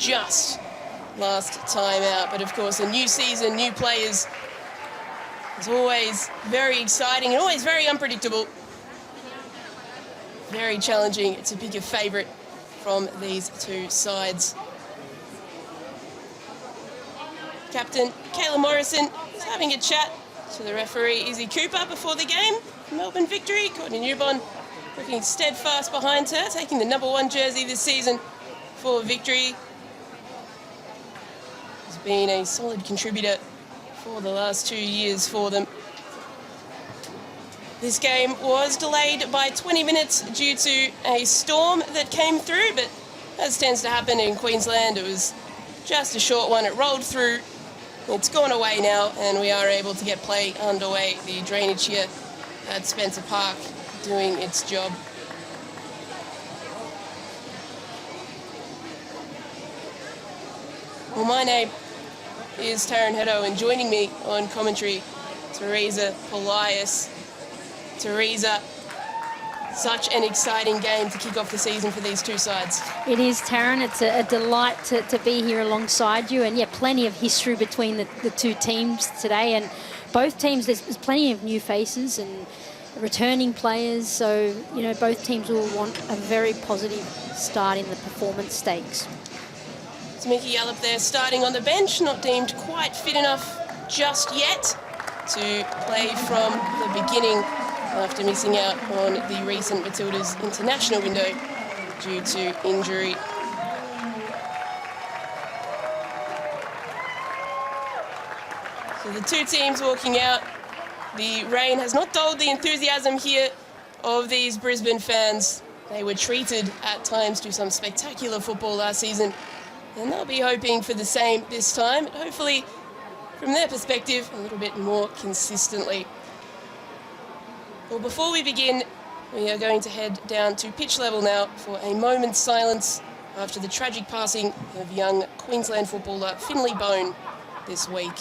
just last time out. But of course, a new season, new players is always very exciting and always very unpredictable. Very challenging to pick a favourite from these two sides. Captain Kayla Morrison is having a chat to the referee Izzy Cooper before the game. Melbourne victory. Courtney Newbon looking steadfast behind her, taking the #1 jersey this season for Victory. Has been a solid contributor for the last 2 years for them. This game was delayed by 20 minutes due to a storm that came through, but as tends to happen in Queensland, it was just a short one. It rolled through. It's gone away now, and we are able to get play underway. The drainage here at Spencer Park doing its job. Well, my name is Taryn Heddo, and joining me on commentary, Teresa Polias. Teresa, such an exciting game to kick off the season for these two sides. It is, Taryn. It's a delight to be here alongside you. And, yeah, plenty of history between the two teams today. And both teams, there's plenty of new faces and returning players. So, you know, both teams will want a very positive start in the performance stakes. It's Mickey Yallop there starting on the bench, not deemed quite fit enough just yet to play from the beginning after missing out on the recent Matildas international window due to injury. So the two teams walking out. The rain has not dulled the enthusiasm here of these Brisbane fans. They were treated at times to some spectacular football last season, and they'll be hoping for the same this time, but hopefully from their perspective a little bit more consistently. Well, before we begin, we are going to head down to pitch level now for a moment's silence after the tragic passing of young Queensland footballer Finlay Bone this week.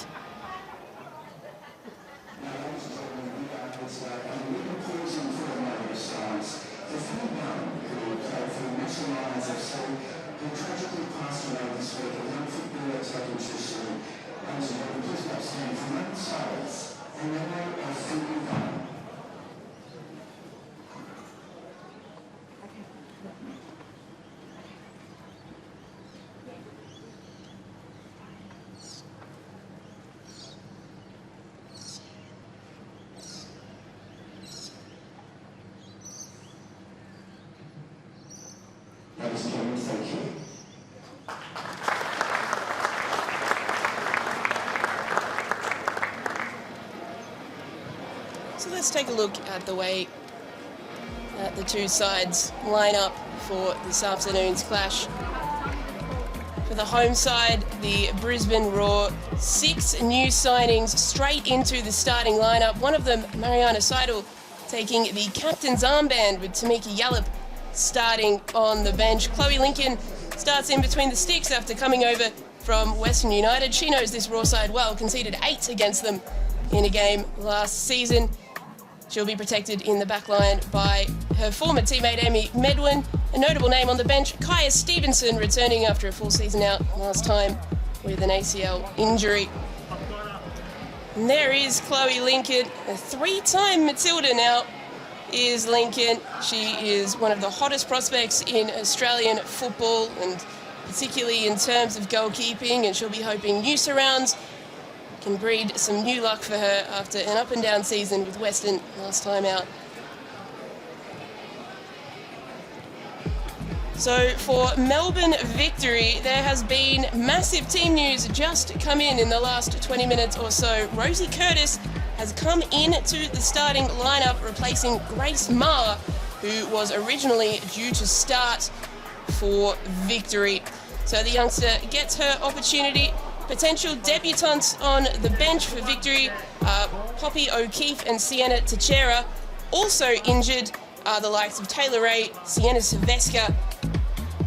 So let's take a look at the way that the two sides line up for this afternoon's clash. For the home side, the Brisbane Roar, 6 new signings straight into the starting lineup. One of them, Mariana Seidel, taking the captain's armband with Tamika Yallop starting on the bench. Chloe Lincoln starts in between the sticks after coming over from Western United. She knows this Raw side well, conceded 8 against them in a game last season. She'll be protected in the back line by her former teammate Amy Medwin. A notable name on the bench, Kaya Stevenson, returning after a full season out last time with an ACL injury. And there is Chloe Lincoln, a 3-time Matilda now is Lincoln. She is one of the hottest prospects in Australian football, and particularly in terms of goalkeeping, and she'll be hoping new surrounds can breed some new luck for her after an up-and-down season with Western last time out. So for Melbourne Victory, there has been massive team news just come in the last 20 minutes or so. Rosie Curtis has come into the starting lineup, replacing Grace Maher, who was originally due to start for Victory. So the youngster gets her opportunity. Potential debutantes on the bench for Victory are Poppy O'Keefe and Sienna Teixeira. Also injured are the likes of Taylor Ray, Sienna Silvesca,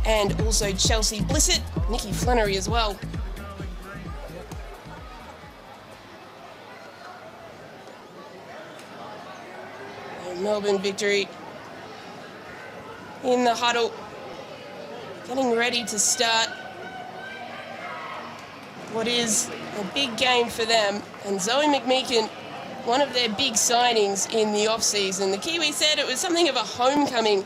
and also Chelsea Blissett, Nikki Flannery as well. And Melbourne Victory in the huddle, getting ready to start. what is a big game for them. And Zoe McMeekin, one of their big signings in the off-season. The Kiwi said it was something of a homecoming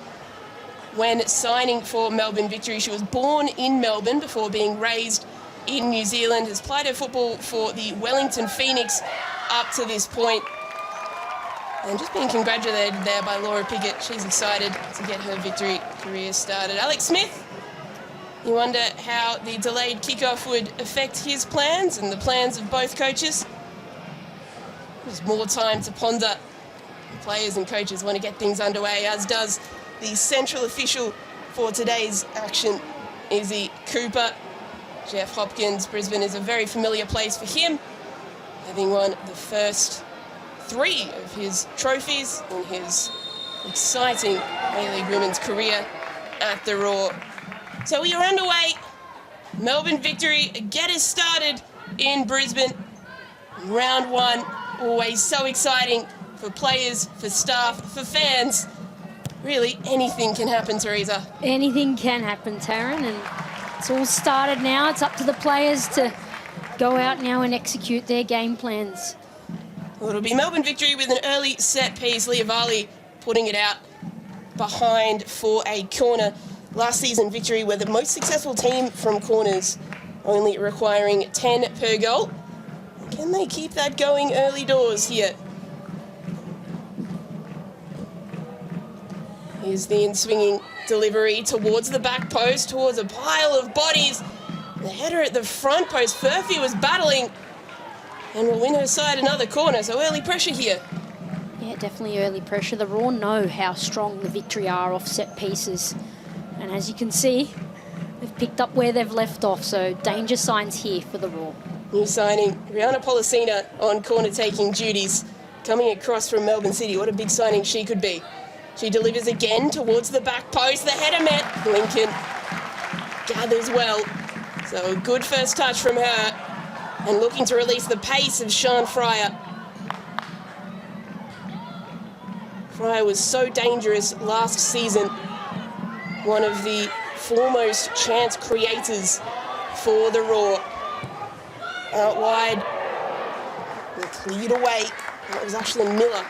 when signing for Melbourne Victory. She was born in Melbourne before being raised in New Zealand, has played her football for the Wellington Phoenix up to this point. And just being congratulated there by Laura Pickett. She's excited to get her Victory career started. Alex Smith, you wonder how the delayed kickoff would affect his plans and the plans of both coaches. There's more time to ponder. The players and coaches want to get things underway, as does the central official for today's action, Izzy Cooper. Jeff Hopkins, Brisbane is a very familiar place for him, having won the first 3 of his trophies in his exciting A-League women's career at the Roar. So we are underway. Melbourne Victory get us started in Brisbane. Round 1, always so exciting for players, for staff, for fans. Really, anything can happen, Teresa. Anything can happen, Taryn, and it's all started now. It's up to the players to go out now and execute their game plans. Well, it'll be Melbourne Victory with an early set piece. Leah Varley putting it out behind for a corner. Last season, Victory were the most successful team from corners, only requiring 10 per goal. Can they keep that going early doors here? Here's the in-swinging delivery towards the back post, towards a pile of bodies. The header at the front post. Furphy was battling and will win her side another corner, so early pressure here. Yeah, definitely early pressure. The Raw know how strong the Victory are off set pieces. And as you can see, they've picked up where they've left off, so danger signs here for the Raw. New signing, Rihanna Policina on corner-taking duties, coming across from Melbourne City. What a big signing she could be. She delivers again towards the back post. The header met. Lincoln gathers well. So a good first touch from her. And looking to release the pace of Sian Fryer. Fryer was so dangerous last season. One of the foremost chance creators for the Raw. Out wide. And cleared away. And it was actually Miller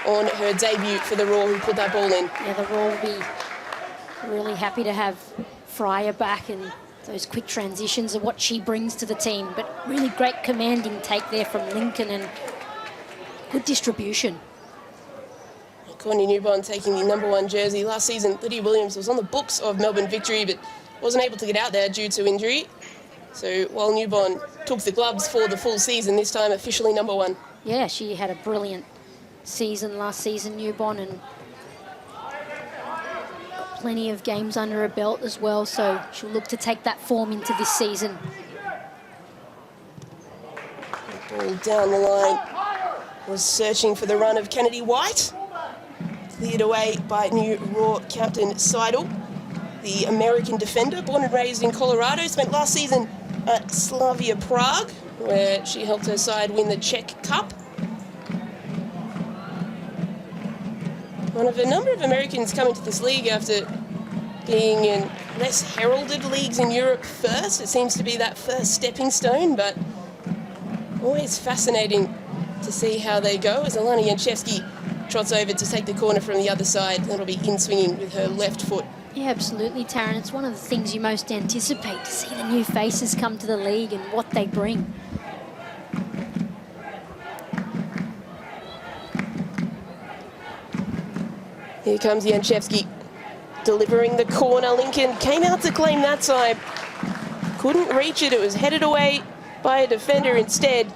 on her debut for the Raw who put that ball in. Yeah, the Raw will be really happy to have Fryer back, and those quick transitions are what she brings to the team. But really great commanding take there from Lincoln and good distribution. Courtney Newbon taking the #1 jersey. Last season, Lydia Williams was on the books of Melbourne Victory, but wasn't able to get out there due to injury. So while Newbon took the gloves for the full season, this time officially #1. Yeah, she had a brilliant season last season, Newbon, and got plenty of games under her belt as well, so she'll look to take that form into this season. Ball down the line, was searching for the run of Kennedy White. Cleared away by new Raw captain Seidel. The American defender, born and raised in Colorado, spent last season at Slavia Prague, where she helped her side win the Czech Cup. One of a number of Americans coming to this league after being in less heralded leagues in Europe first. It seems to be that first stepping stone, but always fascinating to see how they go as Alana Janchevsky trots over to take the corner from the other side. That'll be in-swinging with her left foot. Yeah, absolutely, Taryn. It's one of the things you most anticipate, to see the new faces come to the league and what they bring. Here comes Janchevsky, delivering the corner. Lincoln came out to claim that time. Couldn't reach it. It was headed away by a defender instead.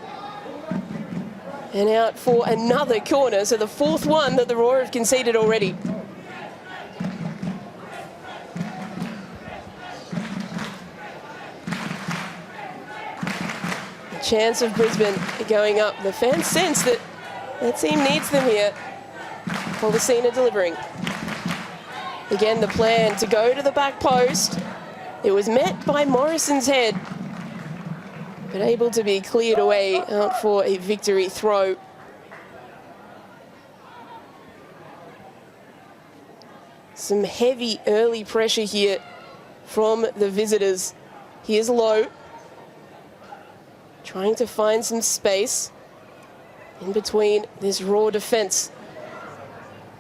And out for another corner, so the 4th one that the Roar have conceded already. The chance of Brisbane going up. The fans sense that their team needs them here. Policina delivering. Again, the plan to go to the back post. It was met by Morrison's head, but able to be cleared away out for a victory throw. Some heavy early pressure here from the visitors. Here's Lowe. trying to find some space in between this raw defence.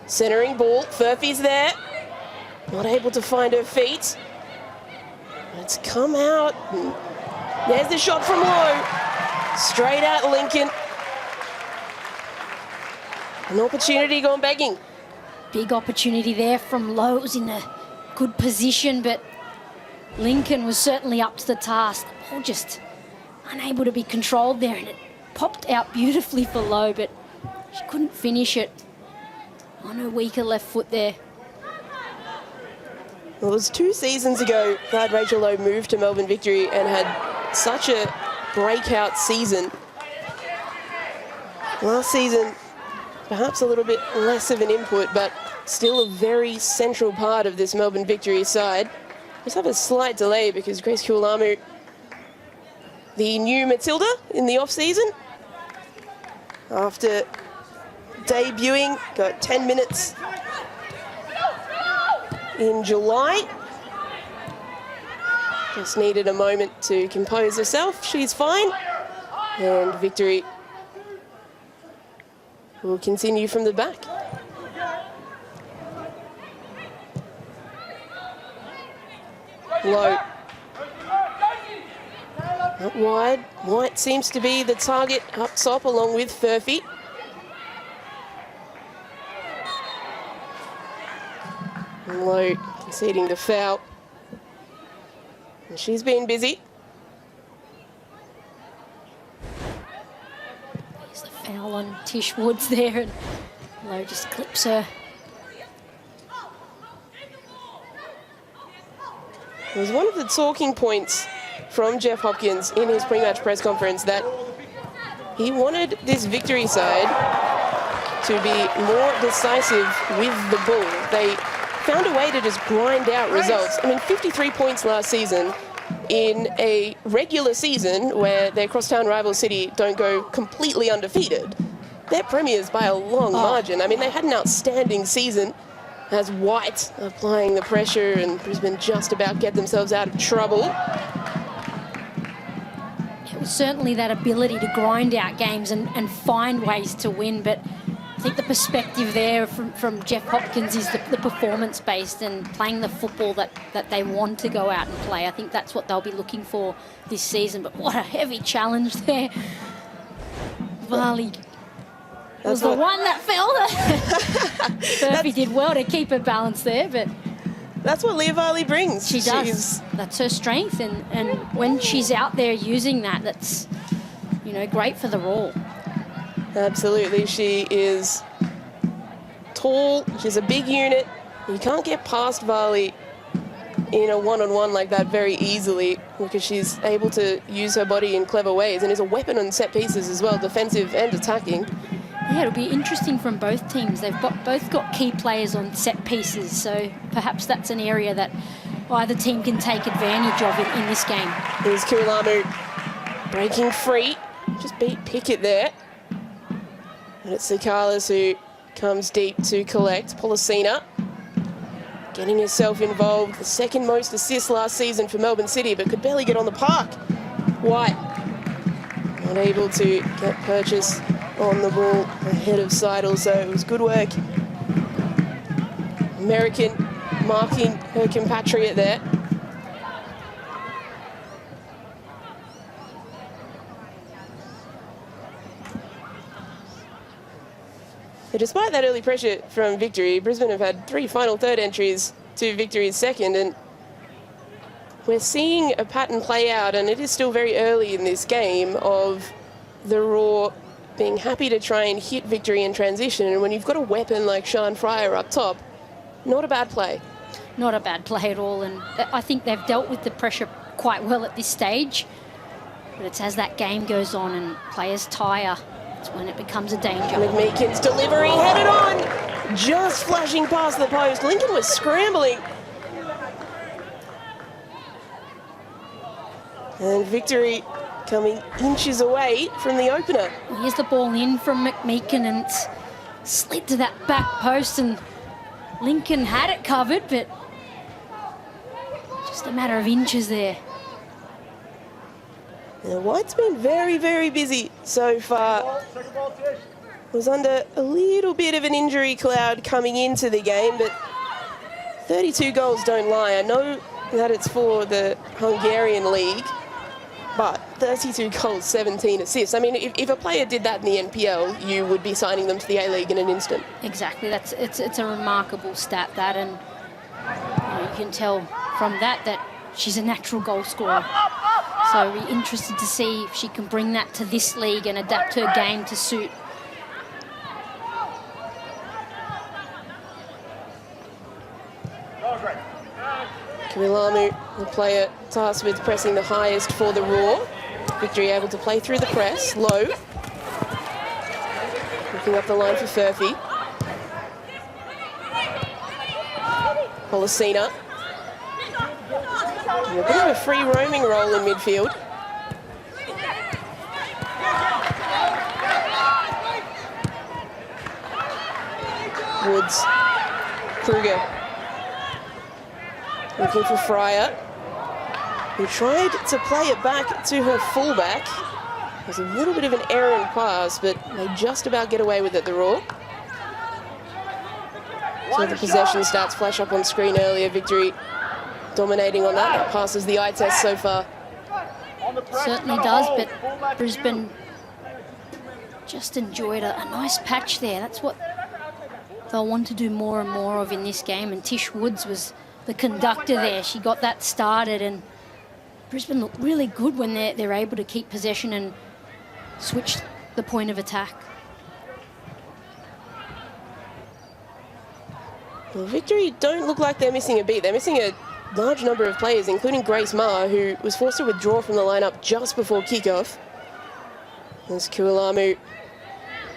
Centering ball, Furphy's there. Not able to find her feet. It's come out. There's the shot from low. Straight at Lincoln. An opportunity gone begging. Big opportunity there from low. It was in a good position, but Lincoln was certainly up to the task. The ball just unable to be controlled there, and it popped out beautifully for low, but she couldn't finish it on her weaker left foot there. Well, it was 2 seasons ago that Rachel Lowe moved to Melbourne Victory and had such a breakout season. Last season, perhaps a little bit less of an input, but still a very central part of this Melbourne Victory side. Just have a slight delay because Grace Kualamu, the new Matilda in the off-season, after debuting, got 10 minutes in July. Just needed a moment to compose herself. She's fine. And Victory will continue from the back. Low. Out wide. White seems to be the target up top along with Furphy. And Lowe conceding the foul. And she's been busy. There's the foul on Tish Woods there, and Lowe just clips her. It was one of the talking points from Jeff Hopkins in his pre-match press conference that he wanted this Victory side to be more decisive with the ball. They found a way to just grind out results. I mean, 53 points last season in a regular season where their crosstown rival City don't go completely undefeated. They're premiers by a long margin. I mean, they had an outstanding season as White applying the pressure and Brisbane just about get themselves out of trouble. It was certainly that ability to grind out games and find ways to win, but I think the perspective there from Jeff Hopkins is the performance-based and playing the football that they want to go out and play. I think that's what they'll be looking for this season, but what a heavy challenge there. Varley was the one that fell. Furphy did well to keep her balance there, but that's what Leah Varley brings. She does. That's her strength, and when she's out there using that, that's, you know, great for the Raw. Absolutely, she is tall, she's a big unit. You can't get past Varley in a one-on-one like that very easily because she's able to use her body in clever ways and is a weapon on set pieces as well, defensive and attacking. Yeah, it'll be interesting from both teams. They've both got key players on set pieces, so perhaps that's an area that either team can take advantage of in this game. Here's Kualamu breaking free, just beat Pickett there. And it's Sikalas who comes deep to collect. Policina getting herself involved. The second most assists last season for Melbourne City, but could barely get on the park. White not able to get purchase on the ball ahead of Seidel, so it was good work. American marking her compatriot there. But despite that early pressure from Victory, Brisbane have had 3 final third entries to Victory's second, and we're seeing a pattern play out, and it is still very early in this game, of the Raw being happy to try and hit Victory in transition, and when you've got a weapon like Sian Fryer up top, not a bad play. Not a bad play at all, and I think they've dealt with the pressure quite well at this stage, but it's as that game goes on and players tire, it's when it becomes a danger. McMeekin's delivery headed on, just flashing past the post. Lincoln was scrambling. And Victory coming inches away from the opener. Here's the ball in from McMeekin, and it's slid to that back post, and Lincoln had it covered, but just a matter of inches there. Now, White's been very, very busy so far. Was under a little bit of an injury cloud coming into the game, but 32 goals don't lie. I know that it's for the Hungarian league, but 32 goals, 17 assists. I mean, if a player did that in the NPL, you would be signing them to the A-League in an instant. Exactly. It's a remarkable stat, that, and you can tell from that she's a natural goal scorer. So we're interested to see if she can bring that to this league and adapt her game to suit. Kamilamu, the player tasked with pressing the highest for the Raw. Victory able to play through the press, low. Looking up the line for Furphy. Policina. A bit of a free roaming role in midfield. Woods. Kruger. Looking for Fryer, who tried to play it back to her fullback. It was a little bit of an errant pass, but they just about get away with it, the Raw. So the possession stats flash up on screen earlier. Victory dominating on that. That passes the eye test so far. Certainly does, but Brisbane just enjoyed a nice patch there. That's what they'll want to do more and more of in this game, and Tish Woods was the conductor there. She got that started, and Brisbane look really good when they're able to keep possession and switch the point of attack. Well, Victory don't look like they're missing a beat. They're missing a large number of players, including Grace Ma, who was forced to withdraw from the lineup just before kickoff. As Kualamu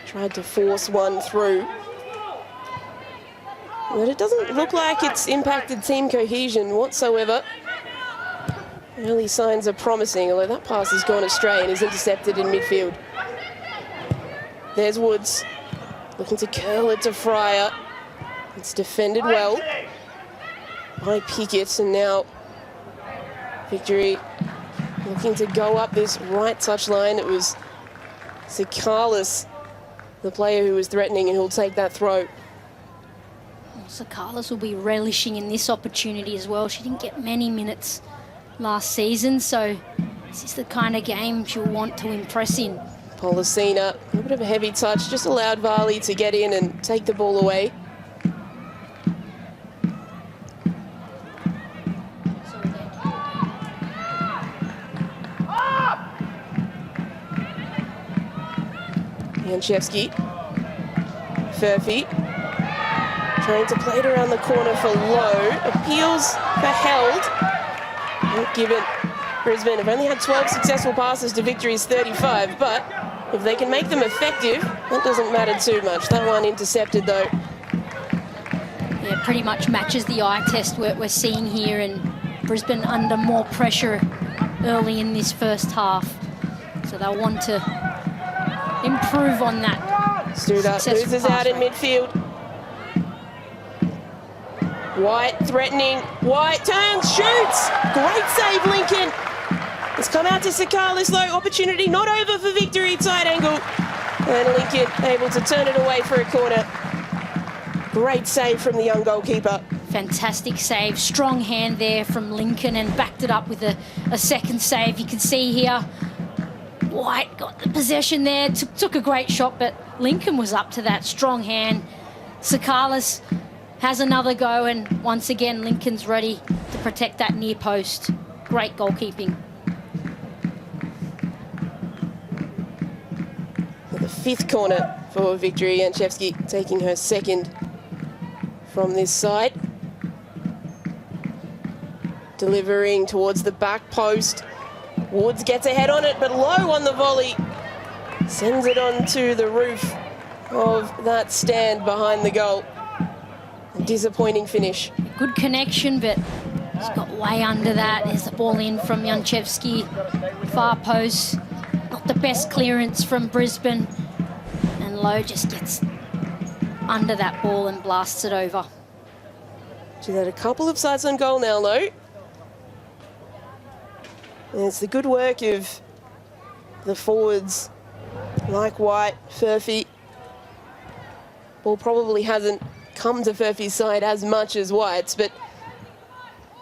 tried to force one through. But it doesn't look like it's impacted team cohesion whatsoever. Early signs are promising, although that pass has gone astray and is intercepted in midfield. There's Woods, looking to curl it to Fryer. It's defended well by Pickett, and now Victory looking to go up this right touch line. It was Sakalis, the player who was threatening, and who'll take that throw. Sakalis will be relishing in this opportunity as well. She didn't get many minutes last season, so this is the kind of game she'll want to impress in. Policina, a little bit of a heavy touch, just allowed Varley to get in and take the ball away. Janchevsky, Furphy, trying to play it around the corner for Lowe. Appeals for held. Not given. Brisbane have only had 12 successful passes to Victory's 35, but if they can make them effective, that doesn't matter too much. That one intercepted, though. Yeah, pretty much matches the eye test we're seeing here, and Brisbane under more pressure early in this first half. So they'll want to improve on that. Studer loses out in midfield. White threatening. White turns, shoots. Great save, Lincoln. It's come out to Sakalis, though. Opportunity not over for Victory. Tight angle. And Lincoln able to turn it away for a corner. Great save from the young goalkeeper. Fantastic save. Strong hand there from Lincoln, and backed it up with a second save. You can see here, White got the possession there. Took a great shot, but Lincoln was up to that. Strong hand. Sakalis has another go, and once again, Lincoln's ready to protect that near post. Great goalkeeping. The fifth corner for Victory. Janchevsky taking her second from this side. Delivering towards the back post. Woods gets a head on it, but low on the volley. Sends it onto the roof of that stand behind the goal. A disappointing finish. Good connection, but she's got way under that. There's the ball in from Janchevsky. Far post. Not the best clearance from Brisbane. And Lowe just gets under that ball and blasts it over. She's had a couple of sides on goal now, Lowe. And it's the good work of the forwards like White, Furphy. Ball probably hasn't come to Furphy's side as much as White's, but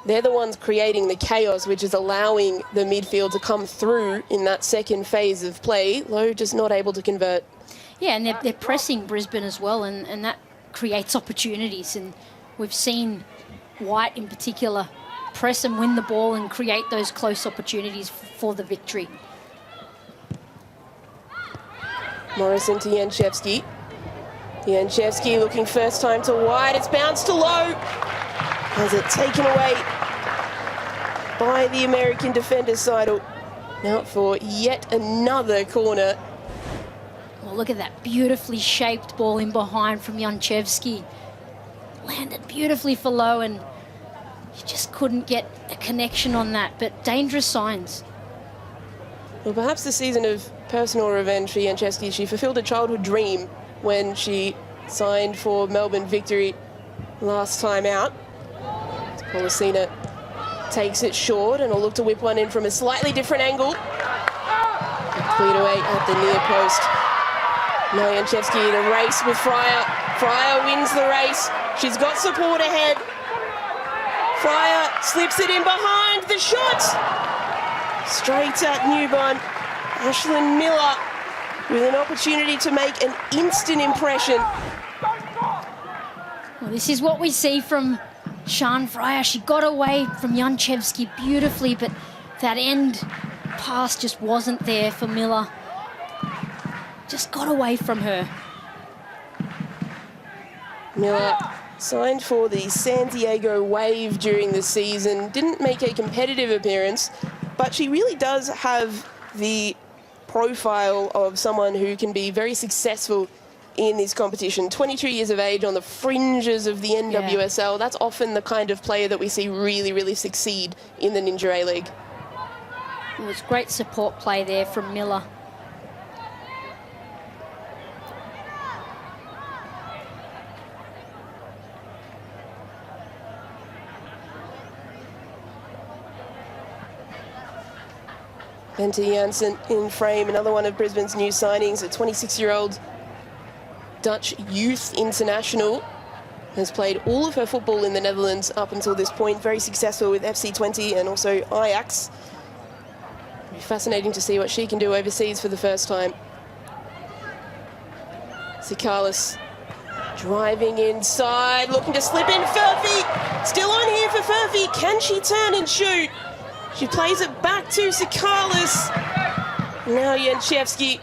they're the ones creating the chaos, which is allowing the midfield to come through in that second phase of play. Lowe just not able to convert. Yeah, and they're pressing Brisbane as well, and that creates opportunities. And we've seen White in particular press and win the ball and create those close opportunities for the victory. Morrison to Janchevski. Janchevski looking first time to White. It's bounced to Lowe. Has it taken away by the American defender, Seidel. Now for yet another corner. Well, look at that beautifully shaped ball in behind from Janchevski. Landed beautifully for Lowe, and he just couldn't get a connection on that, but dangerous signs. Well, perhaps the season of personal revenge for Janchevski. She fulfilled a childhood dream when she signed for Melbourne Victory last time out. Policina takes it short and will look to whip one in from a slightly different angle. Cleared away at the near post. Now Janchevski in a race with Fryer. Fryer wins the race. She's got support ahead. Fryer slips it in behind. The shot! Straight at Newborn. Ashlyn Miller with an opportunity to make an instant impression. Well, this is what we see from Sian Fryer. She got away from Janchevski beautifully, but that end pass just wasn't there for Miller. Just got away from her. Miller signed for the San Diego Wave during the season. Didn't make a competitive appearance, but she really does have the profile of someone who can be very successful in this competition. 22 years of age, on the fringes of the NWSL. That's often the kind of player that we see really, really succeed in the Ninja A-League. It was great support play there from Miller. Bente Janssen in frame, another one of Brisbane's new signings, a 26-year-old Dutch youth international. Has played all of her football in the Netherlands up until this point. Very successful with FC Twente and also Ajax. It'll be fascinating to see what she can do overseas for the first time. Sikalis driving inside, looking to slip in. Furphy still on here for Furphy. Can she turn and shoot? She plays it back to Sikalis. Now Janchevski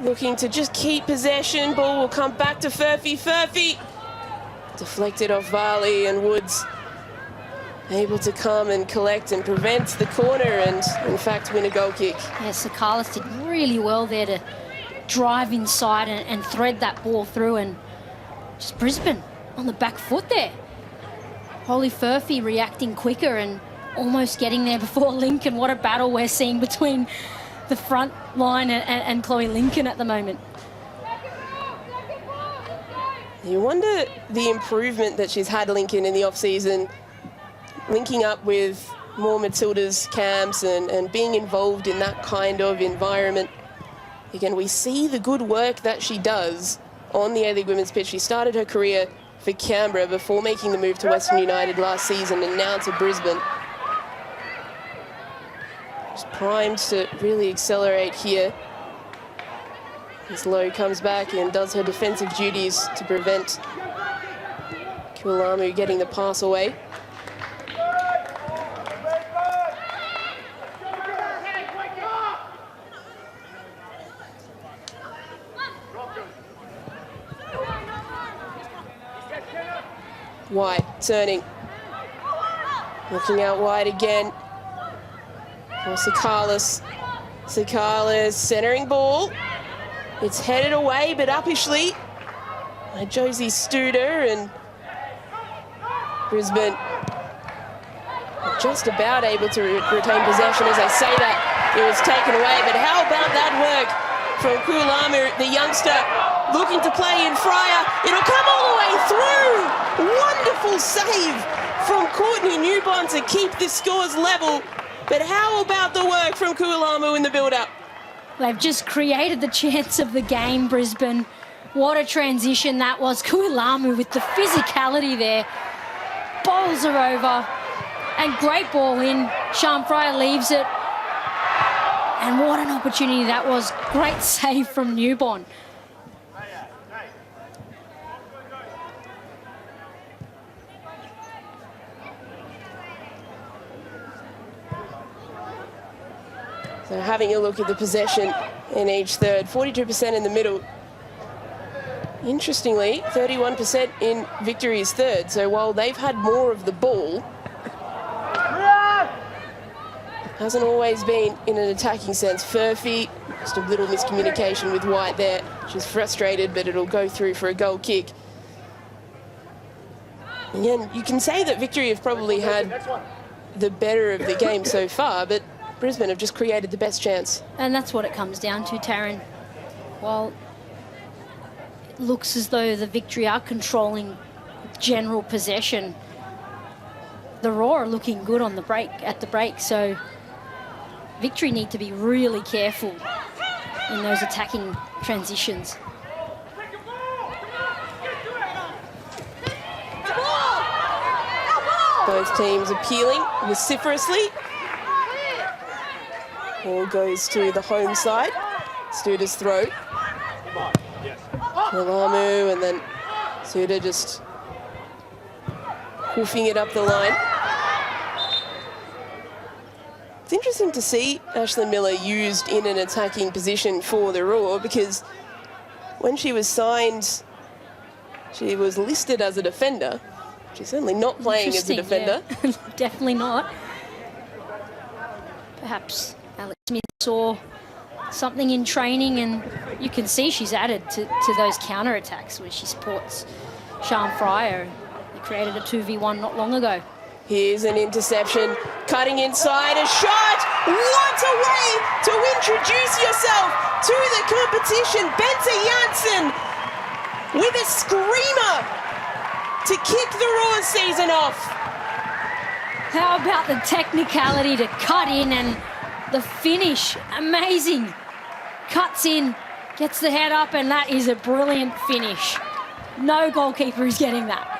looking to just keep possession. Ball will come back to Furphy. Furphy deflected off Varley, and Woods able to come and collect and prevent the corner and, in fact, win a goal kick. Yeah, Sikalis did really well there to drive inside and thread that ball through, and just Brisbane on the back foot there. Holly Furphy reacting quicker and almost getting there before Lincoln. What a battle we're seeing between the front line and Chloe Lincoln at the moment. You wonder the improvement that she's had, Lincoln, in the off-season, linking up with more Matilda's camps and being involved in that kind of environment. Again, we see the good work that she does on the A-League women's pitch. She started her career for Canberra before making the move to Western United last season and now to Brisbane. She's primed to really accelerate here. As Lowe comes back and does her defensive duties to prevent Kualamu getting the pass away. White turning. Looking out wide again. For Sikalis. Sikalis centering ball. It's headed away, but uppishly by Josie Studer, and Brisbane just about able to retain possession. As I say that, it was taken away, but how about that work from Kualamu, the youngster, looking to play in Fryer. It'll come all the way through. Wonderful save from Courtney Newborn to keep the scores level. But how about the work from Kualamu in the build-up? They've just created the chance of the game, Brisbane. What a transition that was. Kuilamu with the physicality there. Bowls her over. And great ball in. Sean Fryer leaves it. And what an opportunity that was. Great save from Newborn. So having a look at the possession in each third, 42% in the middle. Interestingly, 31% in Victory's third. So while they've had more of the ball, hasn't always been in an attacking sense. Furphy, just a little miscommunication with White there. She's frustrated, but it'll go through for a goal kick. Again, you can say that Victory have probably had the better of the game so far, but Brisbane have just created the best chance. And that's what it comes down to, Taryn. While it looks as though the Victory are controlling general possession, the Raw are looking good on the break, at the break, so Victory need to be really careful in those attacking transitions. Both teams appealing vociferously. Ball goes to the home side. Studa's throw. Kuilamu, and then Studa just hoofing it up the line. It's interesting to see Ashlyn Miller used in an attacking position for the Raw, because when she was signed, she was listed as a defender. She's certainly not playing as a defender. Yeah. Definitely not. Perhaps Alex Smith saw something in training, and you can see she's added to those counter-attacks where she supports Sean Fryer. They created a 2v1 not long ago. Here's an interception, cutting inside, a shot! What a way to introduce yourself to the competition. Bente Janssen with a screamer to kick the Raw season off. How about the technicality to cut in, and the finish? Amazing. Cuts in, gets the head up, and that is a brilliant finish. No goalkeeper is getting that.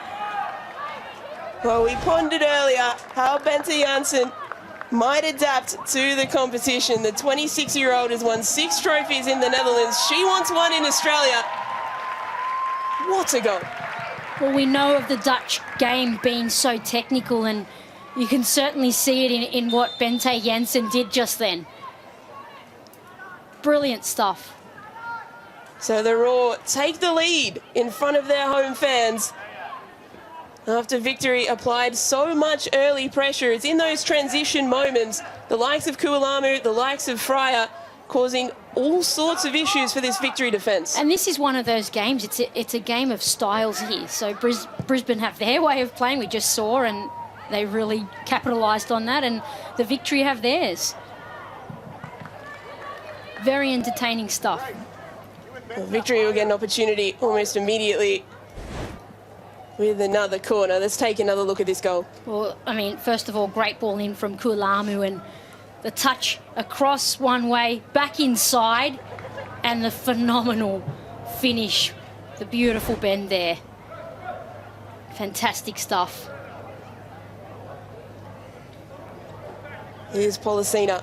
Well, we pondered earlier how Bente Janssen might adapt to the competition. The 26-year-old has won 6 trophies in the Netherlands. She wants one in Australia. What a goal. Well, we know of the Dutch game being so technical, and you can certainly see it in what Bente Janssen did just then. Brilliant stuff. So the Raw take the lead in front of their home fans. After Victory applied so much early pressure, it's in those transition moments, the likes of Kuilamu, the likes of Fryer, causing all sorts of issues for this Victory defence. And this is one of those games, it's a game of styles here. So Brisbane have their way of playing, we just saw, and they really capitalised on that, and the Victory have theirs. Very entertaining stuff. Well, Victory will get an opportunity almost immediately with another corner. Let's take another look at this goal. Well, I mean, first of all, great ball in from Kuilamu, and the touch across one way, back inside, and the phenomenal finish. The beautiful bend there. Fantastic stuff. Here's Policina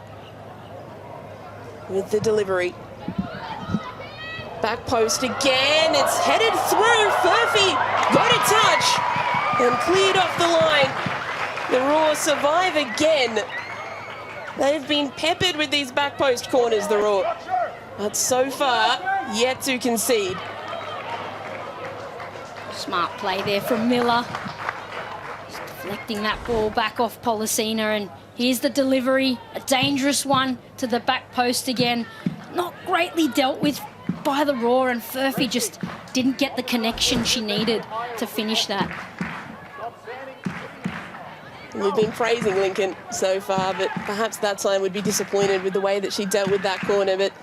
with the delivery. Back post again, it's headed through. Furphy got a touch and cleared off the line. The Raw survive again. They've been peppered with these back post corners, the Raw, but so far yet to concede. Smart play there from Miller. Just deflecting that ball back off Policina, and here's the delivery, a dangerous one to the back post again. Not greatly dealt with by the Raw, and Furphy just didn't get the connection she needed to finish that. We've been praising Lincoln so far, but perhaps that time would be disappointed with the way that she dealt with that corner. But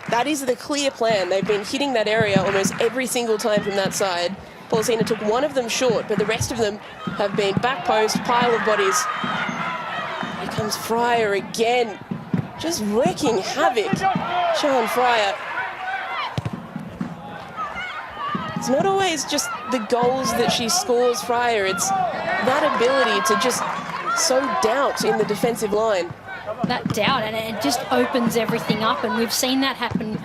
that is the clear plan. They've been hitting that area almost every single time from that side. Policina took one of them short, but the rest of them have been back post, pile of bodies. Here comes Fryer again. just wreaking havoc. Sian Fryer. It's not always just the goals that she scores, Fryer. It's that ability to just sow doubt in the defensive line. That doubt, and it just opens everything up, and we've seen that happen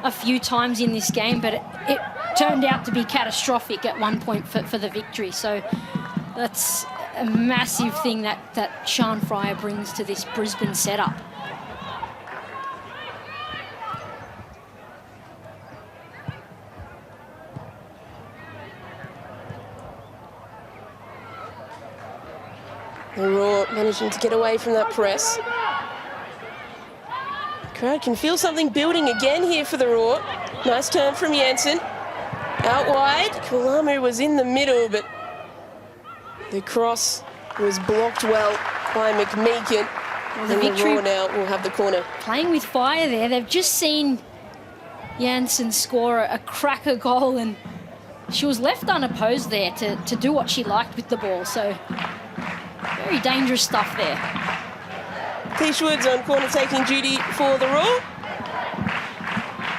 a few times in this game, but it turned out to be catastrophic at one point for the victory. So that's a massive thing that Sian Fryer brings to this Brisbane setup. The Roar managing to get away from that press. The crowd can feel something building again here for the Roar. Nice turn from Janssen. Out wide, Kulamu was in the middle, but the cross was blocked well by McMeekin. Well, and the Roar now will have the corner. Playing with fire there. They've just seen Janssen score a cracker goal, and she was left unopposed there to do what she liked with the ball. So very dangerous stuff there. Tish Woods on corner taking duty for the Roar.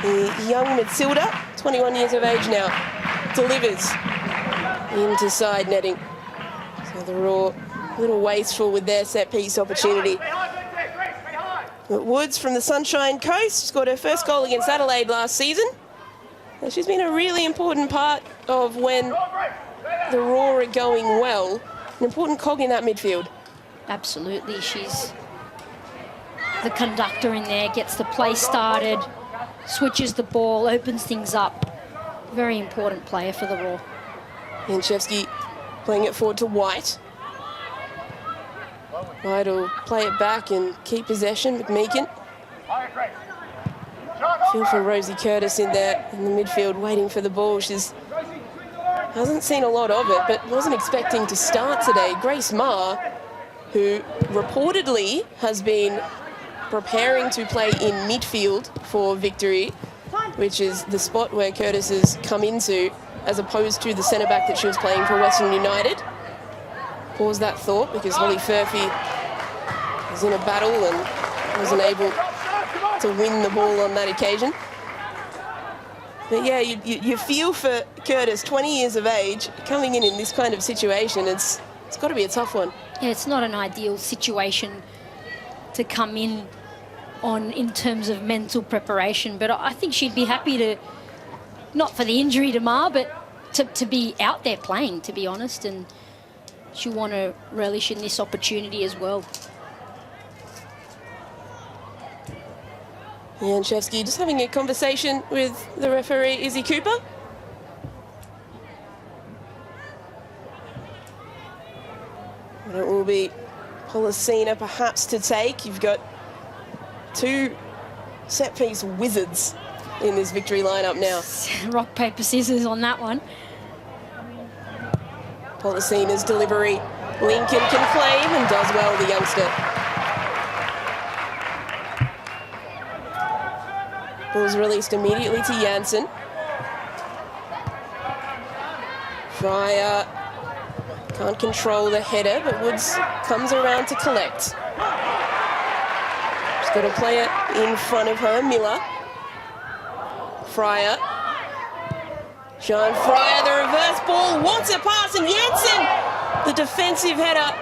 The young Matilda, 21 years of age now, delivers into side netting. So the Roar a little wasteful with their set piece opportunity. But Woods from the Sunshine Coast scored her first goal against Adelaide last season. And she's been a really important part of when the Roar are going well. An important cog in that midfield. Absolutely, she's the conductor in there, gets the play started, switches the ball, opens things up. Very important player for the Roar. Janchevsky playing it forward to White. White will play it back and keep possession. McMeekin. Feel for Rosie Curtis in there in the midfield waiting for the ball. She's hasn't seen a lot of it, but wasn't expecting to start today. Grace Ma, who reportedly has been preparing to play in midfield for Victory, which is the spot where Curtis has come into, as opposed to the centre-back that she was playing for Western United. Pause that thought, because Holly Furphy was in a battle and wasn't able to win the ball on that occasion. But yeah, you feel for Curtis, 20 years of age, coming in this kind of situation. It's got to be a tough one. Yeah, it's not an ideal situation to come in on in terms of mental preparation, but I think she'd be happy to, not for the injury to Ma, but to be out there playing, to be honest, and she'll want to relish in this opportunity as well. Janchevsky just having a conversation with the referee, Izzy Cooper. And it will be Policina perhaps to take. You've got two set-piece wizards in this Victory lineup now. Rock, paper, scissors on that one. Policina's delivery. Lincoln can claim and does well, the youngster. Ball's released immediately to Janssen. Fryer can't control the header, but Woods comes around to collect. She's got a player in front of her, Miller. Fryer. Sian Fryer, the reverse ball, wants a pass, and Janssen, the defensive header,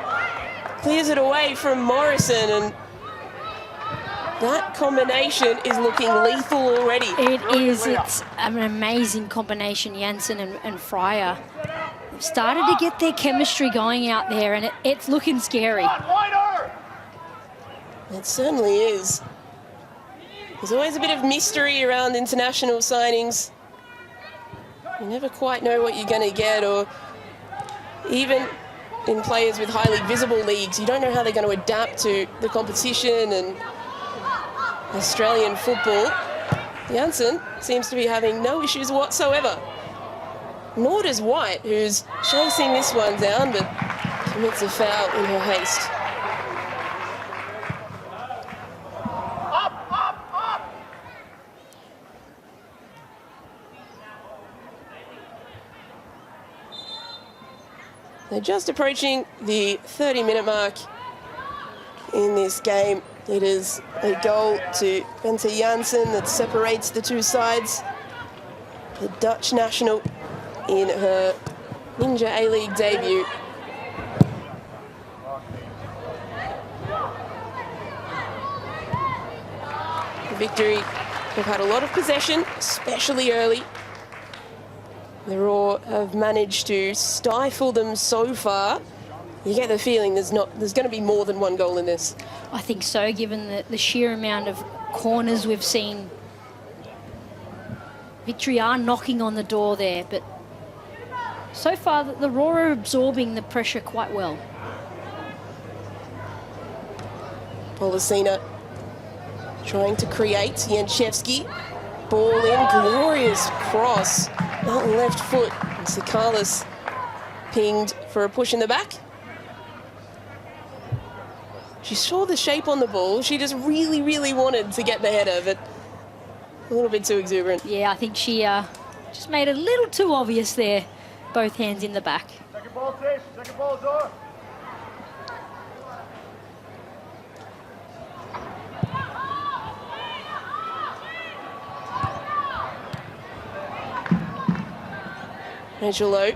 clears it away from Morrison, and that combination is looking lethal already. It is. It's an amazing combination, Janssen and Fryer. They've started to get their chemistry going out there, and it's looking scary. It certainly is. There's always a bit of mystery around international signings. You never quite know what you're going to get, or even in players with highly visible leagues, you don't know how they're going to adapt to the competition and Australian football. Janssen seems to be having no issues whatsoever. Nor does White, who's chasing this one down, but commits a foul in her haste. They're just approaching the 30-minute mark in this game. It is a goal to Bente Janssen that separates the two sides. The Dutch national in her Ninja A-League debut. The Victory have had a lot of possession, especially early. The Raw have managed to stifle them so far. You get the feeling there's going to be more than one goal in this. I think so, given the sheer amount of corners we've seen. Victory are knocking on the door there, but so far the Raw are absorbing the pressure quite well. Polisina trying to create. Janczewski, ball in, glorious cross. That left foot. And Sakalis pinged for a push in the back. She saw the shape on the ball. She just really, really wanted to get the header, but a little bit too exuberant. Yeah, I think she just made it a little too obvious there. Both hands in the back. Second ball, Tish. Second ball, Zor. Rachel Lowe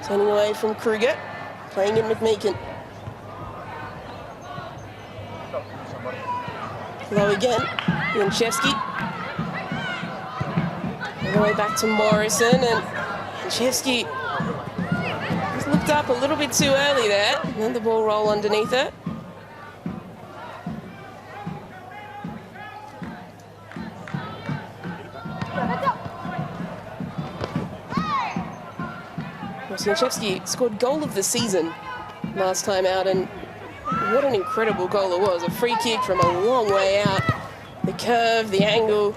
turning away from Kruger, playing in McMeekin. Low again, Janczewski. All the way back to Morrison, and Janczewski just looked up a little bit too early there. And then the ball roll underneath her. Janczewski scored goal of the season last time out, and what an incredible goal it was. A free kick from a long way out. The curve, the angle.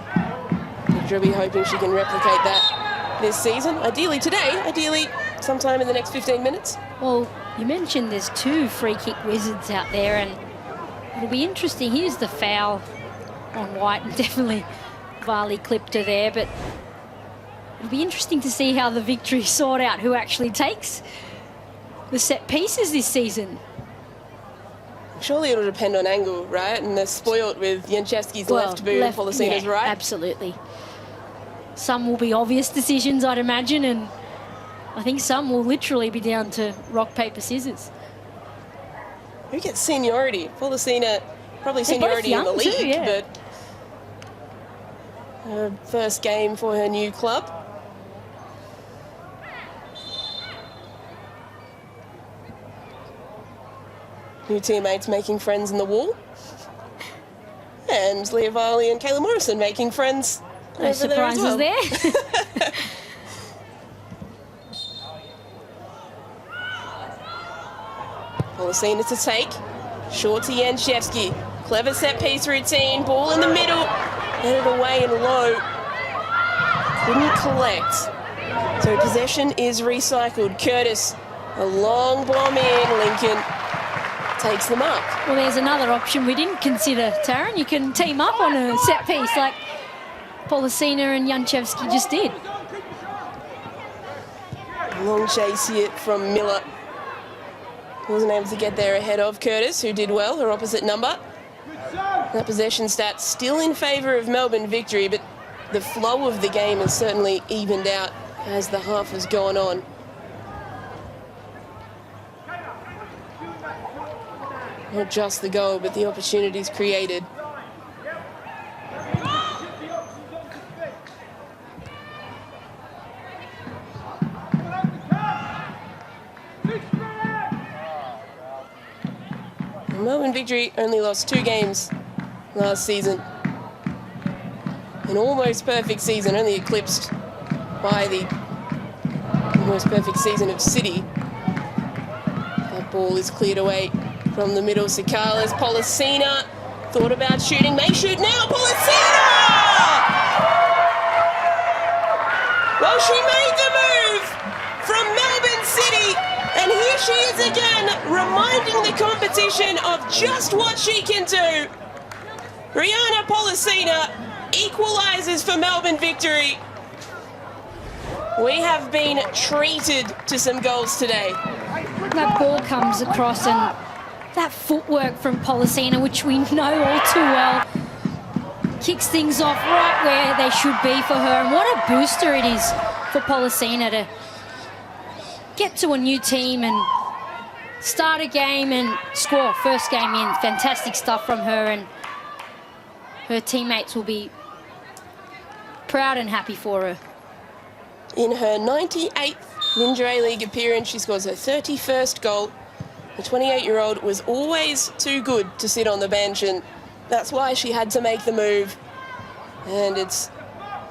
She'll be hoping she can replicate that this season. Ideally today, ideally sometime in the next 15 minutes. Well, you mentioned there's two free kick wizards out there, and it'll be interesting. Here's the foul on White, and definitely Varley clipped her there, but it'll be interesting to see how the Victory sort out who actually takes the set pieces this season. Surely it'll depend on angle, right? And they're spoilt with Janczewski's left boot and Polisina's right. Absolutely. Some will be obvious decisions, I'd imagine, and I think some will literally be down to rock, paper, scissors. Who gets seniority? Polisina, probably seniority in the league, too, yeah. but her first game for her new club. New teammates making friends in the wall. And Leah Varley and Kayla Morrison making friends No surprises there. Polisina to take. Short to Janczewski. Clever set piece routine. Ball in the middle. Headed away and low. Couldn't collect. So possession is recycled. Curtis, a long bomb in. Lincoln takes the mark. Well, there's another option we didn't consider, Taryn. You can team up on a set piece like Polisina and Janczewski just did. Long chase here from Miller. Wasn't able to get there ahead of Curtis, who did well, her opposite number. That possession stat still in favour of Melbourne Victory, but the flow of the game has certainly evened out as the half has gone on. Not just the goal, but the opportunities created. Melbourne Victory only lost 2 games last season. An almost perfect season, only eclipsed by the almost perfect season of City. That ball is cleared away from the middle. Sakalis, Polisina thought about shooting, may shoot now. Polisina! Well, she made the move from Melbourne City, and here she is again, reminding the competition of just what she can do. Rihanna Polisina equalises for Melbourne Victory. We have been treated to some goals today. That ball comes across and that footwork from Polisina, which we know all too well, kicks things off right where they should be for her. And what a booster it is for Polisina to get to a new team and start a game and score first game in. Fantastic stuff from her, and her teammates will be proud and happy for her. In her 98th Ninja A-League appearance, she scores her 31st goal. The 28-year-old was always too good to sit on the bench, and that's why she had to make the move. And it's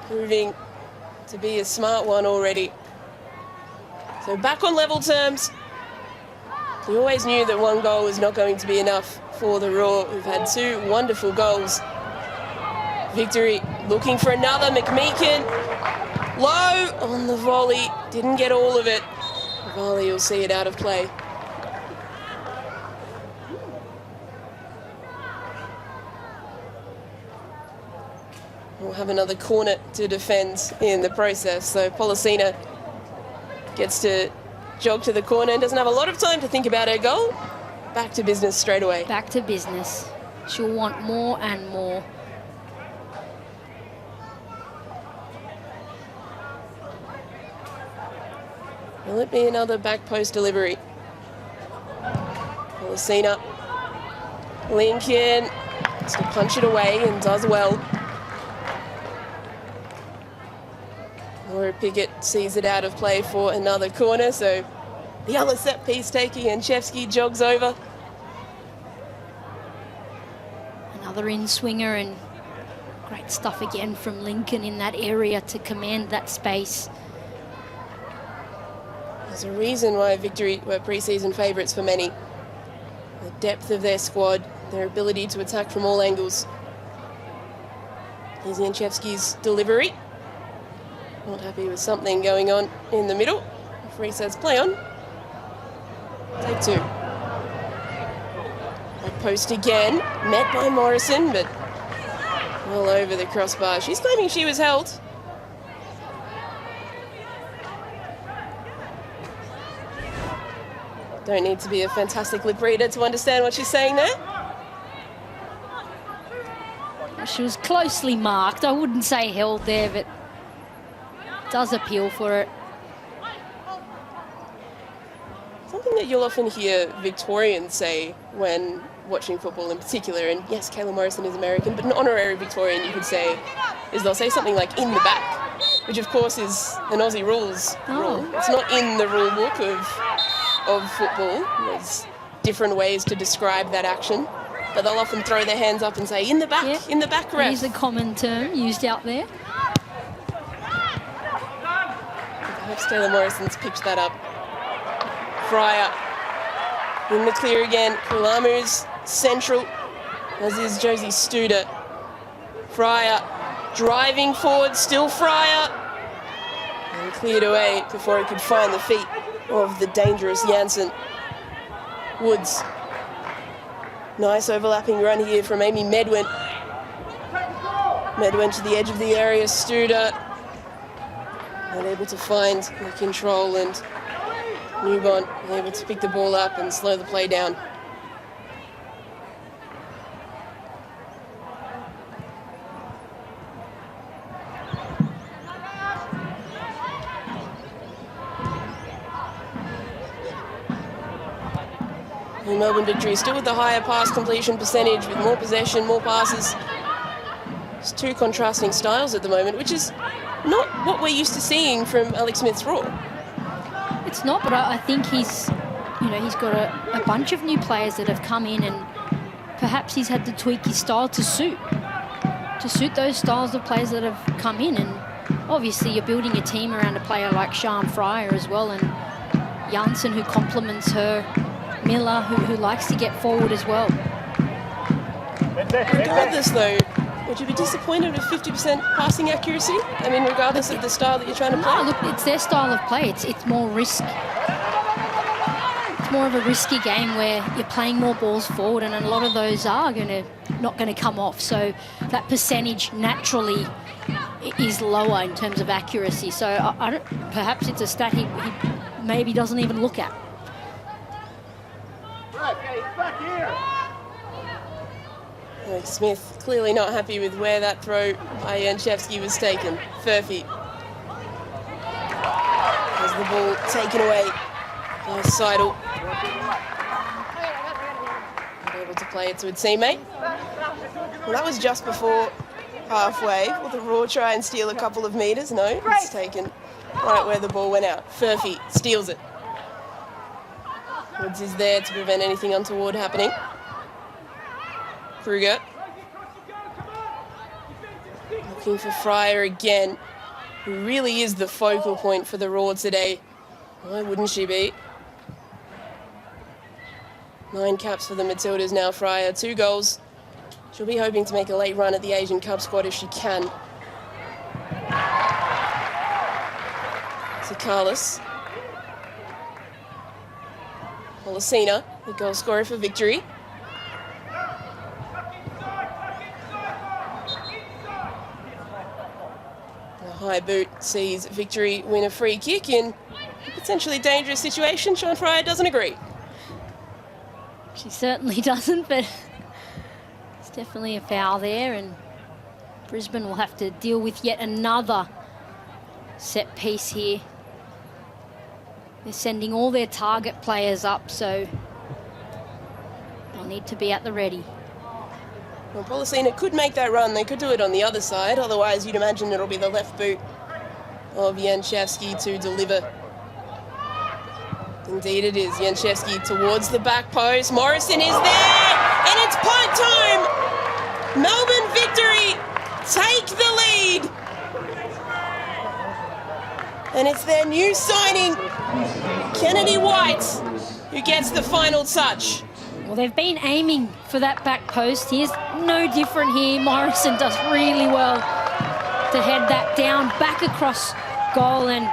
proving to be a smart one already. So back on level terms. We always knew that one goal was not going to be enough for the Raw, who've had two wonderful goals. Victory looking for another. McMeekin low on the volley. Didn't get all of it. Volley will see it out of play. We'll have another corner to defend in the process. So Polisina gets to jog to the corner and doesn't have a lot of time to think about her goal. Back to business straight away. Back to business. She'll want more and more. Will it be another back post delivery? Polisina. Lincoln has to punch it away and does well. Laura Pickett sees it out of play for another corner, so the other set piece taking, and Chevsky jogs over. Another in-swinger, and great stuff again from Lincoln in that area to command that space. There's a reason why Victory were pre-season favourites for many. The depth of their squad, their ability to attack from all angles. Here's Janchevsky's delivery. Not happy with something going on in the middle. Referee says play on. Take two. Back post again, met by Morrison, but all over the crossbar. She's claiming she was held. Don't need to be a fantastic lip reader to understand what she's saying there. She was closely marked. I wouldn't say held there, but does appeal for it. Something that you'll often hear Victorians say when watching football in particular, and yes, Kayla Morrison is American, but an honorary Victorian, you could say, is they'll say something like in the back, which of course is an Aussie rules rule. It's not in the rule book of football. There's different ways to describe that action, but they'll often throw their hands up and say in the back, in the back, ref. It is a common term used out there. Perhaps Kayla Morrison's picked that up. Fryer in the clear again. Kulamu's central, as is Josie Studer. Fryer driving forward, still Fryer. And cleared away before he could find the feet of the dangerous Janssen. Woods. Nice overlapping run here from Amy Medwin. Medwin to the edge of the area. Studer unable to find the control, and Newbon able to pick the ball up and slow the play down. And Melbourne Victory still with the higher pass completion percentage, with more possession, more passes. It's two contrasting styles at the moment, which is not what we're used to seeing from Alex Smith's Raw. It's not, but I think he's got a bunch of new players that have come in, and perhaps he's had to tweak his style to suit those styles of players that have come in. And obviously you're building a team around a player like Sian Fryer as well, and Janssen, who complements her, Miller, who likes to get forward as well. Regardless though, would you be disappointed with 50% passing accuracy? I mean, regardless of the style that you're trying to play? No, look, it's their style of play. It's more risk. It's more of a risky game where you're playing more balls forward, and a lot of those are not going to come off. So that percentage naturally is lower in terms of accuracy. So perhaps it's a stat he maybe doesn't even look at. Back here. Alex Smith clearly not happy with where that throw by Janchevsky was taken. Furphy has the ball taken away by Seidel. Able to play it to a teammate. Well, that was just before halfway. Will the Raw try and steal a couple of metres? No, it's taken right where the ball went out. Furphy steals it. Woods is there to prevent anything untoward happening. Kruger. Looking for Fryer again, who really is the focal point for the Raw today. Why wouldn't she be? 9 caps for the Matildas now, Fryer. 2 goals. She'll be hoping to make a late run at the Asian Cup squad if she can. So Carlos. Policina, the goal scorer for Victory. A high boot sees Victory win a free kick in a potentially dangerous situation. Sean Fryer doesn't agree. She certainly doesn't, but it's definitely a foul there, and Brisbane will have to deal with yet another set piece here. They're sending all their target players up, so they'll need to be at the ready. Well, Policina could make that run. They could do it on the other side. Otherwise, you'd imagine it'll be the left boot of Janchevsky to deliver. Indeed it is. Janchevsky towards the back post. Morrison is there, and it's punt time. Melbourne Victory take the lead. And it's their new signing, Kennedy White, who gets the final touch. Well, they've been aiming for that back post. Here's no different here. Morrison does really well to head that down, back across goal, and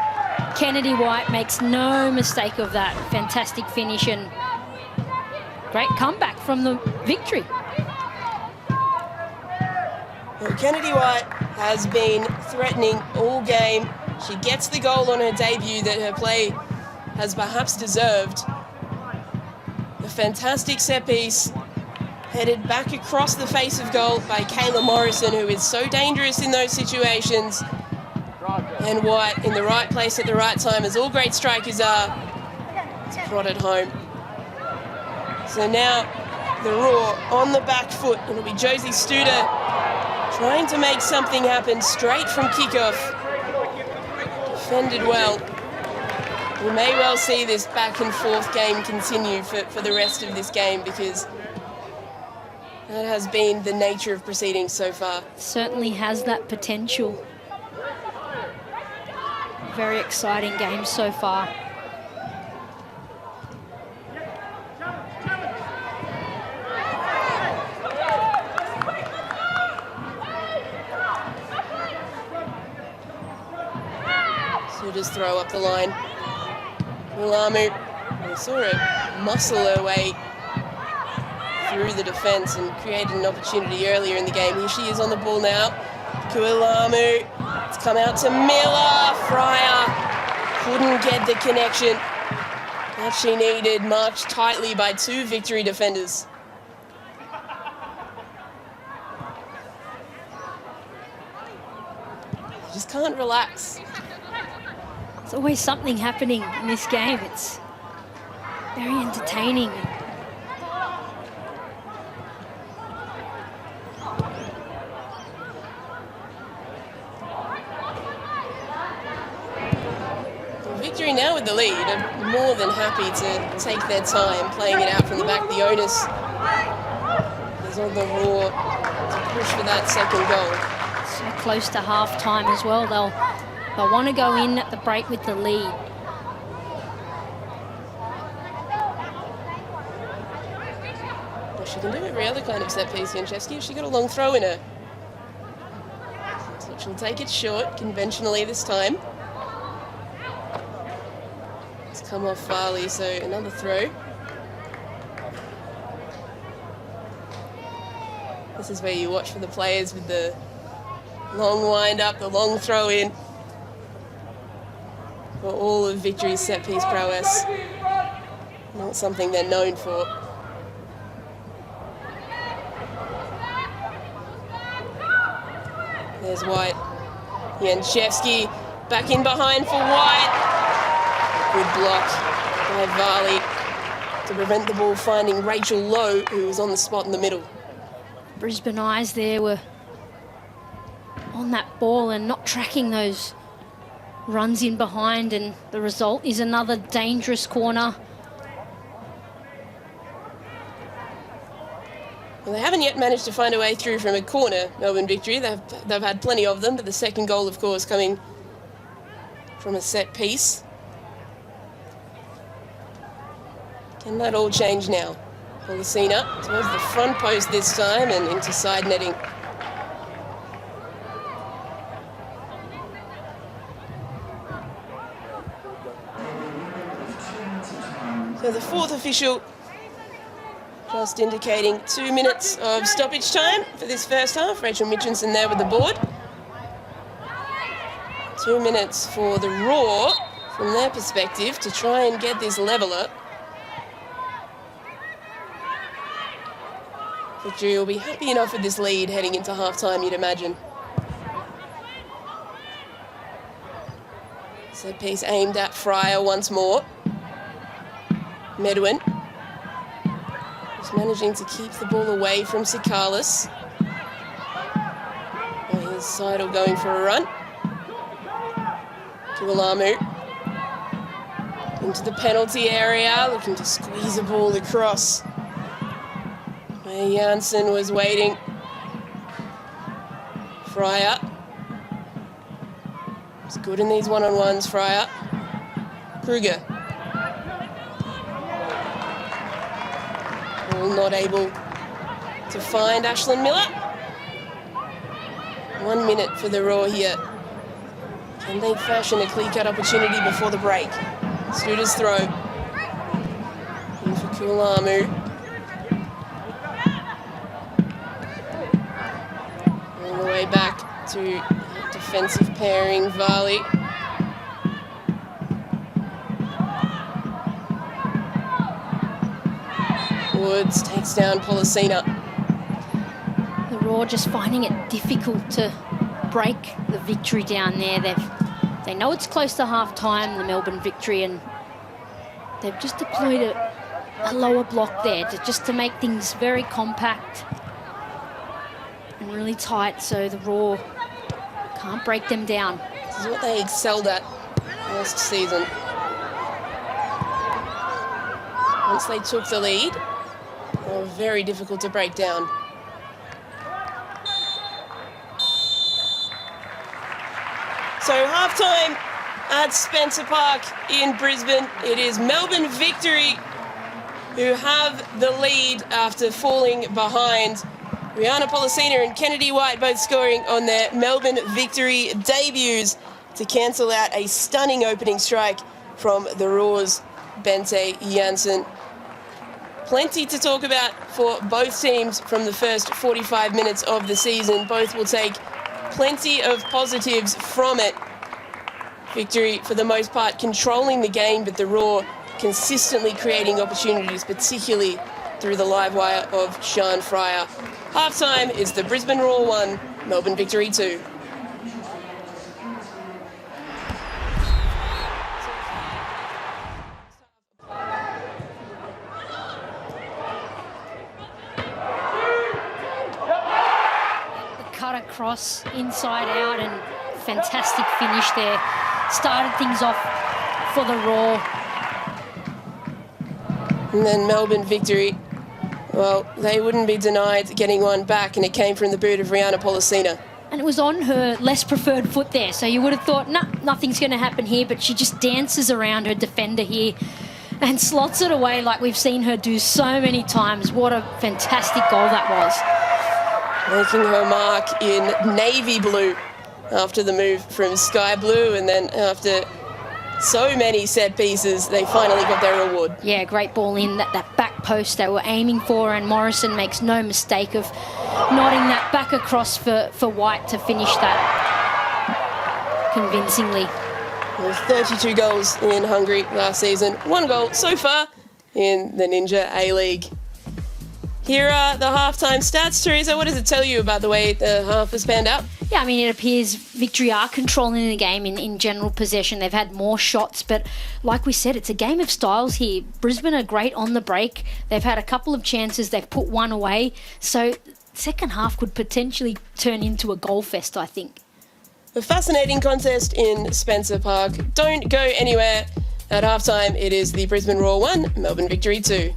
Kennedy White makes no mistake of that. Fantastic finish and great comeback from the Victory. Well, Kennedy White has been threatening all game. She gets the goal on her debut that her play has perhaps deserved. A fantastic set piece headed back across the face of goal by Kayla Morrison, who is so dangerous in those situations. And White in the right place at the right time, as all great strikers are, to prod it home. So now the Raw on the back foot. It'll be Josie Studer trying to make something happen straight from kickoff. Defended well. We may well see this back and forth game continue for the rest of this game, because that has been the nature of proceedings so far. Certainly has that potential. Very exciting game so far. So just throw up the line. Wilamu, we saw her muscle her way through the defence and created an opportunity earlier in the game. Here she is on the ball now. Kuilamu, it's come out to Miller. Fryer couldn't get the connection that she needed, marked tightly by 2 Victory defenders. Just can't relax. There's always something happening in this game. It's very entertaining. Victory now with the lead are more than happy to take their time playing it out from the back. The onus is on the Raw to push for that second goal. So close to half-time as well. They'll want to go in at the break with the lead. Well, she can do every other kind of set piece, Janchevsky. She got a long throw in her. So she'll take it short, conventionally this time. It's come off Farley, so another throw. This is where you watch for the players with the long wind up, the long throw in. For all of Victory's set piece prowess. Not something they're known for. There's White. Janchevsky back in behind for White. Good block by Varley to prevent the ball finding Rachel Lowe, who was on the spot in the middle. Brisbane eyes there were on that ball and not tracking those runs in behind, and the result is another dangerous corner. Well, they haven't yet managed to find a way through from a corner, Melbourne Victory. They've had plenty of them, but the second goal, of course, coming from a set piece. Can that all change now? Policina towards the front post this time and into side netting. So the fourth official just indicating 2 minutes of stoppage time for this first half. Rachel Mitchinson there with the board. 2 minutes for the Raw, from their perspective, to try and get this leveller. Victory will be happy enough with this lead heading into half-time, you'd imagine. Set piece aimed at Fryer once more. Medwin just managing to keep the ball away from Sikalis. On his side or going for a run. Tuolamu into the penalty area, looking to squeeze the ball across. Janssen was waiting. Fryer. It's good in these one-on-ones, Fryer. Kruger. All not able to find Ashlyn Miller. 1 minute for the Raw here. Can they fashion a clear-cut opportunity before the break? Studer's throw. In for Tuolamu. All the way back to defensive pairing, Varley. Woods takes down Policina. The Raw just finding it difficult to break the Victory down there. They know it's close to half-time, the Melbourne Victory, and they've just deployed a lower block there just to make things very compact and really tight, so the Raw can't break them down. This is what they excelled at last season. Once they took the lead, they were very difficult to break down. So halftime at Spencer Park in Brisbane. It is Melbourne Victory who have the lead after falling behind. Rihanna Policina and Kennedy White both scoring on their Melbourne Victory debuts to cancel out a stunning opening strike from the Raw's Bente Janssen. Plenty to talk about for both teams from the first 45 minutes of the season. Both will take plenty of positives from it. Victory, for the most part, controlling the game, but the Raw consistently creating opportunities, particularly through the live wire of Sian Fryer. Halftime is the Brisbane Raw 1, Melbourne Victory 2. Cut across, inside out, and fantastic finish there. Started things off for the Raw. And then Melbourne Victory, well, they wouldn't be denied getting one back, and it came from the boot of Rihanna Policina. And it was on her less preferred foot there, so you would have thought, nah, nothing's going to happen here, but she just dances around her defender here and slots it away like we've seen her do so many times. What a fantastic goal that was. Making her mark in navy blue after the move from sky blue, and then after so many set pieces, they finally got their reward. Yeah, great ball in, that back post they were aiming for, and Morrison makes no mistake of nodding that back across for White to finish that convincingly. There 32 goals in Hungary last season, 1 goal so far in the Ninja A-League. Here are the halftime stats. Teresa, what does it tell you about the way the half has panned out? Yeah, I mean, it appears Victory are controlling the game in general possession. They've had more shots, but like we said, it's a game of styles here. Brisbane are great on the break. They've had a couple of chances. They've put one away. So second half could potentially turn into a goal fest, I think. A fascinating contest in Spencer Park. Don't go anywhere. At halftime, it is the Brisbane Roar 1, Melbourne Victory 2.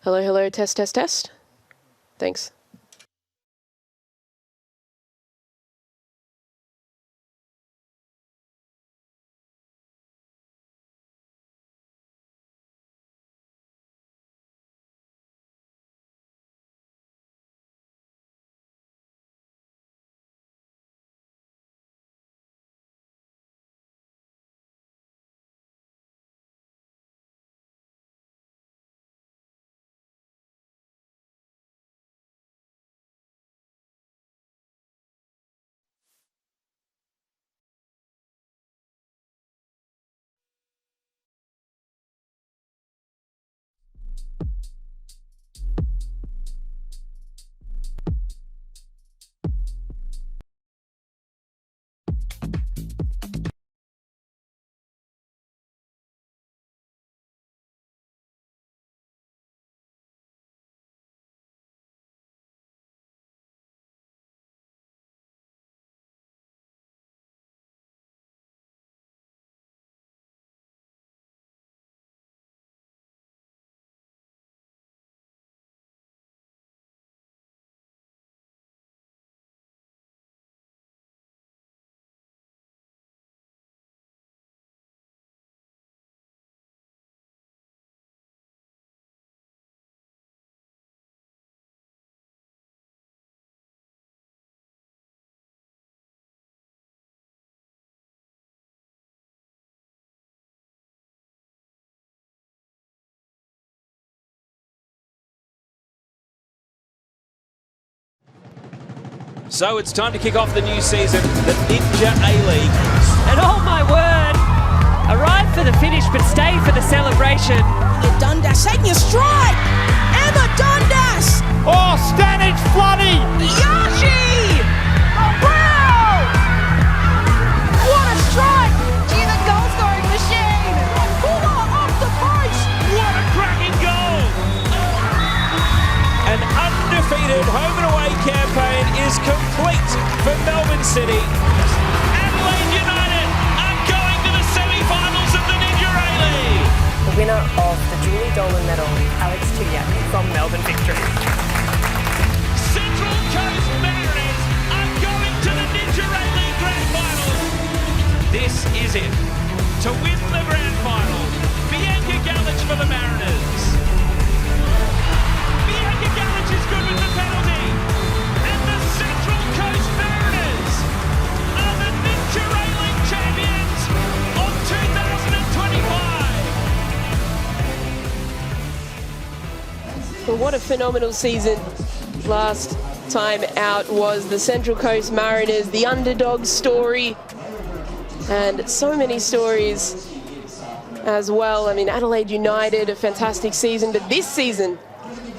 Hello, hello, test, test, test. Thanks. So it's time to kick off the new season, the Ninja A-League. And oh my word, arrived for the finish but stayed for the celebration. Dundas taking a strike! Emma Dundas! Oh, Stanage flooding! Yashi! Wow! What a strike! She's a goal-scoring machine! Puller off the post! What a cracking goal! An undefeated home and away campaign is complete for Melbourne City. Adelaide United are going to the semi-finals of the Ninja A-League. The winner of the Julie Dolan medal, Alex Tiyak from Melbourne Victory. Central Coast Mariners are going to the Ninja A-League Grand Final. This is it. To win the Grand Final, Bianca Galich for the Mariners. Bianca Galich is good with the penalty. And the Central Coast Mariners are the Ninja A-League champions of 2022. Well, what a phenomenal season. Last time out was the Central Coast Mariners, the underdog story. And so many stories as well. I mean, Adelaide United, a fantastic season, but this season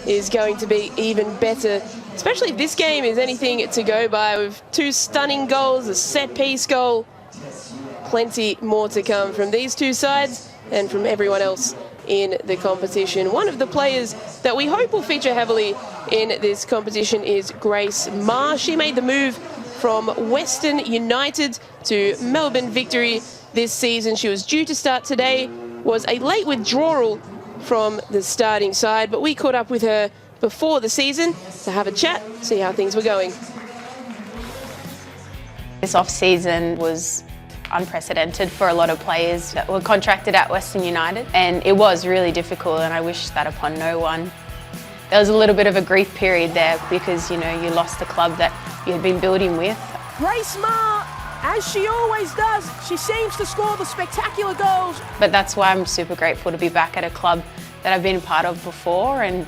is going to be even better, especially if this game is anything to go by, with 2 stunning goals, a set-piece goal. Plenty more to come from these 2 sides and from everyone else in the competition. One of the players that we hope will feature heavily in this competition is Grace Ma. She made the move from Western United to Melbourne Victory this season. She was due to start today, was a late withdrawal from the starting side, but we caught up with her before the season to have a chat, see how things were going. This off-season was unprecedented for a lot of players that were contracted at Western United, and it was really difficult, and I wish that upon no one. There was a little bit of a grief period there because, you know, you lost the club that you had been building with. Grace Ma, as she always does, she seems to score the spectacular goals. But that's why I'm super grateful to be back at a club that I've been a part of before, and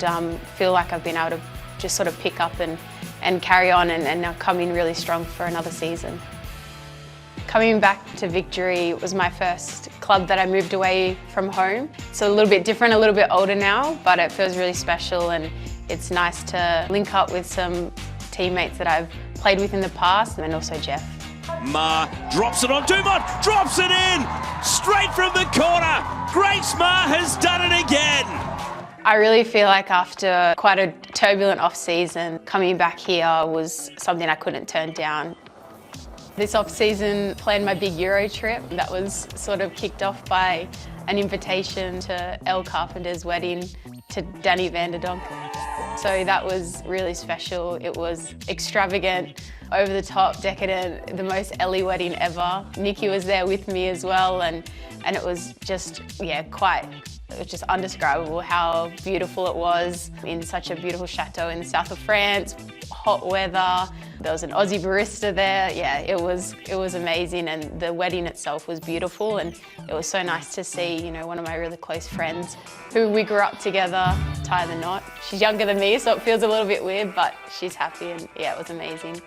feel like I've been able to just sort of pick up and carry on and now come in really strong for another season. Coming back to Victory was my first club that I moved away from home. So a little bit different, a little bit older now, but it feels really special, and it's nice to link up with some teammates that I've played with in the past, and also Jeff. Ma drops it on Dumont, drops it in, straight from the corner. Grace Ma has done it again. I really feel like after quite a turbulent off-season, coming back here was something I couldn't turn down. This off-season, planned my big Euro trip. That was sort of kicked off by an invitation to Elle Carpenter's wedding to Danny Vanderdonk. So that was really special. It was extravagant, over the top, decadent, the most Ellie wedding ever. Nikki was there with me as well, and it was just, yeah, it was just undescribable how beautiful it was in such a beautiful chateau in the south of France. Hot weather, there was an Aussie barista there. Yeah, it was amazing, and the wedding itself was beautiful, and it was so nice to see, you know, one of my really close friends who we grew up together tie the knot. She's younger than me, so it feels a little bit weird, but she's happy, and yeah, it was amazing.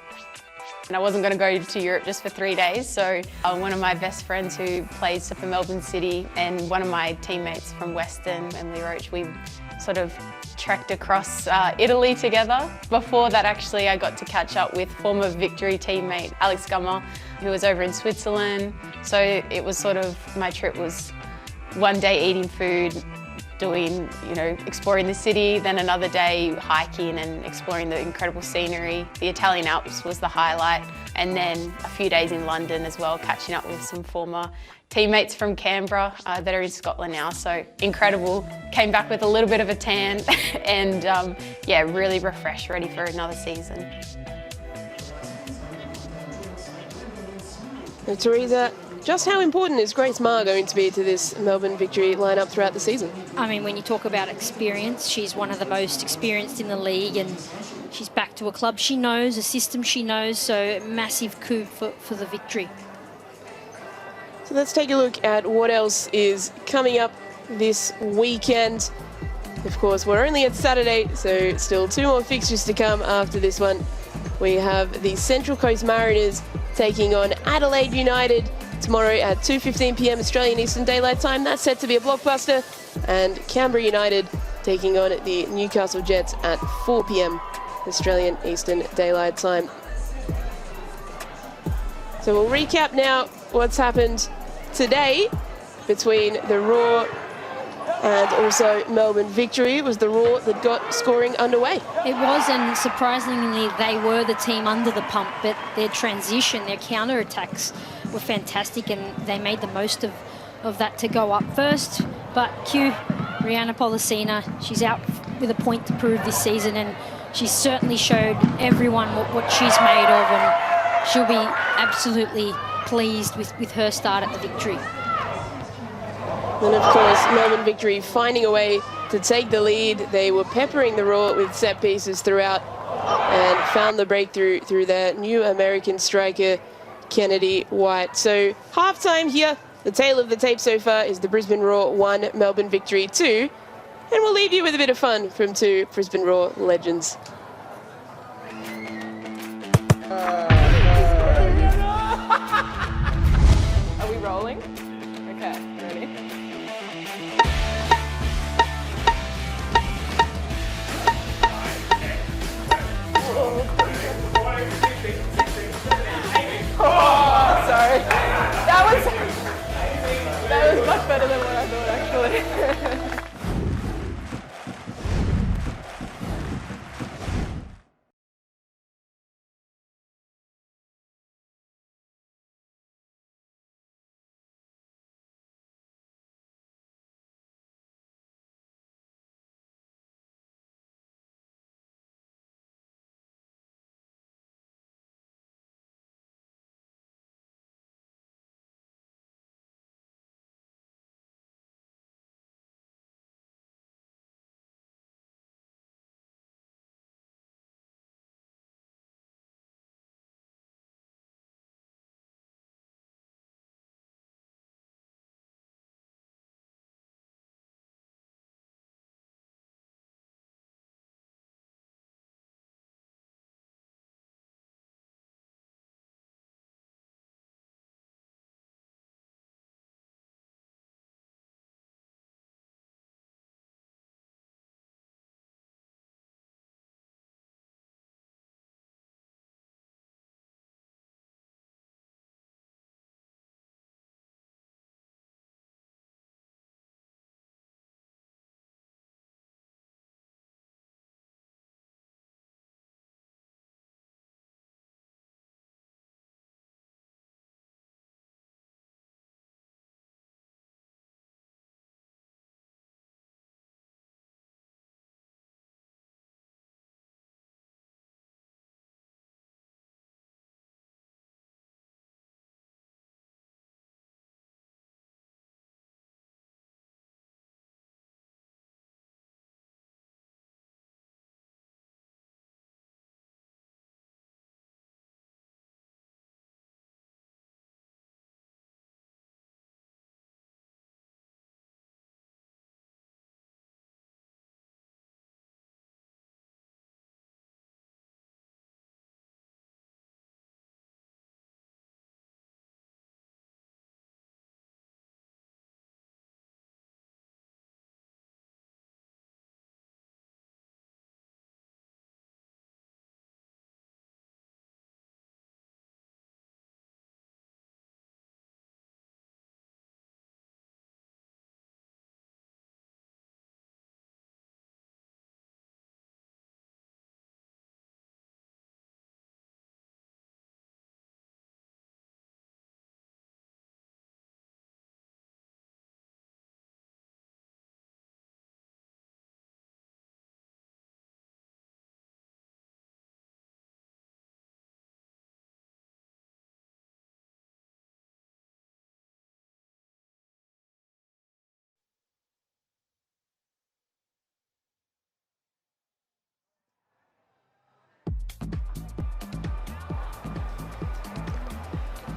And I wasn't going to go to Europe just for 3 days, so one of my best friends who plays for Melbourne City and one of my teammates from Western, Emily Roach, we sort of trekked across Italy together. Before that, actually, I got to catch up with former Victory teammate Alex Gummer, who was over in Switzerland. So it was sort of, my trip was one day eating food, doing, you know, exploring the city, then another day hiking and exploring the incredible scenery. The Italian Alps was the highlight, and then a few days in London as well, catching up with some former teammates from Canberra that are in Scotland now. So incredible. Came back with a little bit of a tan and yeah, really refreshed, ready for another season. Now, Teresa, just how important is Grace Ma going to be to this Melbourne Victory lineup throughout the season? I mean, when you talk about experience, she's one of the most experienced in the league, and she's back to a club she knows, a system she knows, so massive coup for the Victory. So let's take a look at what else is coming up this weekend. Of course, we're only at Saturday, so still 2 more fixtures to come after this one. We have the Central Coast Mariners taking on Adelaide United tomorrow at 2:15 p.m. Australian Eastern Daylight Time. That's set to be a blockbuster. And Canberra United taking on the Newcastle Jets at 4 p.m. Australian Eastern Daylight Time. So we'll recap now what's happened today between the Roar and also Melbourne Victory. It was the Roar that got scoring underway. It was, and surprisingly, they were the team under the pump, but their transition, their counter-attacks were fantastic, and they made the most of that to go up first. But Rihanna Policina, she's out with a point to prove this season, and she certainly showed everyone what she's made of, and she'll be absolutely pleased with her start at the Victory. And of course, Melbourne Victory finding a way to take the lead. They were peppering the Roar with set pieces throughout and found the breakthrough through their new American striker, Kennedy White. So halftime here, the tale of the tape so far is the Brisbane Roar 1, Melbourne Victory 2. And we'll leave you with a bit of fun from 2 Brisbane Roar legends. Are we rolling? Okay, ready? better than what I thought, actually.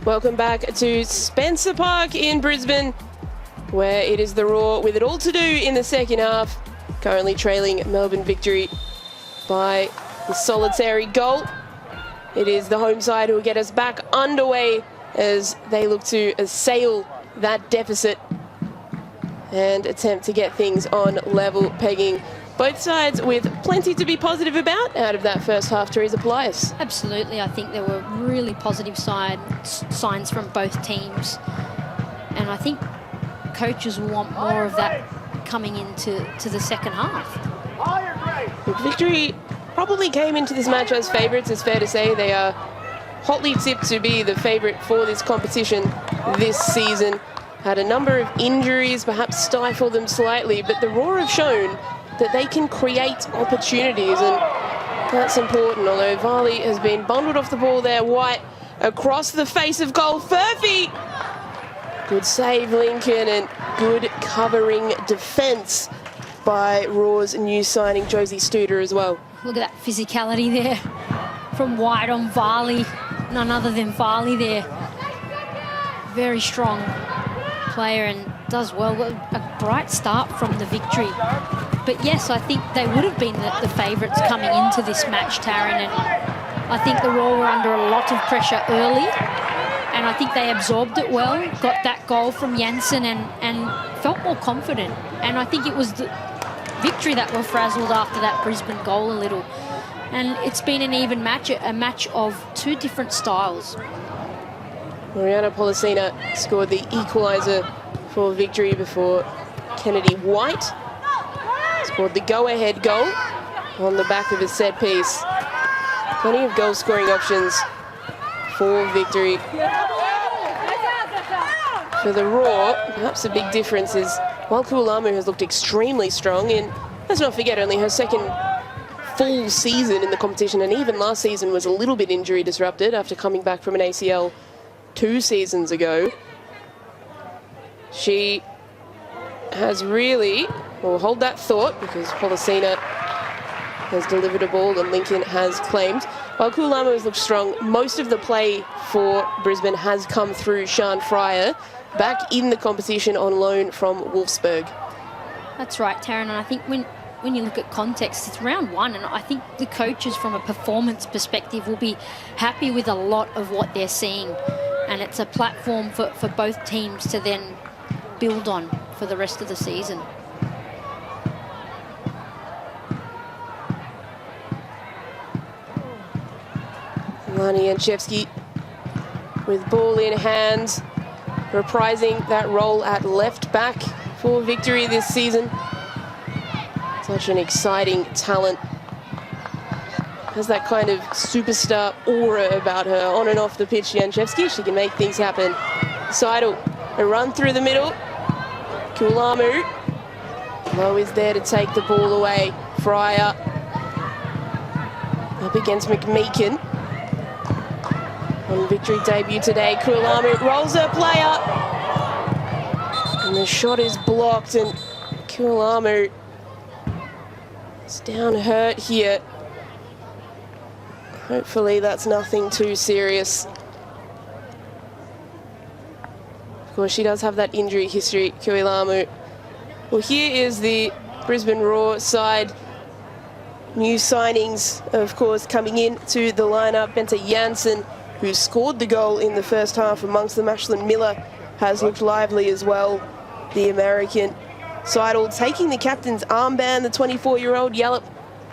Welcome back to Spencer Park in Brisbane, where it is the Raw with it all to do in the second half. Currently trailing Melbourne Victory by the solitary goal. It is the home side who will get us back underway as they look to assail that deficit and attempt to get things on level pegging. Both sides with plenty to be positive about out of that first half. Teresa Polias. Absolutely. I think there were really positive signs from both teams. And I think coaches want more of that coming into the second half. Victory probably came into this match as favourites. It's fair to say they are hotly tipped to be the favourite for this competition this season. Had a number of injuries, perhaps stifled them slightly, but the Raw have shown that they can create opportunities, and that's important. Although Varley has been bundled off the ball there, White across the face of goal. Furphy, good save Lincoln, and good covering defence by Raw's new signing Josie Studer as well. Look at that physicality there from White on Varley, none other than Varley there. Very strong player and does well. A bright start from the Victory. But yes, I think they would have been the favourites coming into this match, Taryn, and I think the Raw were under a lot of pressure early, and I think they absorbed it well, got that goal from Janssen and felt more confident. And I think it was the Victory that were frazzled after that Brisbane goal a little. And it's been an even match, a match of two different styles. Mariana Polisina scored the equaliser for victory before Kennedy White scored the go-ahead goal on the back of a set piece. Plenty of goal-scoring options for victory. For the Raw, perhaps a big difference is while Kualamu has looked extremely strong in, let's not forget, only her second full season in the competition, and even last season was a little bit injury disrupted after coming back from an ACL 2 seasons ago. She has really, we'll hold that thought because Polisena has delivered a ball and Lincoln has claimed. While Kualamu has looked strong, most of the play for Brisbane has come through Sian Fryer, back in the competition on loan from Wolfsburg. That's right, Taryn, and I think when you look at context, it's round 1, and I think the coaches from a performance perspective will be happy with a lot of what they're seeing, and it's a platform for both teams to then build on for the rest of the season. Lani Janchevsky with ball in hand, reprising that role at left back for victory this season. Such an exciting talent. Has that kind of superstar aura about her on and off the pitch, Janchevsky. She can make things happen. Seidel, a run through the middle. Kualamu. Lowe is there to take the ball away. Fryer up against McMeekin. On victory debut today, Kualamu rolls her play up. And the shot is blocked, and Kualamu is down hurt here. Hopefully that's nothing too serious. Of course, she does have that injury history, Kualamu. Well, here is the Brisbane Roar side. New signings, of course, coming in to the lineup. Bente Janssen, who scored the goal in the first half amongst them. Ashlyn Miller has looked lively as well, the American. Seidel taking the captain's armband, the 24-year-old Yallop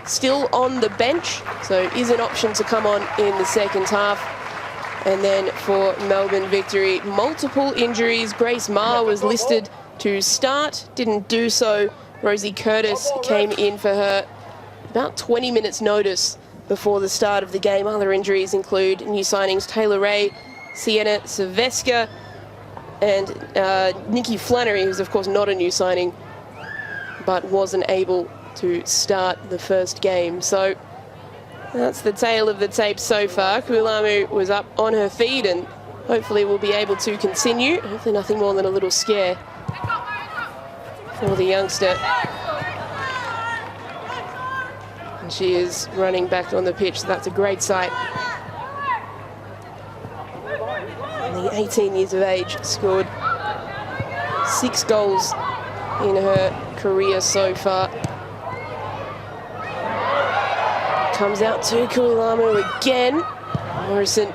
still on the bench, so is an option to come on in the second half. And then for Melbourne victory, multiple injuries. Grace Maher was listed to start, didn't do so. Rosie Curtis came in for her about 20 minutes notice before the start of the game. Other injuries include new signings Taylor Ray, Sienna Silveska, and Nikki Flannery, who's of course not a new signing, but wasn't able to start the first game. So that's the tale of the tape so far. Kualamu was up on her feet and hopefully will be able to continue. Hopefully nothing more than a little scare for the youngster. And she is running back on the pitch, so that's a great sight. Only 18 years of age, scored 6 goals in her career so far. Comes out to Kualamu again. Morrison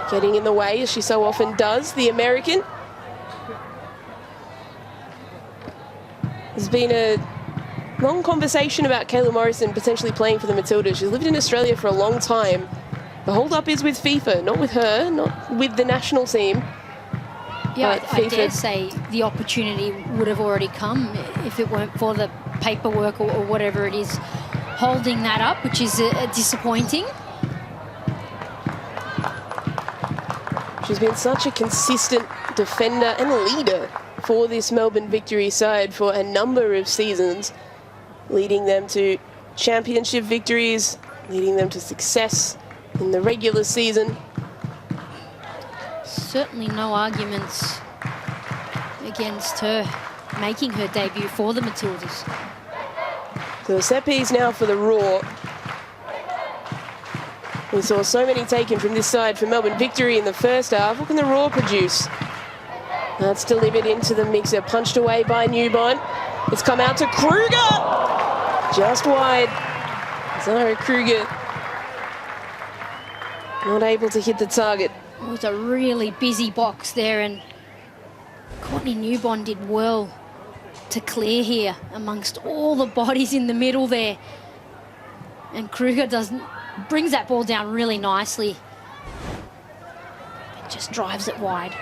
getting in the way, as she so often does, the American. There's been a long conversation about Kayla Morrison potentially playing for the Matildas. She's lived in Australia for a long time. The hold-up is with FIFA, not with her, not with the national team. Yeah, I dare say the opportunity would have already come if it weren't for the paperwork or whatever it is holding that up, which is disappointing. She's been such a consistent defender and leader for this Melbourne victory side for a number of seasons, leading them to championship victories, leading them to success in the regular season. Certainly no arguments against her making her debut for the Matildas. So a set piece now for the Raw. We saw so many taken from this side for Melbourne victory in the first half. What can the Raw produce? That's delivered into the mixer, punched away by Newbon. It's come out to Kruger, just wide. Zara Kruger not able to hit the target. It was a really busy box there, and Courtney Newbon did well to clear here amongst all the bodies in the middle there. And Kruger brings that ball down really nicely. It just drives it wide.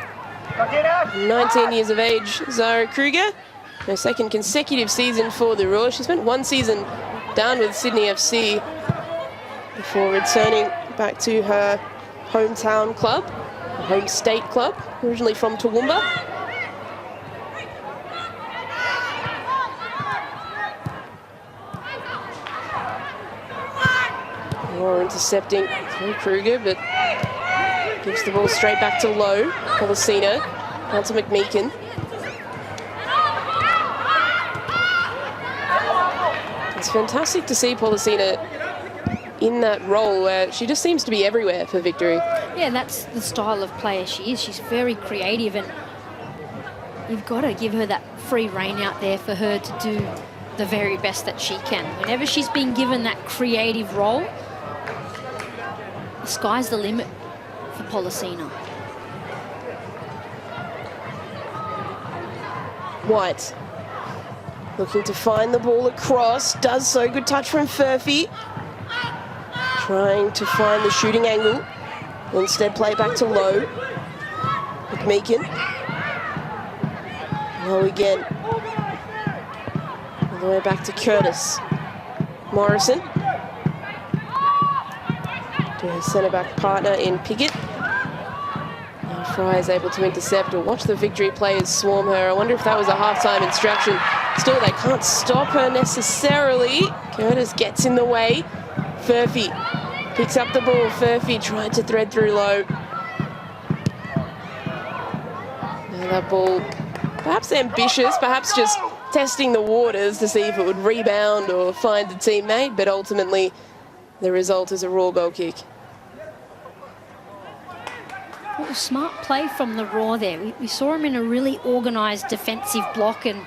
19 years of age, Zara Kruger. Her second consecutive season for the Roar. She spent one season down with Sydney FC before returning back to her hometown club, her home state club, originally from Toowoomba. Roar intercepting through Kruger, but gives the ball straight back to Lowe. Policina, down to McMeekin. It's fantastic to see Policina in that role where she just seems to be everywhere for Victory. Yeah, and that's the style of player she is. She's very creative, and you've got to give her that free rein out there for her to do the very best that she can. Whenever she's been given that creative role, the sky's the limit for Policina. White looking to find the ball across, does so. Good touch from Furphy. Trying to find the shooting angle. Instead, play back to Lowe. McMeekin. Lowe again. All the way back to Curtis. Morrison. To her centre-back partner in Piggott. And Fry is able to intercept or watch the Victory players swarm her. I wonder if that was a half-time instruction. Still, they can't stop her necessarily. Curtis gets in the way. Furphy picks up the ball. Furphy tried to thread through Lowe. Now that ball, perhaps ambitious, perhaps just testing the waters to see if it would rebound or find a teammate, but ultimately the result is a raw goal kick. What a smart play from the Roar there. We saw him in a really organised defensive block, and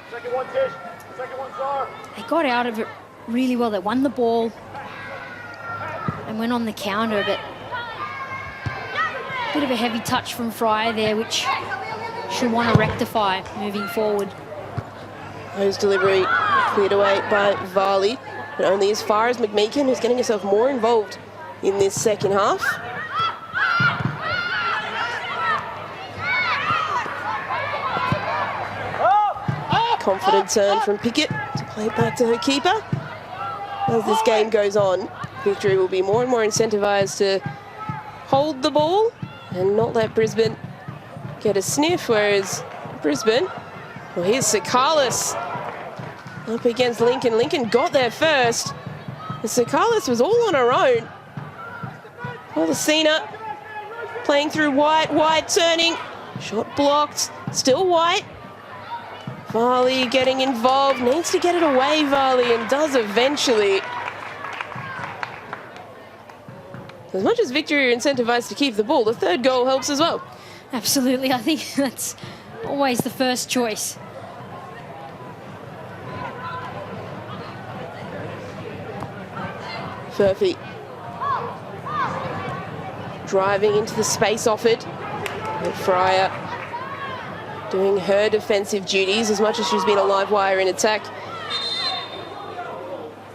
they got out of it really well. They won the ball and went on the counter, but a bit of a heavy touch from Fryer there, which she'll want to rectify moving forward. Hose delivery cleared away by Varley, but only as far as McMeekin, who's getting herself more involved in this second half. Confident turn from Pickett to play it back to her keeper. As this game goes on, Victory will be more and more incentivised to hold the ball and not let Brisbane get a sniff, whereas Brisbane, well, here's Sakalis up against Lincoln. Lincoln got there first. And Sakalis was all on her own. Policina playing through White. White turning. Shot blocked. Still White. Varley getting involved. Needs to get it away, Varley, and does eventually. As much as Victory are incentivised to keep the ball, the third goal helps as well. Absolutely. I think that's always the first choice. Furphy driving into the space offered. And Fryer doing her defensive duties as much as she's been a live wire in attack.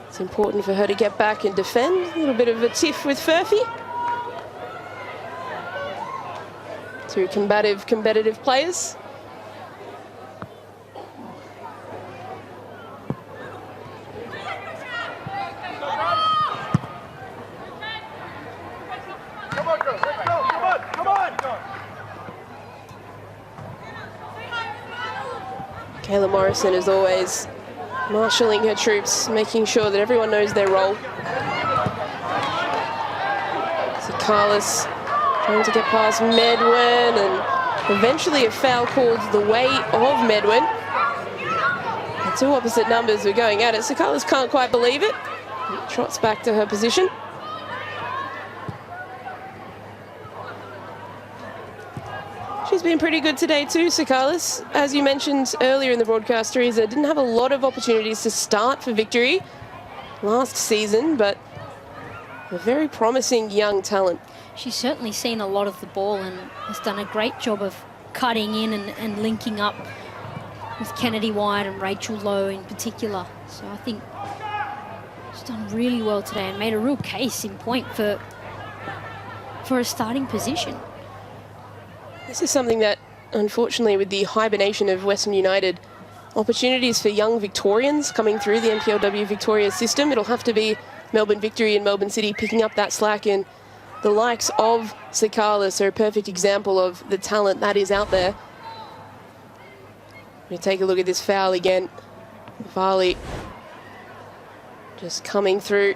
It's important for her to get back and defend. A little bit of a tiff with Furphy. Two combative, competitive players. Kayla Morrison is always marshalling her troops, making sure that everyone knows their role. Sakalis trying to get past Medwin, and eventually a foul called the way of Medwin. The two opposite numbers were going at it. Sakalis can't quite believe it. Trots back to her position. She's been pretty good today too, Sakalis. As you mentioned earlier in the broadcast, Teresa didn't have a lot of opportunities to start for Victory last season, but a very promising young talent. She's certainly seen a lot of the ball and has done a great job of cutting in and linking up with Kennedy White and Rachel Lowe in particular. So I think she's done really well today and made a real case in point for a starting position. This is something that unfortunately, with the hibernation of Western United, opportunities for young Victorians coming through the NPLW Victoria system. It'll have to be Melbourne Victory and Melbourne City picking up that slack, and the likes of Sakalis are a perfect example of the talent that is out there. We take a look at this foul again. Varley just coming through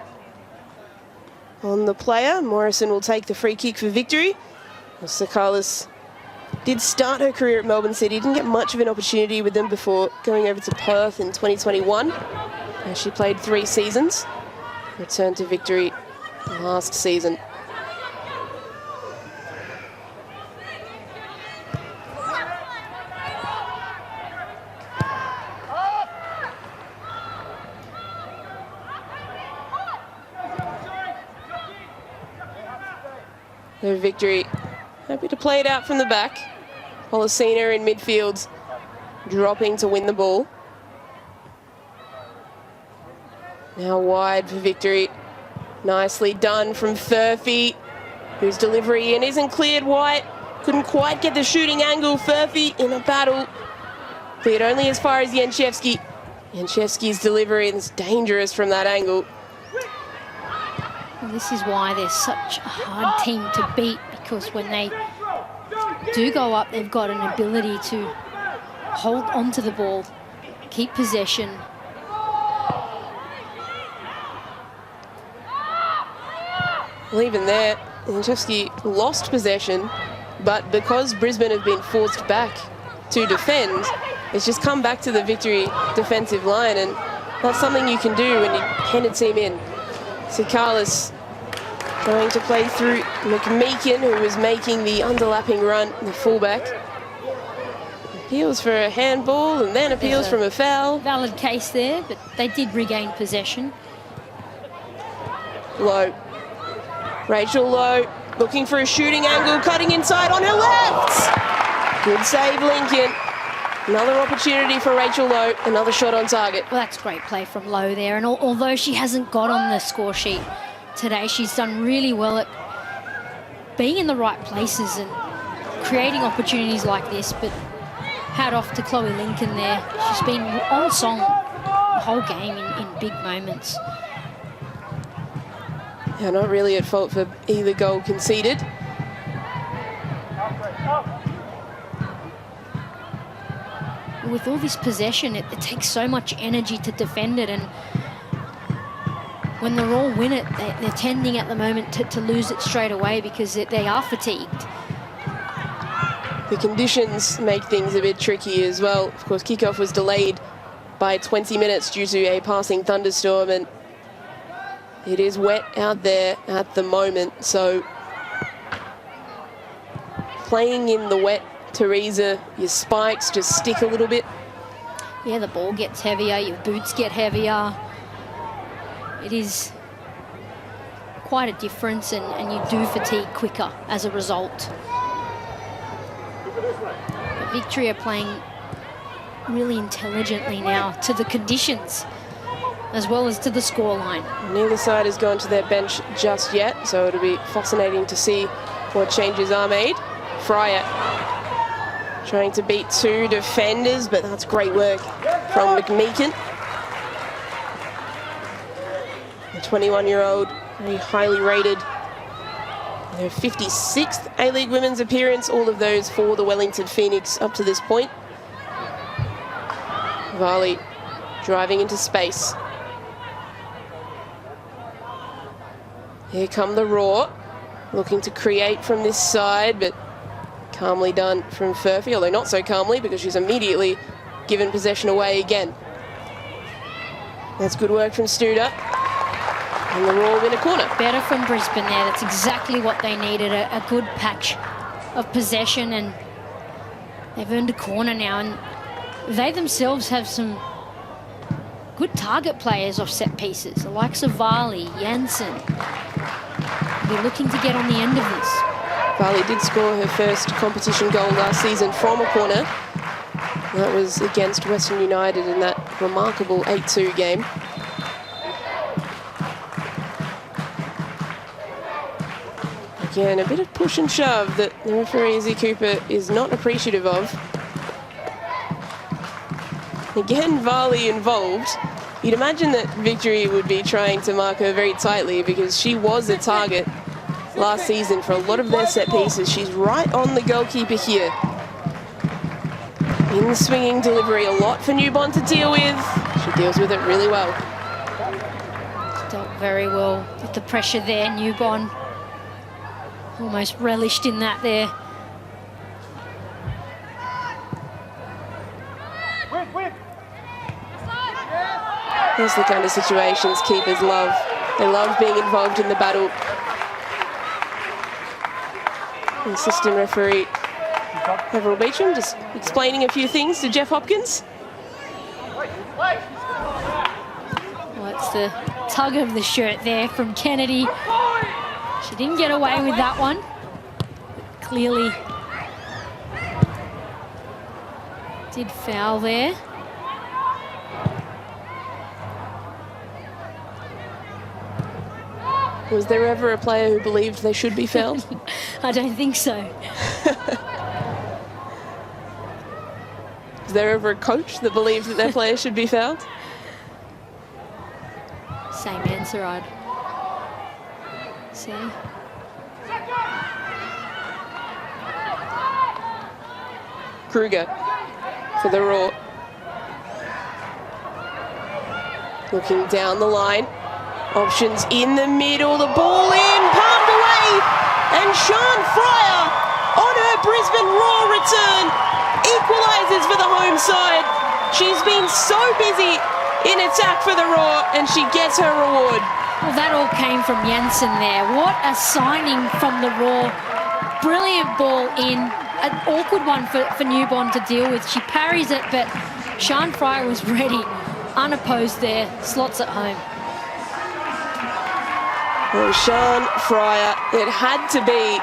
on the player. Morrison will take the free kick for Victory. Sakalis did start her career at Melbourne City, didn't get much of an opportunity with them before going over to Perth in 2021. She played 3 seasons, returned to Victory last season. So Victory happy to play it out from the back. Policina in midfield, dropping to win the ball. Now wide for Victory. Nicely done from Furphy, whose delivery in isn't cleared. White couldn't quite get the shooting angle. Furphy in a battle, cleared only as far as Janchevski. Janchevski's delivery is dangerous from that angle. Well, this is why they're such a hard team to beat, because when they do go up, they've got an ability to hold onto the ball, keep possession. Well, even there, Janchevski lost possession, but because Brisbane have been forced back to defend, it's just come back to the Victory defensive line, and that's something you can do when you pen a team in. Sakalis trying to play through McMeekin, who was making the underlapping run, the fullback. Appeals for a handball and then appeals from a foul. Valid case there, but they did regain possession. Lowe. Rachel Lowe looking for a shooting angle, cutting inside on her left. Good save, Lincoln. Another opportunity for Rachel Lowe, another shot on target. Well, that's great play from Lowe there, and although she hasn't got on the score sheet today, she's done really well at being in the right places and creating opportunities like this. But hat off to Chloe Lincoln there. She's been on song the whole game in big moments. Yeah, not really at fault for either goal conceded. With all this possession, it takes so much energy to defend it, and when they're all win it, they're tending at the moment to lose it straight away because they are fatigued. The conditions make things a bit tricky as well. Of course, kickoff was delayed by 20 minutes due to a passing thunderstorm, and it is wet out there at the moment, so playing in the wet, Teresa, your spikes just stick a little bit. Yeah, the ball gets heavier, your boots get heavier. It is quite a difference, and you do fatigue quicker as a result. But Victory are playing really intelligently now to the conditions as well as to the scoreline. Neither side has gone to their bench just yet, so it'll be fascinating to see what changes are made. Fryer trying to beat 2 defenders, but that's great work from McMeekin. The 21-year-old, very highly rated. Their 56th A-League Women's appearance, all of those for the Wellington Phoenix up to this point. Varley driving into space. Here come the Raw, looking to create from this side, but calmly done from Furphy, although not so calmly because she's immediately given possession away again. That's good work from Studer. And the Raw win a corner. Better from Brisbane there. That's exactly what they needed, a good patch of possession, and they've earned a corner now. And they themselves have some good target players off set pieces, the likes of Varley, Jansen. They're looking to get on the end of this. Varley did score her first competition goal last season from a corner. That was against Western United in that remarkable 8-2 game. Again, a bit of push and shove that the referee, Izzy Cooper, is not appreciative of. Again, Varley involved. You'd imagine that Victory would be trying to mark her very tightly because she was a target last season for a lot of their set pieces. She's right on the goalkeeper here. In swinging delivery, a lot for Newbon to deal with. She deals with it really well. Dealt very well with the pressure there, Newbon. Almost relished in that there. Those are the kind of situations keepers love. They love being involved in the battle. The assistant referee, Everell Beecham, just explaining a few things to Jeff Hopkins. Well, it's the tug of the shirt there from Kennedy. She didn't get away with that one. Clearly did foul there. Was there ever a player who believed they should be fouled? I don't think so. Was there ever a coach that believed that their players should be fouled? Same answer, I'd say. Kruger for the Raw. Looking down the line. Options in the middle, the ball in, palmed away, and Sian Fryer on her Brisbane Raw return equalises for the home side. She's been so busy in attack for the Raw, and she gets her reward. Well, that all came from Jensen there. What a signing from the Raw. Brilliant ball in. An awkward one for Newbon to deal with. She parries it, but Sian Fryer was ready, unopposed there, slots it home. Well, Sian Fryer, it had to be.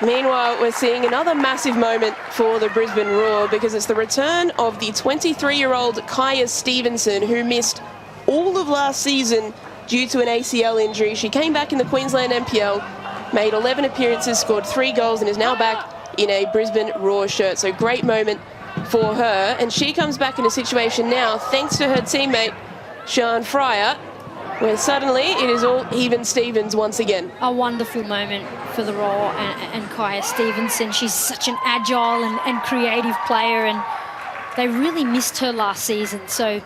Meanwhile, we're seeing another massive moment for the Brisbane Roar because it's the return of the 23-year-old Kaya Stevenson, who missed all of last season due to an ACL injury. She came back in the Queensland NPL, made 11 appearances, scored 3 goals, and is now back in a Brisbane Roar shirt. So great moment for her. And she comes back in a situation now, thanks to her teammate, Sian Fryer, where suddenly it is all even Stevens once again. A wonderful moment for the Raw and Kaya Stevenson. She's such an agile and creative player, and they really missed her last season. So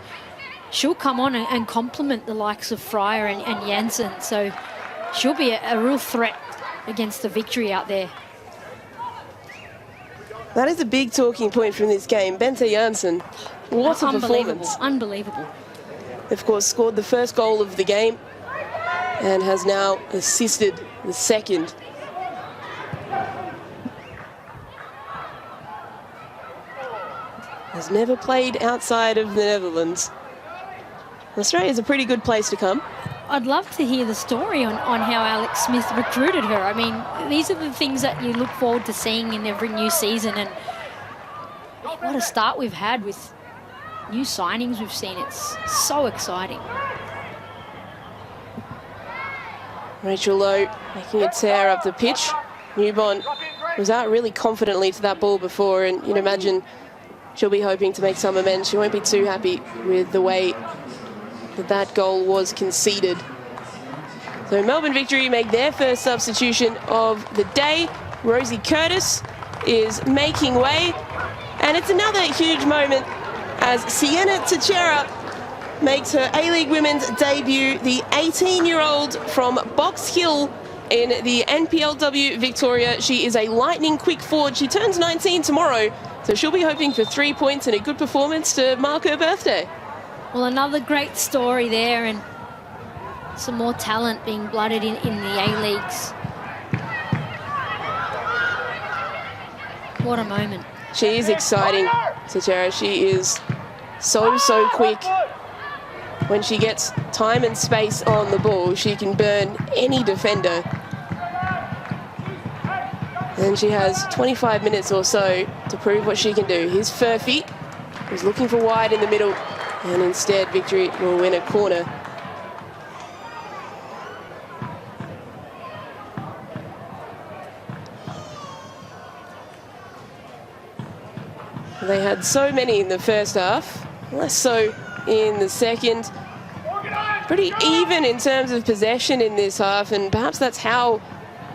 she'll come on and complement the likes of Fryer and Jensen. So she'll be a real threat against the Victory out there. That is a big talking point from this game. Bente Janssen, what a performance. Unbelievable. Of course, scored the first goal of the game and has now assisted the second. Has never played outside of the Netherlands. Australia's a pretty good place to come. I'd love to hear the story on how Alex Smith recruited her. I mean, these are the things that you look forward to seeing in every new season, and what a start we've had with new signings we've seen. It's so exciting. Rachel Lowe making a tear up the pitch. Newbon was out really confidently to that ball before, and you'd imagine she'll be hoping to make some amends. She won't be too happy with the way that goal was conceded. So Melbourne Victory make their first substitution of the day. Rosie Curtis is making way, and it's another huge moment as Sienna Teixeira makes her A-League Women's debut, the 18-year-old from Box Hill in the NPLW Victoria. She is a lightning quick forward. She turns 19 tomorrow, so she'll be hoping for 3 points and a good performance to mark her birthday. Well, another great story there, and some more talent being blooded in the A-Leagues. What a moment. She is exciting, Teixeira. She is so quick. When she gets time and space on the ball, she can burn any defender. And she has 25 minutes or so to prove what she can do. Here's Furphy, who's looking for wide in the middle, and instead Victory will win a corner. They had so many in the first half, less so in the second. Pretty even in terms of possession in this half, and perhaps that's how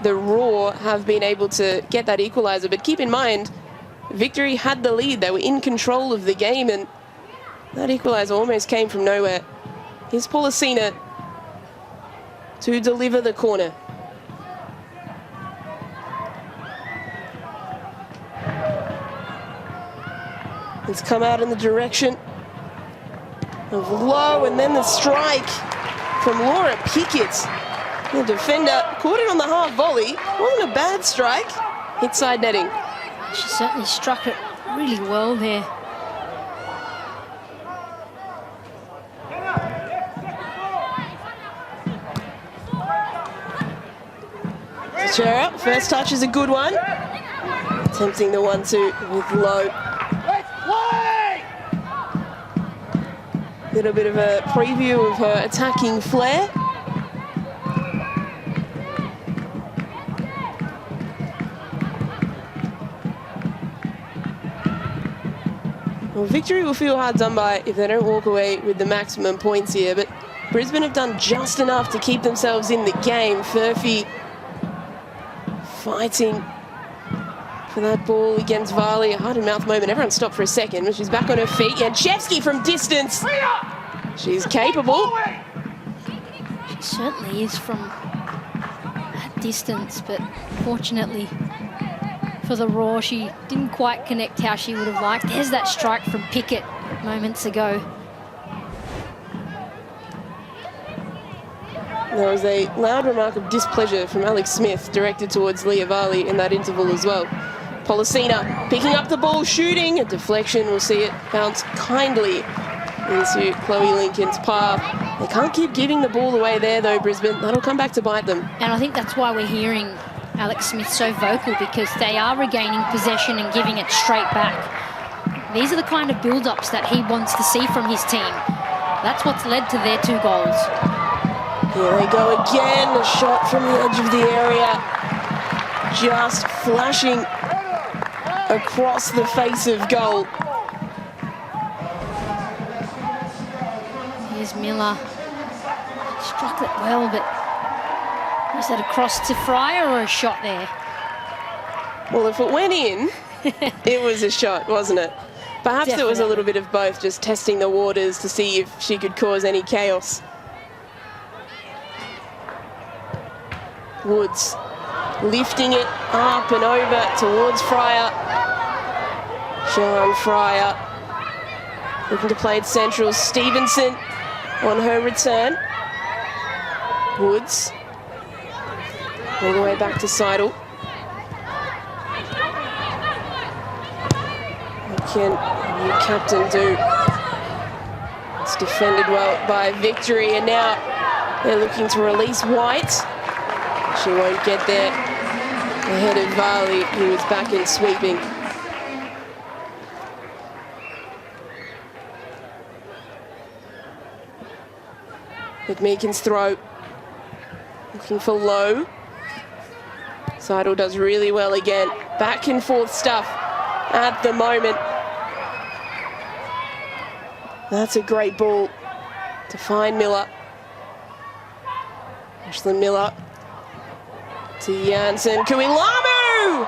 the Raw have been able to get that equaliser. But keep in mind, Victory had the lead. They were in control of the game, and that equaliser almost came from nowhere. Here's Policina to deliver the corner. It's come out in the direction of Lowe, and then the strike from Laura Pickett. The defender caught it on the half volley. Wasn't a bad strike. Hit side netting. She certainly struck it really well there. Teixeira, first touch is a good one. Attempting the 1-2 with Lowe. Little bit of a preview of her attacking flair. Well, Victory will feel hard done by if they don't walk away with the maximum points here, but Brisbane have done just enough to keep themselves in the game. Furphy fighting for that ball against Varley. A heart-and-mouth moment. Everyone stopped for a second, but she's back on her feet. Janchevski from distance. She's capable. She certainly is from that distance, but fortunately for the Raw, she didn't quite connect how she would have liked. There's that strike from Pickett moments ago. There was a loud remark of displeasure from Alex Smith directed towards Leah Varley in that interval as well. Policina picking up the ball, shooting. A deflection. We'll see it bounce kindly into Chloe Lincoln's path. They can't keep giving the ball away there, though, Brisbane. That'll come back to bite them. And I think that's why we're hearing Alex Smith so vocal, because they are regaining possession and giving it straight back. These are the kind of build-ups that he wants to see from his team. That's what's led to their 2 goals. Here they go again. A shot from the edge of the area. Just flashing across the face of goal. Here's Miller. Struck it well, but was that a cross to Fryer or a shot there? Well, if it went in, it was a shot, wasn't it? Perhaps Definitely. It was a little bit of both, just testing the waters to see if she could cause any chaos. Woods lifting it up and over towards Fryer. Sharon Fryer looking to play it central. Stevenson on her return. Woods all the way back to Seidel. What can the new captain do? It's defended well by Victory, and now they're looking to release White. She won't get there ahead of Varley, who is back in sweeping. McMeekin's throw. Looking for Lowe. Seidel does really well again. Back and forth stuff at the moment. That's a great ball to find Miller. Ashlyn Miller to Janssen. Kuilamu!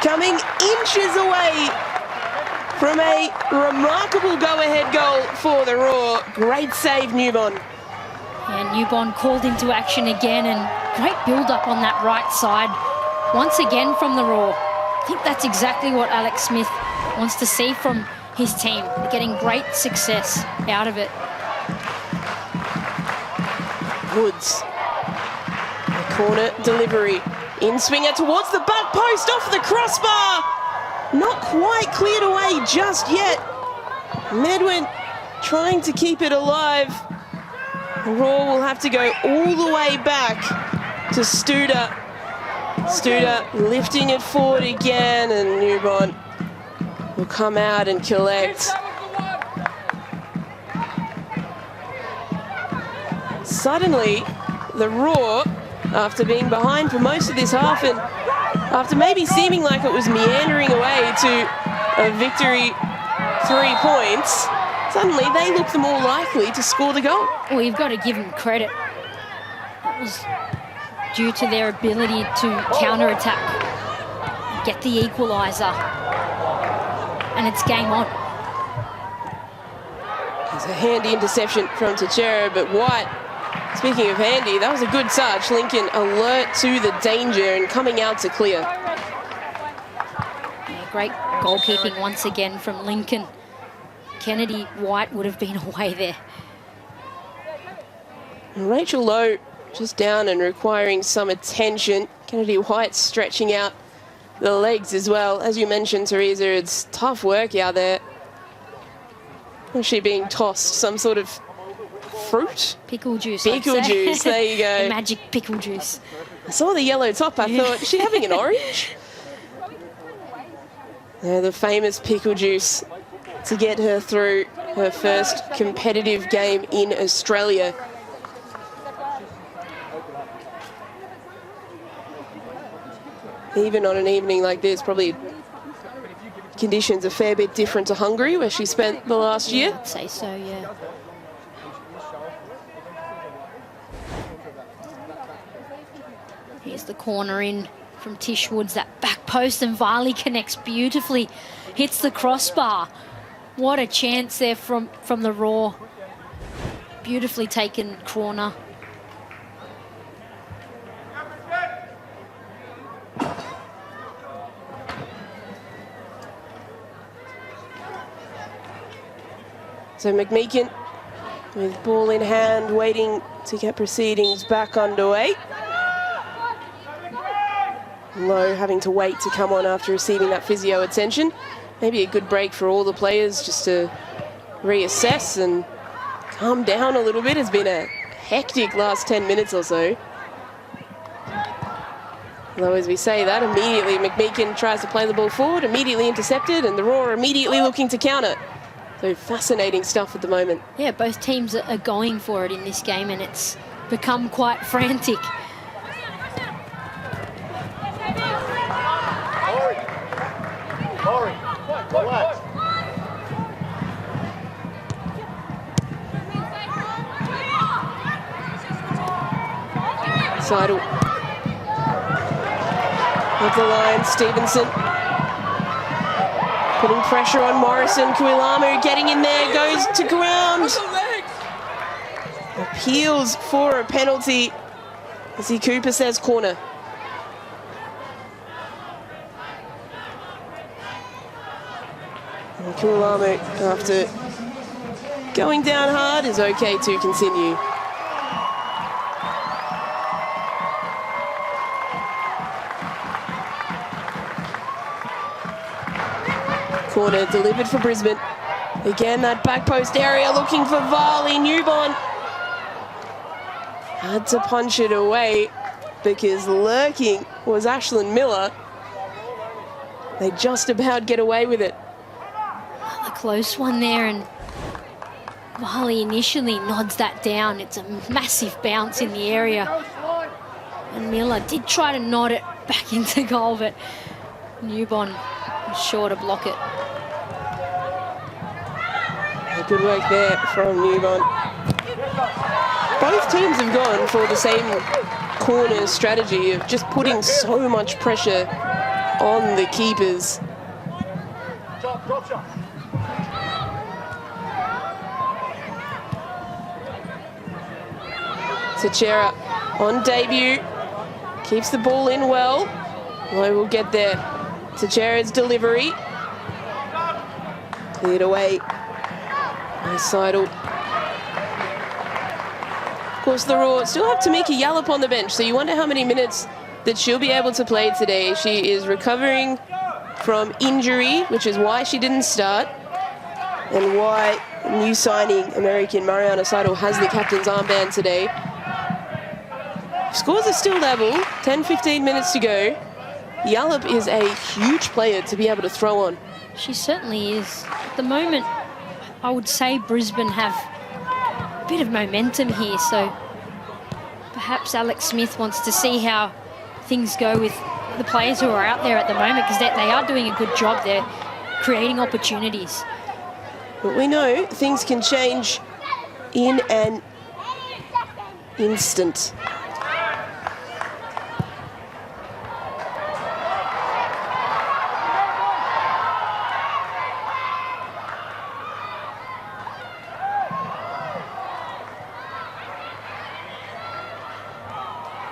Coming inches away from a remarkable go-ahead goal for the Raw. Great save, Newbon. And Newbon called into action again, and great build-up on that right side. Once again from the Raw. I think that's exactly what Alex Smith wants to see from his team. They're getting great success out of it. Woods. The corner delivery. In-swinger towards the back post, off the crossbar. Not quite cleared away just yet. Medwin trying to keep it alive. Raw will have to go all the way back to Studer. Studer lifting it forward again, and Newbon will come out and collect. Suddenly, the Raw, after being behind for most of this half and after maybe seeming like it was meandering away to a victory 3 points, suddenly they looked more likely to score the goal. Well, you've got to give them credit. That was due to their ability to counter-attack, get the equaliser, and it's game on. It's a handy interception from Teixeira, but White, speaking of handy, that was a good touch. Lincoln alert to the danger and coming out to clear. Yeah, great goalkeeping once again from Lincoln. Kennedy White would have been away there. Rachel Lowe just down and requiring some attention. Kennedy White stretching out the legs as well. As you mentioned, Teresa, it's tough work out there. Was she being tossed some sort of fruit? Pickle juice. Pickle juice, there you go. The magic pickle juice. I saw the yellow top, I thought, is she having an orange? Yeah, the famous pickle juice to get her through her first competitive game in Australia. Even on an evening like this, probably conditions a fair bit different to Hungary, where she spent the last year. I'd say so, yeah. Here's the corner in from Tish Woods, that back post, and Varley connects beautifully, hits the crossbar. What a chance there from the Raw. Beautifully taken corner. So McMeekin with ball in hand, waiting to get proceedings back underway. Lowe having to wait to come on after receiving that physio attention. Maybe a good break for all the players just to reassess and calm down a little bit. It's been a hectic last 10 minutes or so. Though as we say that, immediately McMeekin tries to play the ball forward, immediately intercepted, and the Raw are immediately looking to counter. So fascinating stuff at the moment. Yeah, both teams are going for it in this game, and it's become quite frantic. Seidel. Up the line, Stevenson. Putting pressure on Morrison. Kuilamu getting in there, goes to ground. Appeals for a penalty. Izzy Cooper says corner. And Kuilamu, after going down hard, is okay to continue. Corner delivered for Brisbane. Again, that back post area looking for Varley. Newborn had to punch it away because lurking was Ashlyn Miller. They just about get away with it. A close one there, and Varley initially nods that down. It's a massive bounce in the area. And Miller did try to nod it back into goal, but Newborn was sure to block it. Good work there from Newborn. Both teams have gone for the same corner strategy of just putting so much pressure on the keepers. Teixeira on debut, keeps the ball in well. Lowe will get there. Teixeira's delivery. Cleared away. Seidel. Of course, the Raw still have Tamika Yallop on the bench, so you wonder how many minutes that she'll be able to play today. She is recovering from injury, which is why she didn't start, and why new signing American Mariana Seidel has the captain's armband today. Scores are still level, 10-15 minutes to go. Yallop is a huge player to be able to throw on. She certainly is. At the moment, I would say Brisbane have a bit of momentum here, so perhaps Alex Smith wants to see how things go with the players who are out there at the moment, because they are doing a good job there, creating opportunities. But we know things can change in an instant.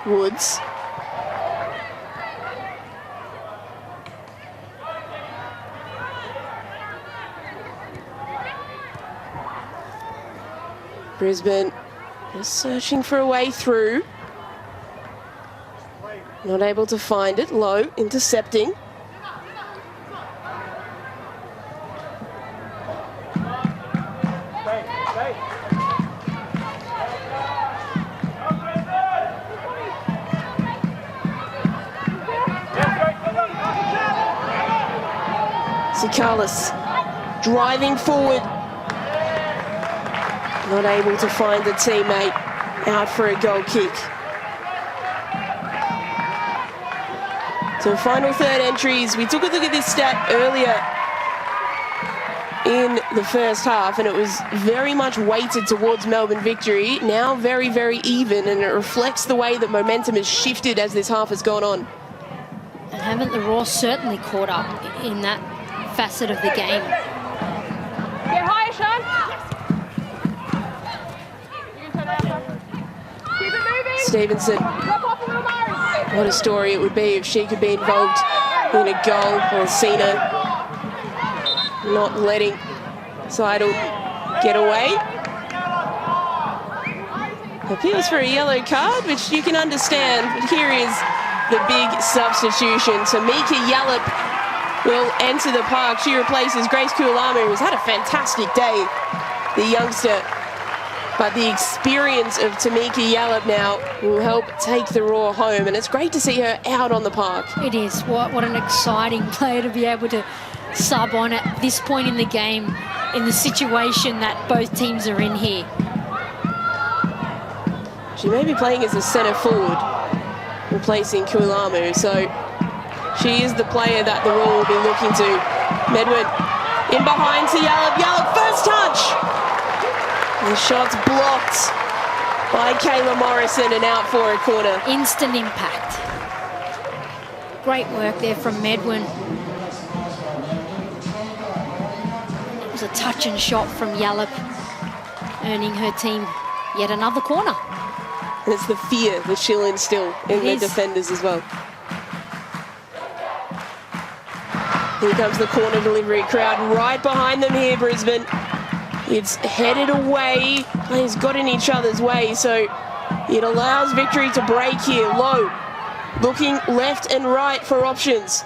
Woods. Brisbane is searching for a way through. Not able to find it. Low, intercepting. Carlos driving forward, not able to find a teammate, out for a goal kick. So final third entries. We took a look at this stat earlier in the first half and it was very much weighted towards Melbourne victory. Now very, very even, and it reflects the way that momentum has shifted as this half has gone on. And haven't the Raw certainly caught up in that facet of the game? Get higher, Sean. Keep it moving. Stevenson. What a story it would be if she could be involved in a goal. Or Cena not letting Seidel get away. Appeals for a yellow card, which you can understand. But here is the big substitution. Tamika Yallop will enter the park. She replaces Grace Kulama, who's had a fantastic day, the youngster. But the experience of Tamika Yallop now will help take the Raw home, and it's great to see her out on the park. It is. What an exciting player to be able to sub on at this point in the game, in the situation that both teams are in here. She may be playing as a centre forward, replacing Kulama, so she is the player that the Raw will be looking to. Medwin in behind to Yallop. Yallop, first touch! The shot's blocked by Kayla Morrison and out for a corner. Instant impact. Great work there from Medwin. It was a touch and shot from Yallop, earning her team yet another corner. And it's the fear that she'll instill in the defenders as well. Here comes the corner delivery crowd right behind them here, Brisbane. It's headed away. Players got in each other's way, so it allows Victory to break here. Low, looking left and right for options.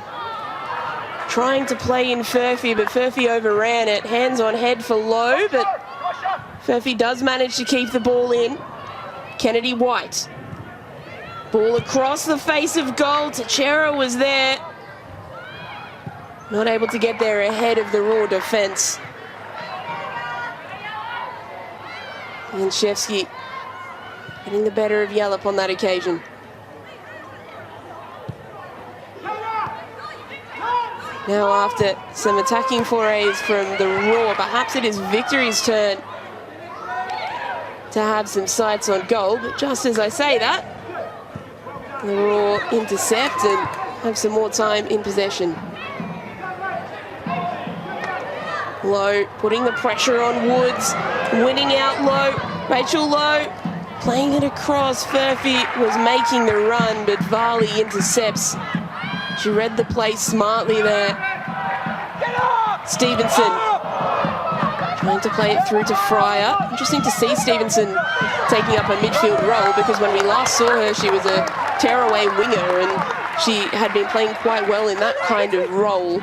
Trying to play in Furphy, but Furphy overran it. Hands on head for Low, but Furphy does manage to keep the ball in. Kennedy White. Ball across the face of goal. Teixeira was there. Not able to get there ahead of the Raw defence. Janshevsky getting the better of Yallop on that occasion. Now after some attacking forays from the Raw, perhaps it is Victory's turn to have some sights on goal. But just as I say that, the Raw intercept and have some more time in possession. Low, putting the pressure on Woods, winning out Low. Rachel Low, playing it across. Furphy was making the run, but Varley intercepts. She read the play smartly there. Stevenson, trying to play it through to Fryer. Interesting to see Stevenson taking up a midfield role, because when we last saw her, she was a tearaway winger, and she had been playing quite well in that kind of role.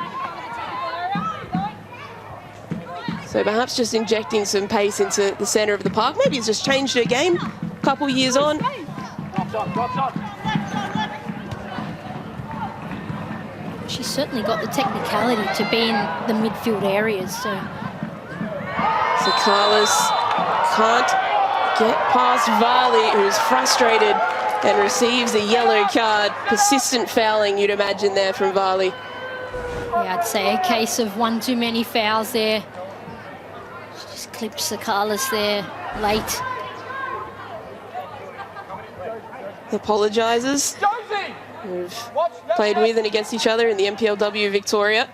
So perhaps just injecting some pace into the centre of the park. Maybe it's just changed her game a couple years on. She's certainly got the technicality to be in the midfield areas. So Carlos can't get past Varley, who's frustrated and receives a yellow card. Persistent fouling, you'd imagine, there from Varley. Yeah, I'd say a case of one too many fouls there. She just clips the Carlos there late. Apologises. We've played with and against each other in the MPLW Victoria.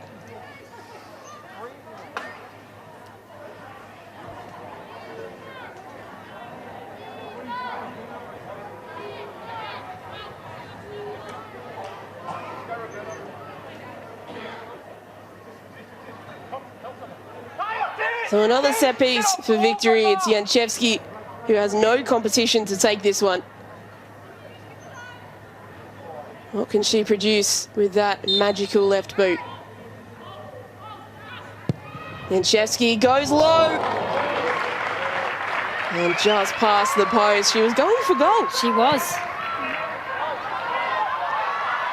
So another set piece for victory. It's Janchevsky, who has no competition to take this one. What can she produce with that magical left boot? Janchevsky goes low. And just past the post. She was going for goal. She was.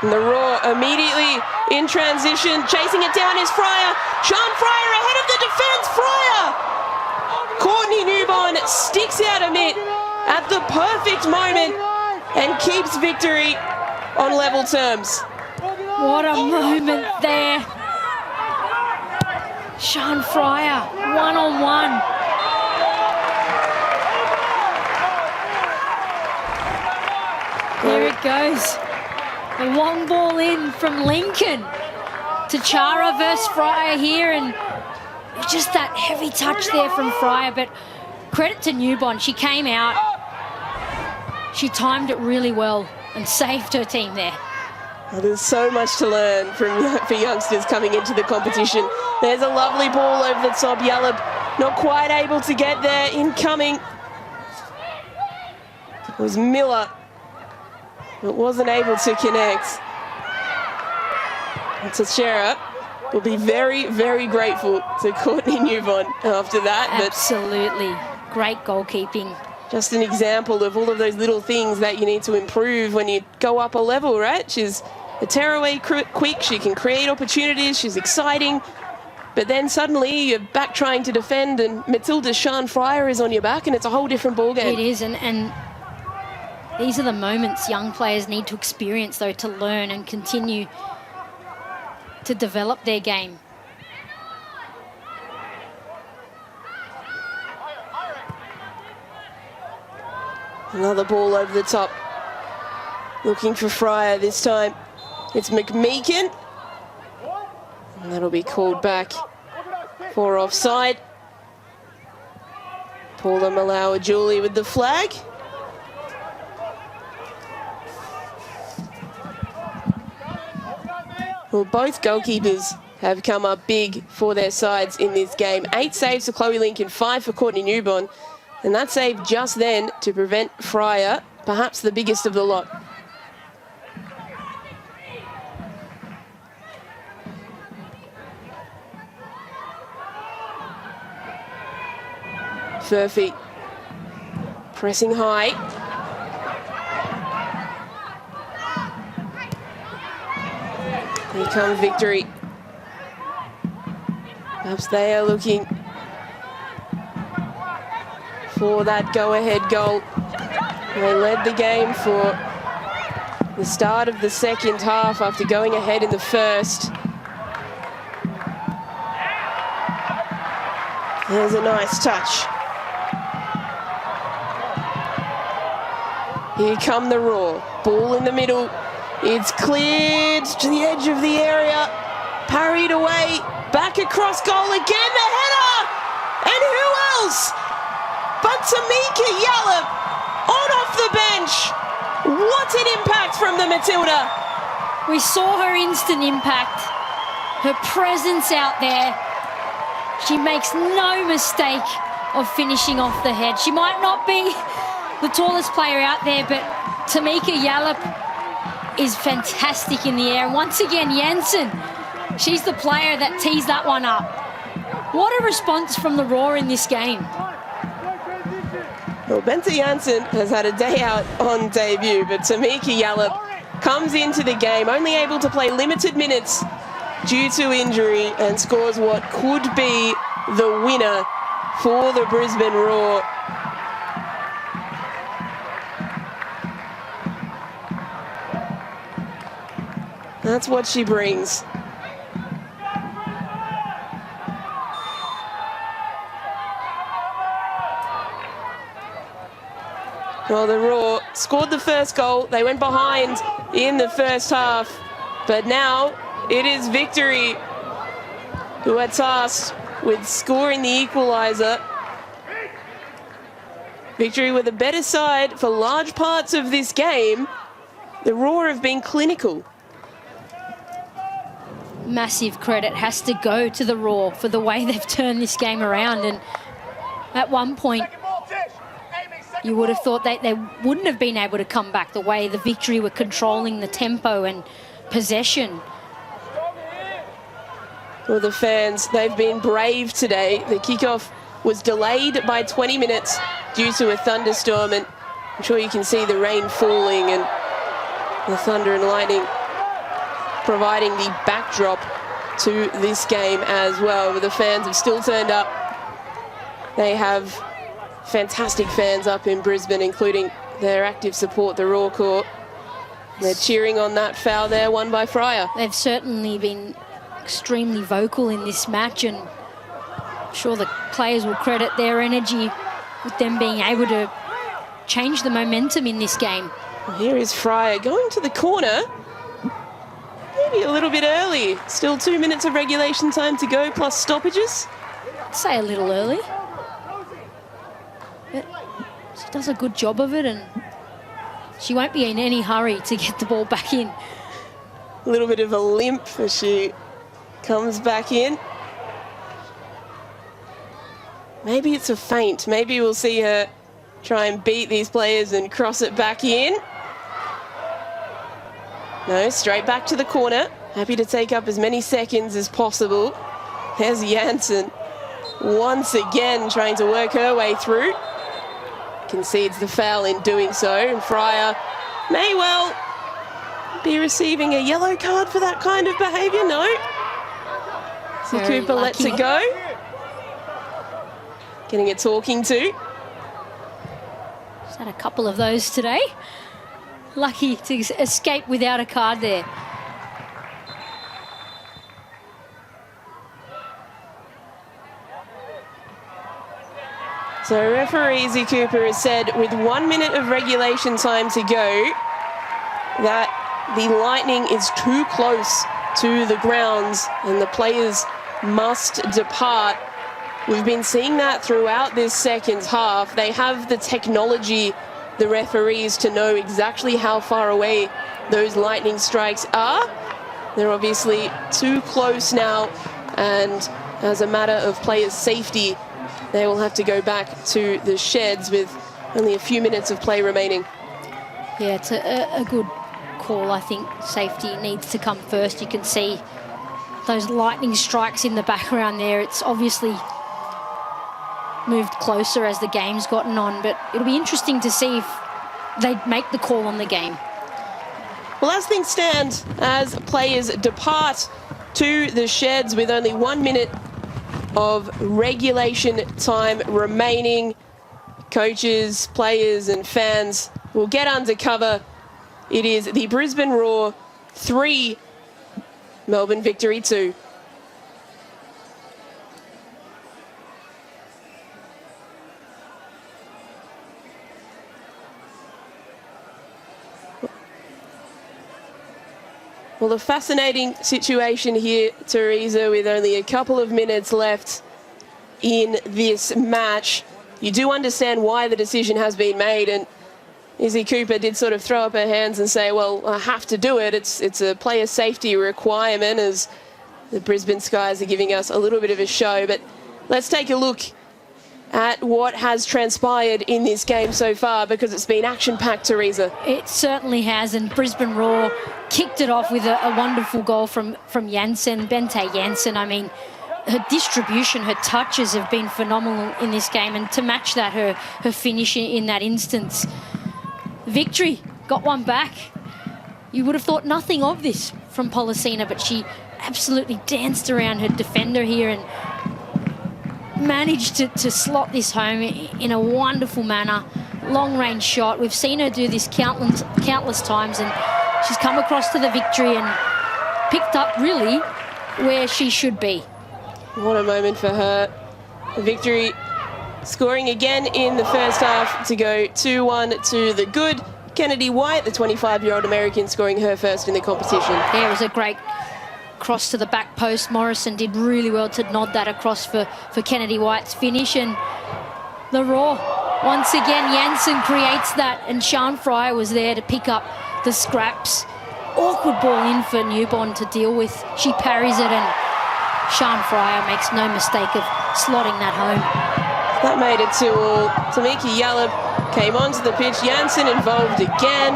And the Raw immediately in transition. Chasing it down is Fryer. Sean Fryer ahead of the defence. Fryer! Courtney Newborn sticks out a mitt at the perfect moment and keeps victory on level terms. What a moment there. Sean Fryer, one-on-one. There it goes. The long ball in from Lincoln to Chara versus Fryer here, and just that heavy touch there from Fryer, but credit to Newborn. She came out, she timed it really well and saved her team there. Well, there's so much to learn for youngsters coming into the competition. There's a lovely ball over the top. Yallop not quite able to get there. Incoming. It was Miller, but wasn't able to connect. And Teixeira will be very, very grateful to Courtney Newborn after that. Absolutely. Great goalkeeping. Just an example of all of those little things that you need to improve when you go up a level, right? She's a tearaway quick, she can create opportunities, she's exciting, but then suddenly you're back trying to defend and Matilda Sean Fryer is on your back and it's a whole different ballgame. It is, and these are the moments young players need to experience, though, to learn and continue to develop their game. Another ball over the top. Looking for Fryer this time. It's McMeekin. And that'll be called back for offside. Paula Malawa-Julie with the flag. Well, both goalkeepers have come up big for their sides in this game. 8 saves for Chloe Lincoln, 5 for Courtney Newborn. And that saved just then to prevent Fryer, perhaps the biggest of the lot. Furphy pressing high. Here comes victory. Perhaps they are looking for that go-ahead goal. They led the game for the start of the second half after going ahead in the first. There's a nice touch. Here come the Raw. Ball in the middle. It's cleared to the edge of the area. Parried away. Back across goal again. The header! And who else but Tamika Yallop on off the bench. What an impact from the Matilda. We saw her instant impact. Her presence out there. She makes no mistake of finishing off the head. She might not be the tallest player out there, but Tamika Yallop is fantastic in the air. And once again, Jensen, she's the player that tees that one up. What a response from the Raw in this game. Well, Bente Janssen has had a day out on debut, but Tamika Yallop comes into the game, only able to play limited minutes due to injury, and scores what could be the winner for the Brisbane Raw. That's what she brings. Well, the Raw scored the first goal. They went behind in the first half. But now it is Victory who are tasked with scoring the equaliser. Victory with a better side for large parts of this game. The Raw have been clinical. Massive credit has to go to the Raw for the way they've turned this game around. And at one point, you would have thought they wouldn't have been able to come back the way the Victory were controlling the tempo and possession. Well, the fans, they've been brave today. The kickoff was delayed by 20 minutes due to a thunderstorm, and I'm sure you can see the rain falling and the thunder and lightning providing the backdrop to this game as well. But the fans have still turned up. They have fantastic fans up in Brisbane, including their active support, the Raw Corps. They're cheering on that foul there, won by Fryer. They've certainly been extremely vocal in this match, and I'm sure the players will credit their energy with them being able to change the momentum in this game. Well, here is Fryer going to the corner. Maybe a little bit early. Still 2 minutes of regulation time to go, plus stoppages. I'd say a little early. But she does a good job of it, and she won't be in any hurry to get the ball back in. A little bit of a limp as she comes back in. Maybe it's a feint. Maybe we'll see her try and beat these players and cross it back in. No, straight back to the corner. Happy to take up as many seconds as possible. There's Janssen once again trying to work her way through. Concedes the foul in doing so, and Fryer may well be receiving a yellow card for that kind of behaviour. No. So Cooper lets it go. Getting a talking to. She's had a couple of those today. Lucky to escape without a card there. So referee Izzy Cooper has said with 1 minute of regulation time to go that the Lightning is too close to the grounds and the players must depart. We've been seeing that throughout this second half. They have the technology, the referees, to know exactly how far away those lightning strikes are. They're obviously too close now, and as a matter of players' safety, they will have to go back to the sheds with only a few minutes of play remaining. Yeah, it's a good call. I think safety needs to come first. You can see those lightning strikes in the background there. It's obviously moved closer as the game's gotten on, but it'll be interesting to see if they make the call on the game. Well, as things stand, as players depart to the sheds with only 1 minute of regulation time remaining, coaches, players and fans will get under cover. It is the Brisbane Roar 3, Melbourne Victory 2. Well, a fascinating situation here, Teresa, with only a couple of minutes left in this match. You do understand why the decision has been made, and Izzy Cooper did sort of throw up her hands and say, well, I have to do it. It's a player safety requirement, as the Brisbane Skies are giving us a little bit of a show. But let's take a look at what has transpired in this game so far, because it's been action-packed, Teresa. It certainly has, and Brisbane Roar kicked it off with a wonderful goal from Janssen, Bente Janssen. I mean, her distribution, her touches have been phenomenal in this game, and to match that, her finish in that instance. Victory got one back. You would have thought nothing of this from Policina, but she absolutely danced around her defender here and managed to slot this home in a wonderful manner. Long-range shot. We've seen her do this countless times, and she's come across to the Victory and picked up really where she should be. What a moment for her. Victory scoring again in the first half to go 2-1 to the good. Kennedy White, the 25-year-old American, scoring her first in the competition. Yeah, it was a great cross to the back post. Morrison did really well to nod that across for Kennedy White's finish. And the Raw, once again, Janssen creates that, and Sian Fryer was there to pick up the scraps. Awkward ball in for Newborn to deal with. She parries it, and Sian Fryer makes no mistake of slotting that home. That made it 2-all. Tamika Yallop came onto the pitch. Janssen involved again.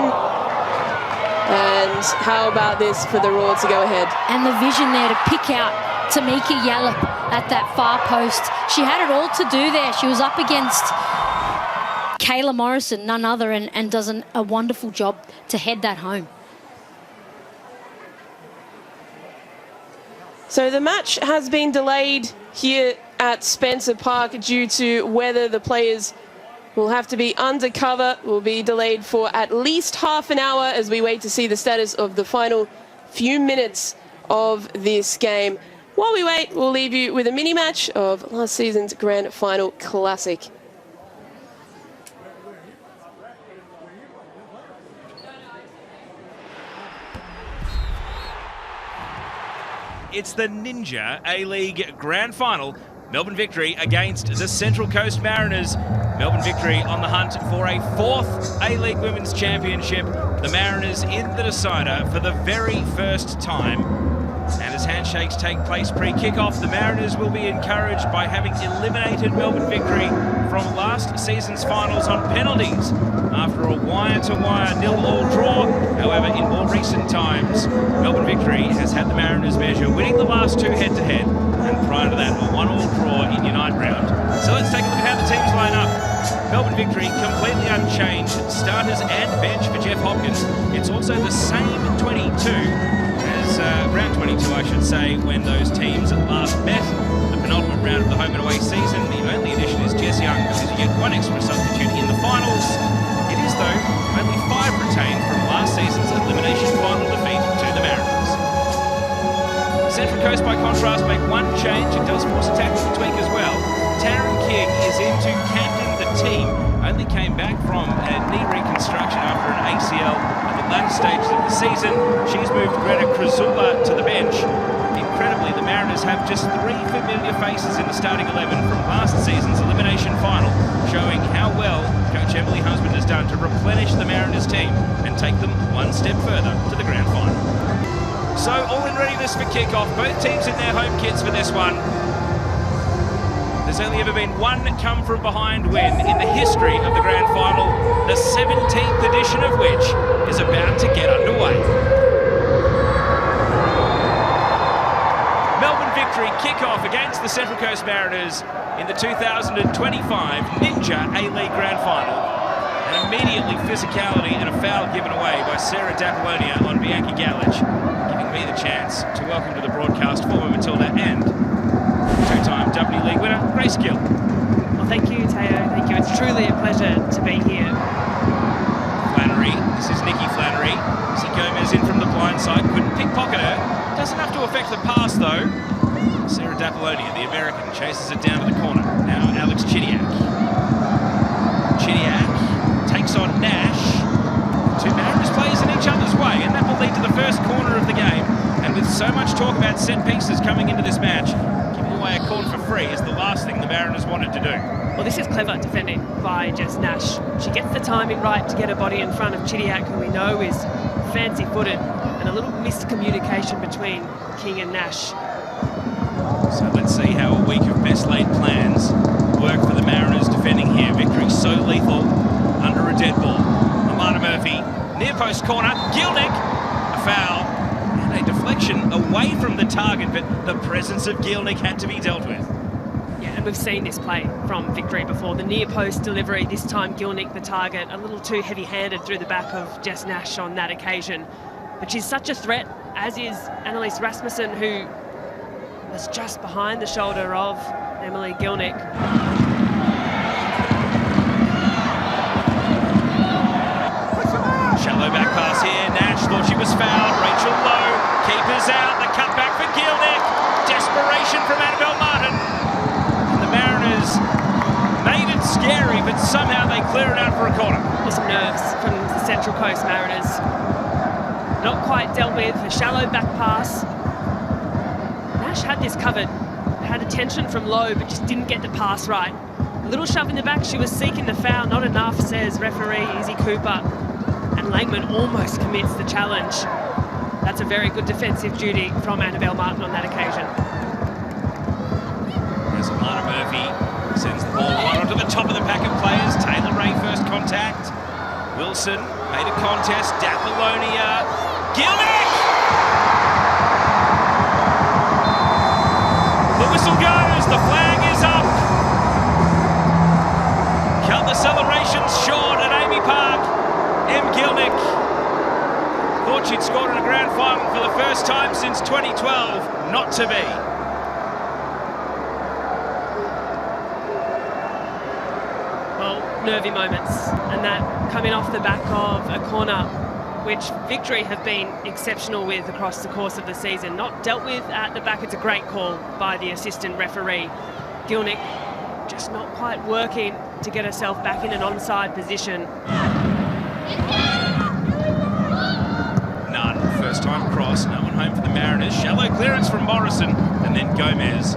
And how about this for the Raw to go ahead? And the vision there to pick out Tamika Yallop at that far post. She had it all to do there. She was up against Kayla Morrison, none other, and does a wonderful job to head that home. So the match has been delayed here at Spencer Park due to weather. The players will have to be undercover, will be delayed for at least half an hour as we wait to see the status of the final few minutes of this game. While we wait, we'll leave you with a mini match of last season's Grand Final Classic. It's the Ninja A-League Grand Final. Melbourne Victory against the Central Coast Mariners. Melbourne Victory on the hunt for a 4th A-League Women's Championship. The Mariners in the decider for the very first time. And as handshakes take place pre-kickoff, the Mariners will be encouraged by having eliminated Melbourne Victory from last season's finals on penalties after a wire-to-wire 0-0 draw. However, in more recent times, Melbourne Victory has had the Mariners measure, winning the last 2 head-to-head, and prior to that, a 1-1 draw in Unite round. So let's take a look at how the teams line up. Melbourne Victory completely unchanged, starters and bench for Jeff Hopkins. It's also the same 22 as round 22, I should say, when those teams last met. The penultimate round of the home and away season. The only addition is Jess Young, because you get 1 extra substitute in the finals. It is, though, only 5 retained from last season's elimination final defeat to the Mariners. Central Coast, by contrast, make 1 change. It does force a tactical tweak as well. Taryn King is in to captain the team. Only came back from a knee reconstruction after an ACL at the latter stages of the season. She's moved Greta Krasula to the bench. Incredibly, the Mariners have just 3 familiar faces in the starting 11 from last season's elimination final, showing how well Coach Emily Husband has done to replenish the Mariners team and take them 1 step further to the grand final. So, all in readiness for kickoff. Both teams in their home kits for this one. There's only ever been 1 come-from-behind win in the history of the Grand Final, the 17th edition of which is about to get underway. Melbourne Victory kick-off against the Central Coast Mariners in the 2025 Ninja A-League Grand Final. And immediately physicality and a foul given away by Sarah D'Apollonia on Bianca Galich, giving me the chance to welcome to the broadcast former Matilda and 2-time W League winner, Grace Gill. Well, thank you, Teo. Thank you. It's truly a pleasure to be here. Flannery, this is Nikki Flannery. See Gomez in from the blind side, couldn't pickpocket her. Doesn't have to affect the pass, though. Sarah D'Apollonia, the American, chases it down to the corner. Now Alex Chidiac. Chidiac takes on Nash. 2 Mariners players in each other's way, and that will lead to the first corner of the game. And with so much talk about set pieces coming into this match, giving away a corner for free is the last thing the Mariners wanted to do. Well, this is clever defending by Jess Nash. She gets the timing right to get her body in front of Chidiac, who we know is fancy-footed, and a little miscommunication between King and Nash. So let's see how a week of best-laid plans work for the Mariners defending here. Victory so lethal under a dead ball. Amanda Murphy, near post corner, Gilnick, a foul. A deflection away from the target, but the presence of Gielnik had to be dealt with. Yeah, and we've seen this play from Victory before. The near post delivery, this time Gielnik the target, a little too heavy-handed through the back of Jess Nash on that occasion. But she's such a threat, as is Annalise Rasmussen, who was just behind the shoulder of Emily Gielnik. Shallow back pass here. Nash thought she was fouled. Rachel Lowe Keeper's out, the cutback for Gielnick. Desperation from Annabelle Martin. And the Mariners made it scary, but somehow they clear it out for a corner. Just nerves from the Central Coast Mariners. Not quite dealt with, a shallow back pass. Nash had this covered, had attention from low, but just didn't get the pass right. A little shove in the back, she was seeking the foul, not enough, says referee Izzy Cooper. And Langman almost commits the challenge. That's a very good defensive duty from Annabelle Martin on that occasion. As Alana Murphy sends the ball right onto the top of the pack of players. Taylor Ray first contact. Wilson made a contest. Dappalonia. Gielnick! The whistle goes. The flag is up. Cut the celebrations short at Amy Park. M. Gielnick thought she'd scored in a grand final for the first time since 2012. Not to be. Nervy moments, and that coming off the back of a corner which Victory have been exceptional with across the course of the season. Not dealt with at the back. It's a great call by the assistant referee. Gielnick just not quite working to get herself back in an onside position. None. First time cross, no one home for the Mariners. Shallow clearance from Morrison, and then Gomez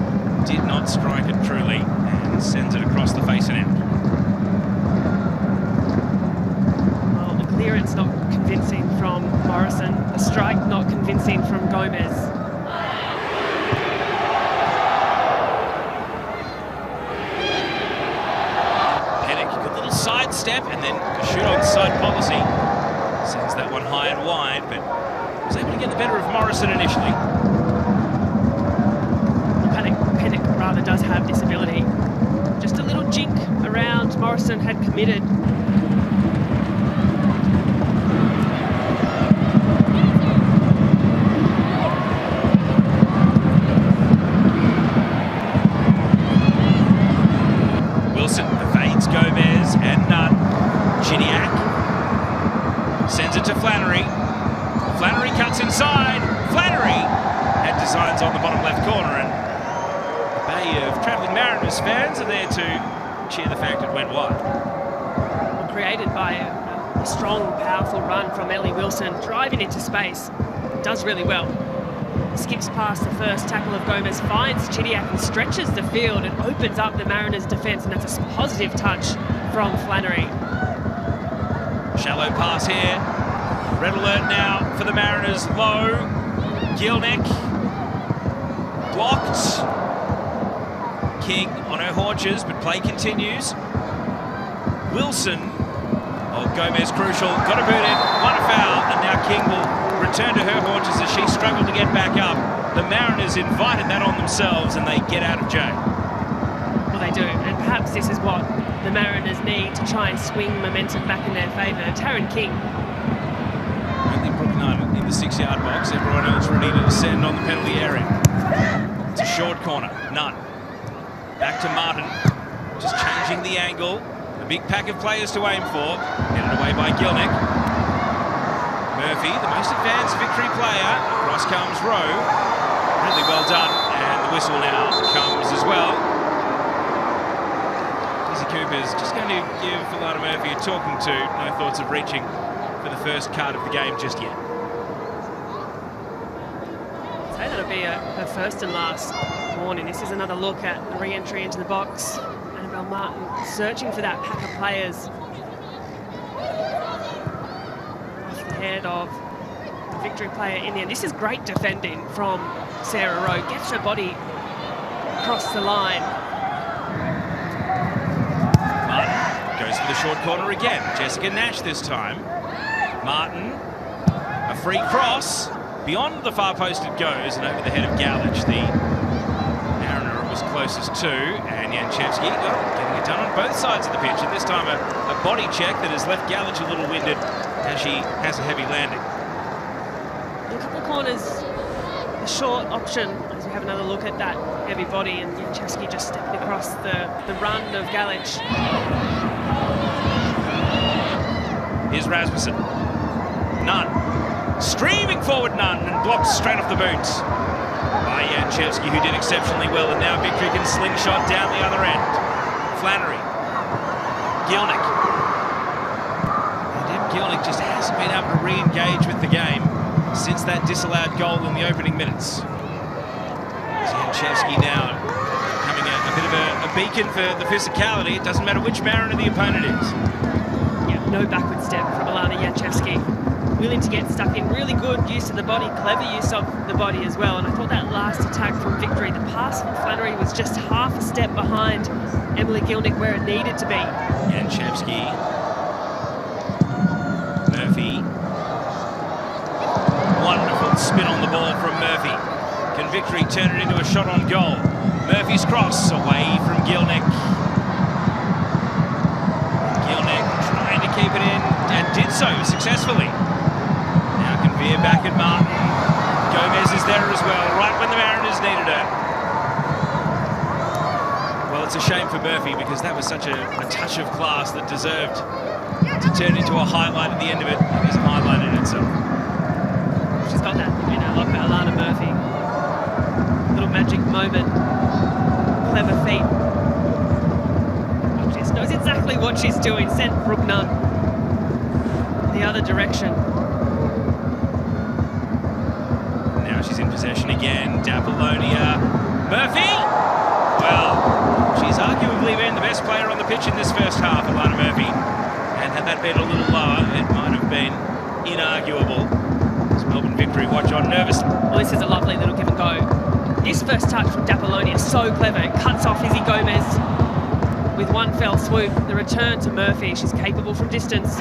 did not strike it truly and sends it across the face and out. Clearance not convincing from Morrison, the strike not convincing from Gomez. Pennick, good little sidestep and then a shoot on side policy. Sends that one high and wide, but was able to get the better of Morrison initially. Pennick rather does have this ability. Just a little jink around Morrison had committed. Gomez and Nunn. Chiniak sends it to Flannery. Flannery cuts inside. Flannery had designs on the bottom left corner, and a bay of travelling Mariners fans are there to cheer the fact it went wide. Created by a strong, powerful run from Ellie Wilson, driving into space. Does really well. Skips past the first tackle of Gomez, finds Chiniak and stretches the field and opens up the Mariners' defence, and that's a positive touch from Flannery. Shallow pass here. Red alert now for the Mariners. Low. Gielnick. Blocked. King on her haunches, but play continues. Wilson. Oh, Gomez crucial. Got a boot in. Won a foul, and now King will return to her haunches as she struggled to get back up. The Mariners invited that on themselves, and they get out of jail. Well, they do, and perhaps this is what the Mariners need to try and swing momentum back in their favour. Taryn King. Only Brooke Nunn in the 6-yard box. Everyone else ready to descend on the penalty area. It's a short corner. Nunn. Back to Martin. Just changing the angle. A big pack of players to aim for. Headed away by Gielnick. Murphy, the most advanced Victory player. Across comes Rowe. Really well done. And the whistle now comes as well. Izzy Cooper's just going to give Alana Murphy a talking to. No thoughts of reaching for the first card of the game just yet. I'd say that'll be her first and last warning. This is another look at the re-entry into the box. Annabelle Martin searching for that pack of players. Head of the Victory player in the end. This is great defending from Sarah Rowe. Gets her body across the line. Martin goes for the short corner again. Jessica Nash this time. Martin, a free cross. Beyond the far post it goes, and over the head of Galich, the Mariner it was closest to. And Janchevsky getting it done on both sides of the pitch. And this time a body check that has left Galich a little winded as she has a heavy landing. A couple of corners, the short option, as we have another look at that heavy body, and Janchevsky just stepped across the run of Galich. Here's Rasmussen. Nunn. Streaming forward none and blocked straight off the boot by Janchevsky, who did exceptionally well, and now Victory can slingshot down the other end. Flannery. Gielnik. And Gielnik just hasn't been able to re-engage with the game since that disallowed goal in the opening minutes. Janchevsky now becoming a bit of a beacon for the physicality. It doesn't matter which Mariner the opponent is. Yeah, no backward step from Alana Janchevsky. Willing to get stuck in, really good use of the body, clever use of the body as well. And I thought that last attack from Victory, the pass from Flannery was just half a step behind Emily Gielnik where it needed to be. Janchevsky. Murphy. Wonderful spin on the ball from Murphy. Can Victory turn it into a shot on goal? Murphy's cross away from Gielnik. Gielnik trying to keep it in and did so successfully. Now can veer back at Martin. Gomez is there as well, right when the Mariners needed her. Well, it's a shame for Murphy because that was such a touch of class that deserved to turn into a highlight at the end of it. It is a highlight in itself. She's got that, like Alana Murphy. Little magic moment. Clever feet. She just knows exactly what she's doing. Sent Brooke Nunn the other direction. Now she's in possession again. D'Apollonia. Murphy! Well, she's arguably been the best player on the pitch in this first half, Alana Murphy. And had that been a little lower, it might have been inarguable. As Melbourne Victory watch on nervously. Well, this is a lovely little give and go. This first touch from D'Apollonia is so clever. It cuts off Izzy Gomez with one fell swoop. The return to Murphy. She's capable from distance.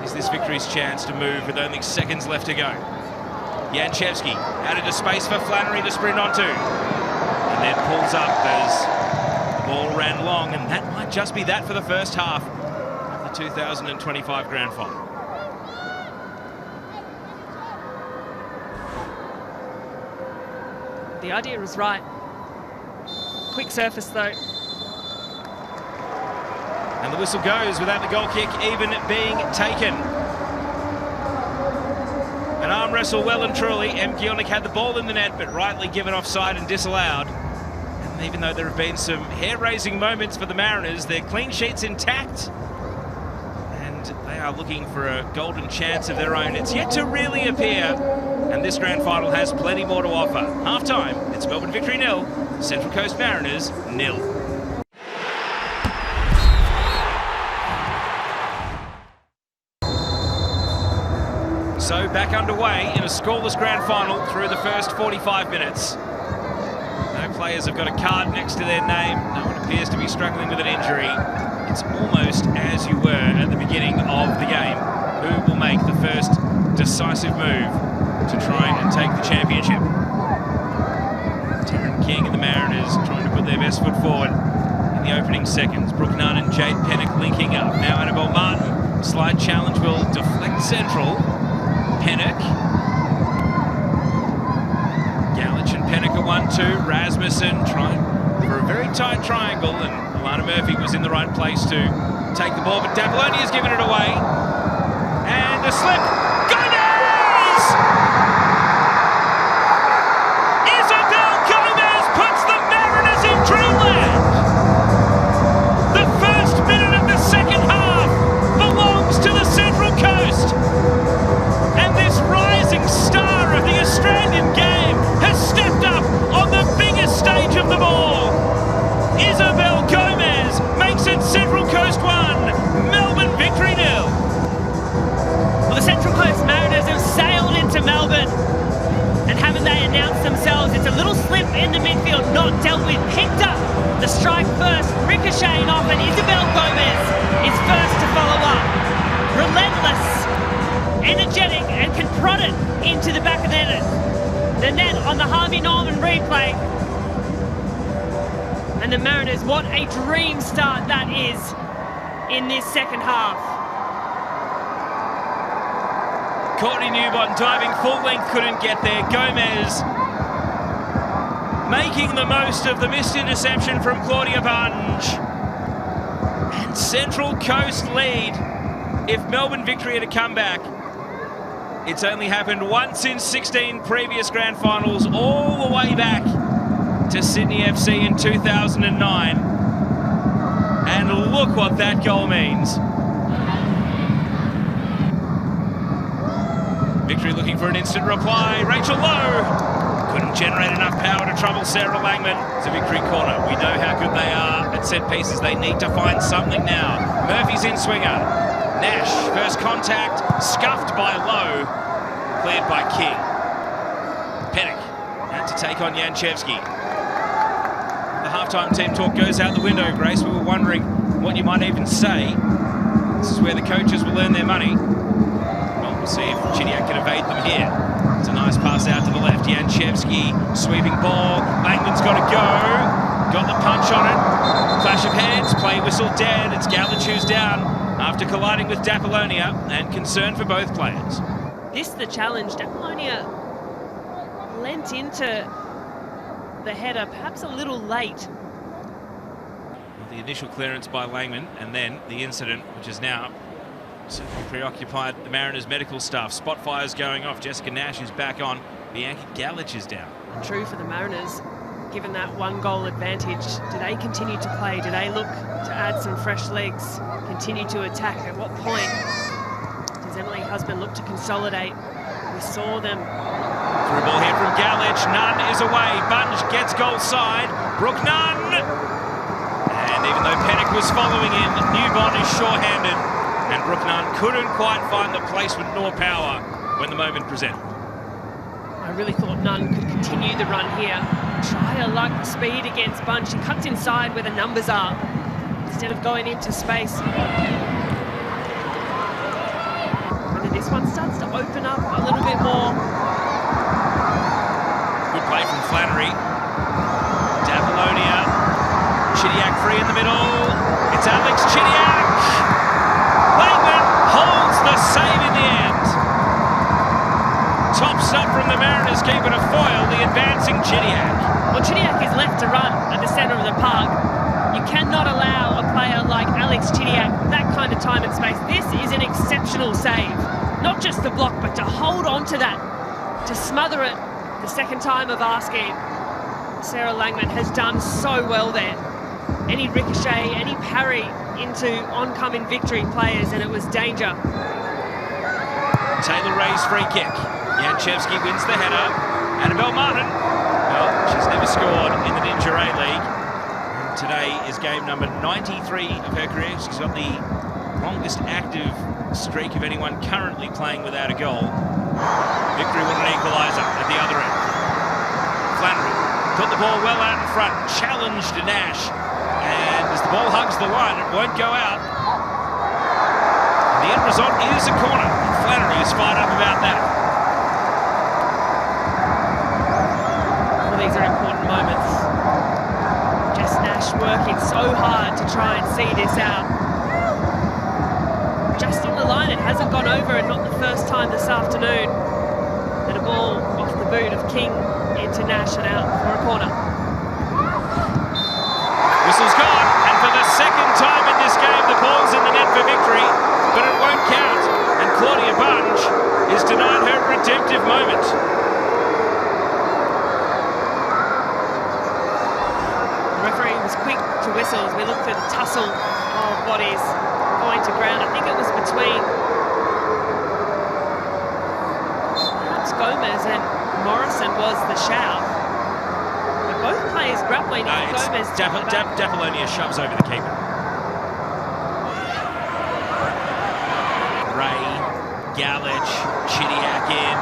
Is this Victory's chance to move with only seconds left to go? Janchevsky out into space for Flannery to sprint onto. And then pulls up as the ball ran long, and that might just be that for the first half of the 2025 Grand Final. The idea is right. Quick surface though. And the whistle goes without the goal kick even being taken. An arm wrestle well and truly. M. Gielnik had the ball in the net, but rightly given offside and disallowed. And even though there have been some hair-raising moments for the Mariners, their clean sheet's intact. And they are looking for a golden chance of their own. It's yet to really appear. And this grand final has plenty more to offer. Half-time, it's Melbourne Victory 0, Central Coast Mariners 0. So back underway in a scoreless grand final through the first 45 minutes. No players have got a card next to their name. No one appears to be struggling with an injury. It's almost as you were at the beginning of the game. Who will make the first decisive move to try and take the championship? Taryn King and the Mariners trying to put their best foot forward in the opening seconds. Brooke Nunn and Jade Pennock linking up. Now Annabelle Martin. Slide challenge will deflect central. Pennock. Galich and Pennock are 1-2. Rasmussen trying for a very tight triangle, and Alana Murphy was in the right place to take the ball, but D'Apollonia has given it away. And a slip. Gomez! Isabel Gomez puts the Mariners in dreamland. The first minute of the second half belongs to the Central Coast. And this rising star of the Australian game has stepped up on the biggest stage of them all. Isabel Gomez makes it Central Coast 1, Melbourne Victory 0. Well, the Central Coast Mariners have sailed into Melbourne, and haven't they announced themselves? It's a little slip in the midfield, not dealt with, picked up the strike first, ricocheting off, and Isabel Gomez is first to follow up. Relentless, energetic, and can prod it into the back of the net. The net on the Harvey Norman replay. And the Mariners, what a dream start that is in this second half. Courtney Newbon diving full length, couldn't get there. Gomez making the most of the missed interception from Claudia Barnge. And Central Coast lead if Melbourne Victory had a comeback, it's only happened once in 16 previous grand finals, all the way back to Sydney FC in 2009. And look what that goal means. Victory looking for an instant reply. Rachel Lowe couldn't generate enough power to trouble Sarah Langman. It's a Victory corner. We know how good they are at set pieces. They need to find something now. Murphy's in swinger. Nash, first contact, scuffed by Lowe, cleared by King. Pennick had to take on Janchevsky. The halftime team talk goes out the window, Grace. We were wondering what you might even say. This is where the coaches will earn their money. Well, we'll see if Chidiac can evade them here. It's a nice pass out to the left. Janchevsky, sweeping ball. Langman's got to go. Got the punch on it. Clash of heads, play whistle dead. It's Galich who's down after colliding with Dapolonia, and concern for both players. This the challenge. Dapolonia lent into the header perhaps a little late. The initial clearance by Langman, and then the incident, which is now certainly preoccupied the Mariners medical staff. Spot fires going off. Jessica Nash is back on. Bianca Galich is down. True for the Mariners, given that 1-goal advantage. Do they continue to play? Do they look to add some fresh legs? Continue to attack? At what point does Emily Husband look to consolidate? We saw them. Through ball here from Galich. Nunn is away. Bunge gets goal side. Brooke Nunn. And even though Pennick was following in, Newbon is sure-handed. And Brooke Nunn couldn't quite find the placement nor power when the moment presented. I really thought Nunn could continue the run here. Try her luck, speed against Bunge. She cuts inside where the numbers are instead of going into space. And then this one starts to open up a little bit more. Good play from Flannery. Dapolonia. Chidiac free in the middle. It's Alex Chidiac. Langman holds the save in the end. Tops up from the Mariners keeper to foil the advancing Chidiac. Well, Chidiac is left to run at the centre of the park. You cannot allow a player like Alex Chidiac that kind of time and space. This is an exceptional save. Not just the block, but to hold on to that, to smother it the second time of asking. Sarah Langman has done so well there. Any ricochet, any parry into oncoming Victory players, and it was danger. Taylor Ray's free kick. Janchevsky wins the header. Annabelle Martin, well, she's never scored in the Ninja A-League. And today is game number 93 of her career. She's got the longest active streak of anyone currently playing without a goal. Victory with an equaliser at the other end. Flannery put the ball well out in front, challenged Nash. And as the ball hugs the line, it won't go out. And the end result is a corner. And Flannery is fired up about that. These are important moments. Jess Nash working so hard to try and see this out. Just on the line, it hasn't gone over, and not the first time this afternoon. And a ball off the boot of King into Nash and out for a corner. Whistle's gone, and for the second time in this game, the ball's in the net for Victory, but it won't count. And Claudia Bunge is denied her redemptive moment. Quick to whistle as we look through the tussle of bodies going to ground. I think it was between perhaps Gomez and Morrison was the shout. But both players grappling. Gomez. Dapolonia shoves over the keeper. Ray, Galich, Chidiac in.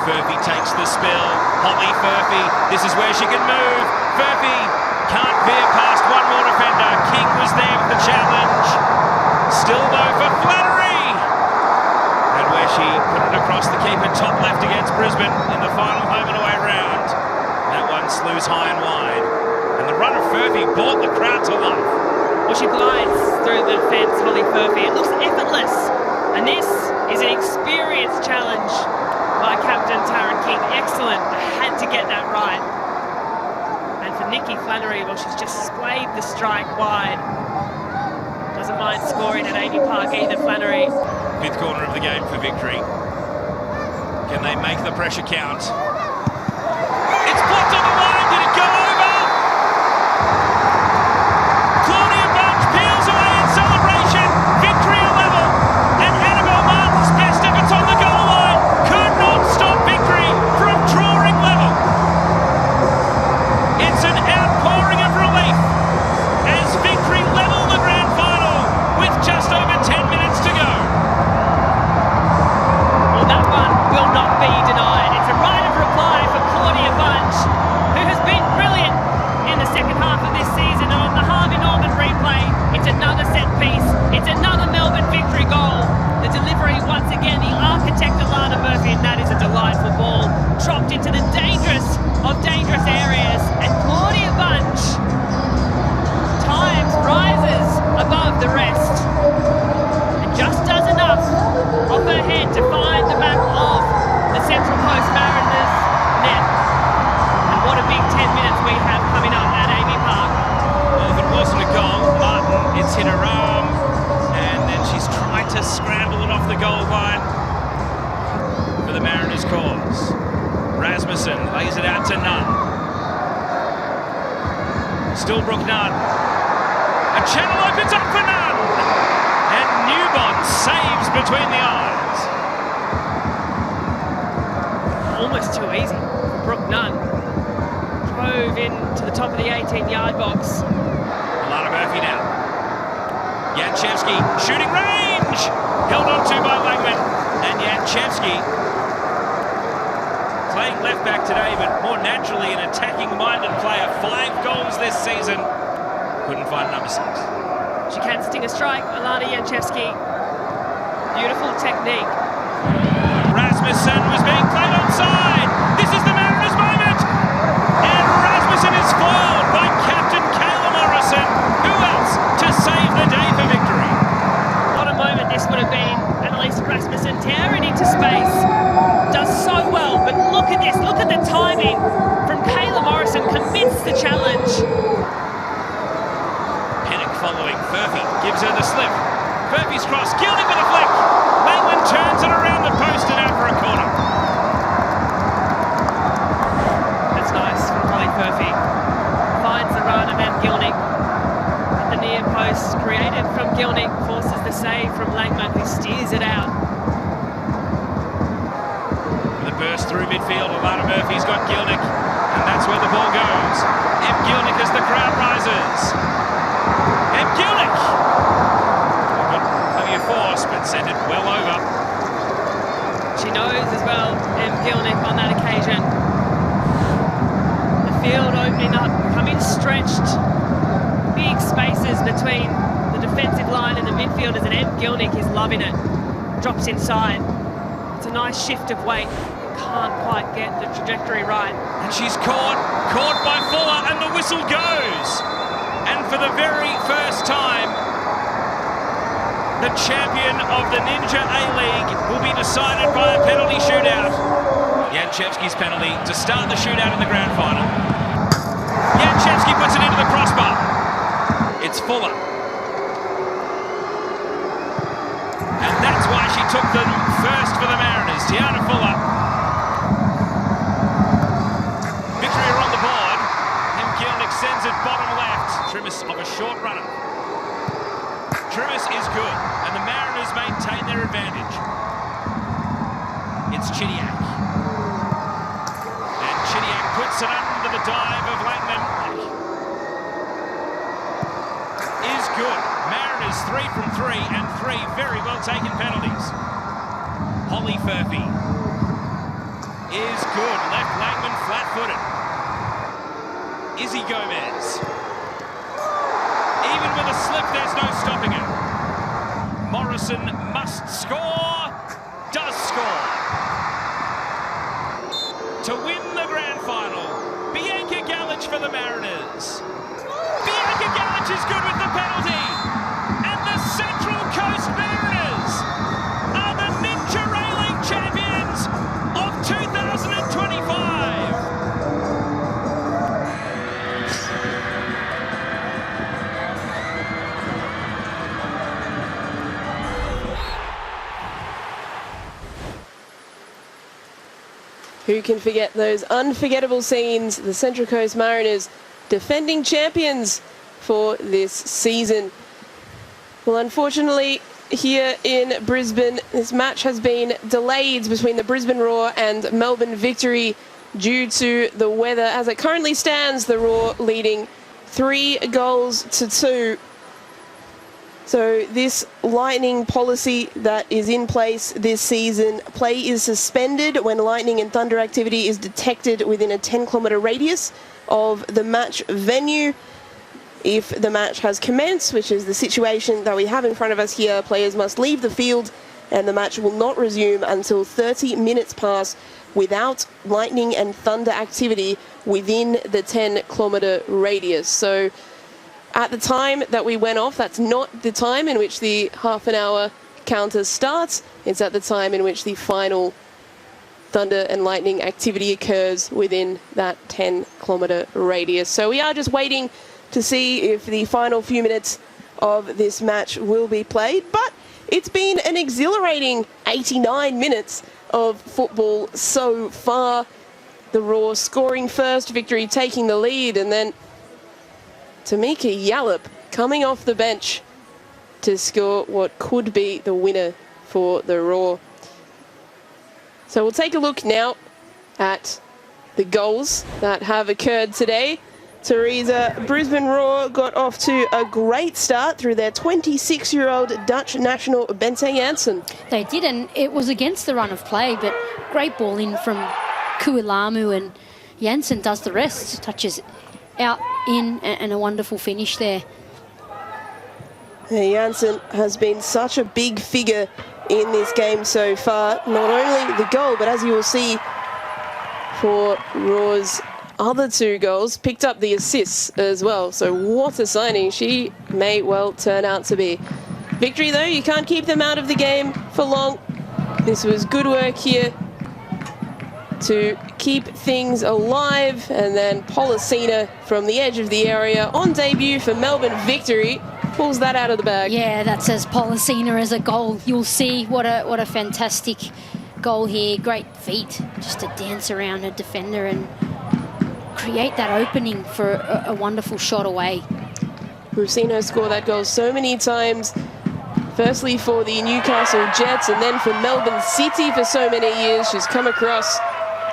Furphy takes the spill. Holly Furphy. This is where she can move. Furphy can't veer past one more defender. King was there with the challenge. Still though for Flannery. And where she put it across the keeper, top left against Brisbane in the final home and away round. That one slews high and wide. And the run of Furphy brought the crowd to life. Well, she glides through the defence, Holly Furphy. It looks effortless. And this is an experienced challenge by Captain Taryn King. Excellent. Had to get that right. Nikki Flannery, well, she's just splayed the strike wide. Doesn't don't mind scoring at Amy Park either, Flannery. Fifth corner of the game for Victory. Can they make the pressure count? It's blocked on the line. Did it go over? Claudia Bunch peels away in celebration. Victory a level. And Annabelle Martin's best efforts on the goal line could not stop Victory from drawing level. It's an outpouring of relief as Victory level the grand final with just over 10 minutes to go. Well, that one will not be denied. It's a right of reply for Claudia Bunch, who has been brilliant in the second half of this season. And on the Harvey Norman replay, it's another set piece. It's another Melbourne Victory goal. The delivery, once again, the architect Alana Murphy, and that is a delightful ball. Dropped into the dangerous of dangerous areas. And Claudia Bunch times rises above the rest. And just does enough off her head to find the back of the Central Coast Mariners net. And what a big 10 minutes we have coming up at Amy Park. Well, if it wasn't a goal, Martin, it's hit her arm, and then she's tried to scramble it off the goal line for the Mariners' cause. Rasmussen lays it out to Nunn. Still Brooke Nunn. A channel opens up for Nunn, and Newbont saves between the eyes. Almost too easy for Brooke Nunn. Drove into the top of the 18-yard box. Alana Murphy now. Janchevsky shooting range. Held on to by Langman. And Janchevsky playing left back today, but more naturally an attacking-minded player. 5 goals this season. Couldn't find number 6. She can sting a strike, Alana Janchevsky. Beautiful technique. Rasmussen was being played onside. This is the Mariners' moment. And Rasmussen is foiled by Captain Kayla Morrison. Who else to save the day for Victory? What a moment this would have been. Annalise Rasmussen tearing into space. Does so well, but look at this. Look at the timing from Kayla Morrison. Commits the challenge. Pennock following. Furphy gives her the slip. Furphy's cross. Gildick with a flick. Langman turns it around the post and out for a corner. That's nice from Holly Furphy. Finds the run and then Gilnick at the near post. Created from Gilnick. Forces the save from Langman, who steers it out. With a burst through midfield, Alana Murphy's got Gilnick, and that's where the ball goes. M. Gilnick as the crowd rises. M. Gilnick! Got plenty of force, but sent it well over. She knows as well, M. Gilnick on that occasion. The field opening up, coming stretched. Big spaces between the defensive line and the midfielders, and M. Gilnick is loving it. Drops inside. It's a nice shift of weight. Can't quite get the trajectory right. And she's caught by Fuller, and the whistle goes. And for the very first time, the champion of the Ninja A-League will be decided by a penalty shootout. Janchevsky's penalty to start the shootout in the grand final. Janchevsky puts it into the crossbar. It's Fuller. And that's why she took them first for the Mariners. Tiana Fuller. Victory are on the board. M. Gilnick sends it bottom left. Trimmis of a short runner. Trimmis is good, and the Mariners maintain their advantage. It's Chidiac. And Chidiac puts it under the dive of Langman. Is good. Mariners 3 from 3, and 3 very well taken penalties. Holly Furphy is good. Left Langman flat-footed. Izzy Gomez. Even with a slip, there's no stopping her. Morrison must score. Does score. To win the grand final, Bianca Galich for the Mariners. Bianca Galich is good with the penalty. And the Central Coast Mariners are the Ninja A-League champions of 2025. Who can forget those unforgettable scenes? The Central Coast Mariners defending champions for this season. Well, unfortunately, here in Brisbane, this match has been delayed between the Brisbane Roar and Melbourne Victory due to the weather. As it currently stands, the Roar leading 3-2. So this lightning policy that is in place this season, play is suspended when lightning and thunder activity is detected within a 10-kilometre radius of the match venue. If the match has commenced, which is the situation that we have in front of us here, players must leave the field and the match will not resume until 30 minutes pass without lightning and thunder activity within the 10-kilometre radius. So at the time that we went off, that's not the time in which the half-an-hour counter starts. It's at the time in which the final thunder and lightning activity occurs within that 10-kilometre radius. So we are just waiting to see if the final few minutes of this match will be played. But it's been an exhilarating 89 minutes of football so far. The Roar scoring first, Victory taking the lead, and then Tamika Yallop coming off the bench to score what could be the winner for the Roar. So we'll take a look now at the goals that have occurred today. Teresa, Brisbane Roar got off to a great start through their 26-year-old Dutch national Bente Jansen. They did, and it was against the run of play, but great ball in from Kuilamu, and Jansen does the rest, touches out, in, and a wonderful finish there. Jansen has been such a big figure in this game so far. Not only the goal, but as you will see for Roar's other two goals, picked up the assists as well. So what a signing she may well turn out to be. Victory, though, you can't keep them out of the game for long. This was good work here to keep things alive. And then Policina from the edge of the area on debut for Melbourne Victory pulls that out of the bag. Yeah, that says Policina as a goal. You'll see what a fantastic goal here. Great feet just to dance around a defender and create that opening for a wonderful shot away. We've seen her score that goal so many times. Firstly for the Newcastle Jets and then for Melbourne City for so many years. She's come across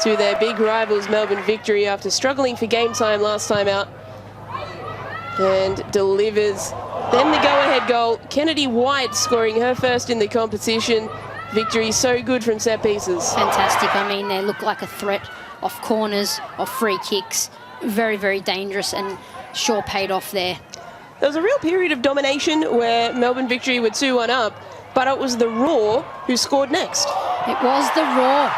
to their big rivals Melbourne Victory after struggling for game time last time out. And delivers. Then the go-ahead goal. Kennedy White scoring her first in the competition. Victory so good from set pieces. Fantastic. I mean, they look like a threat off corners, off free kicks. Very, very dangerous and sure paid off there. There was a real period of domination where Melbourne Victory were 2-1 up, but it was the Roar who scored next. It was the Roar.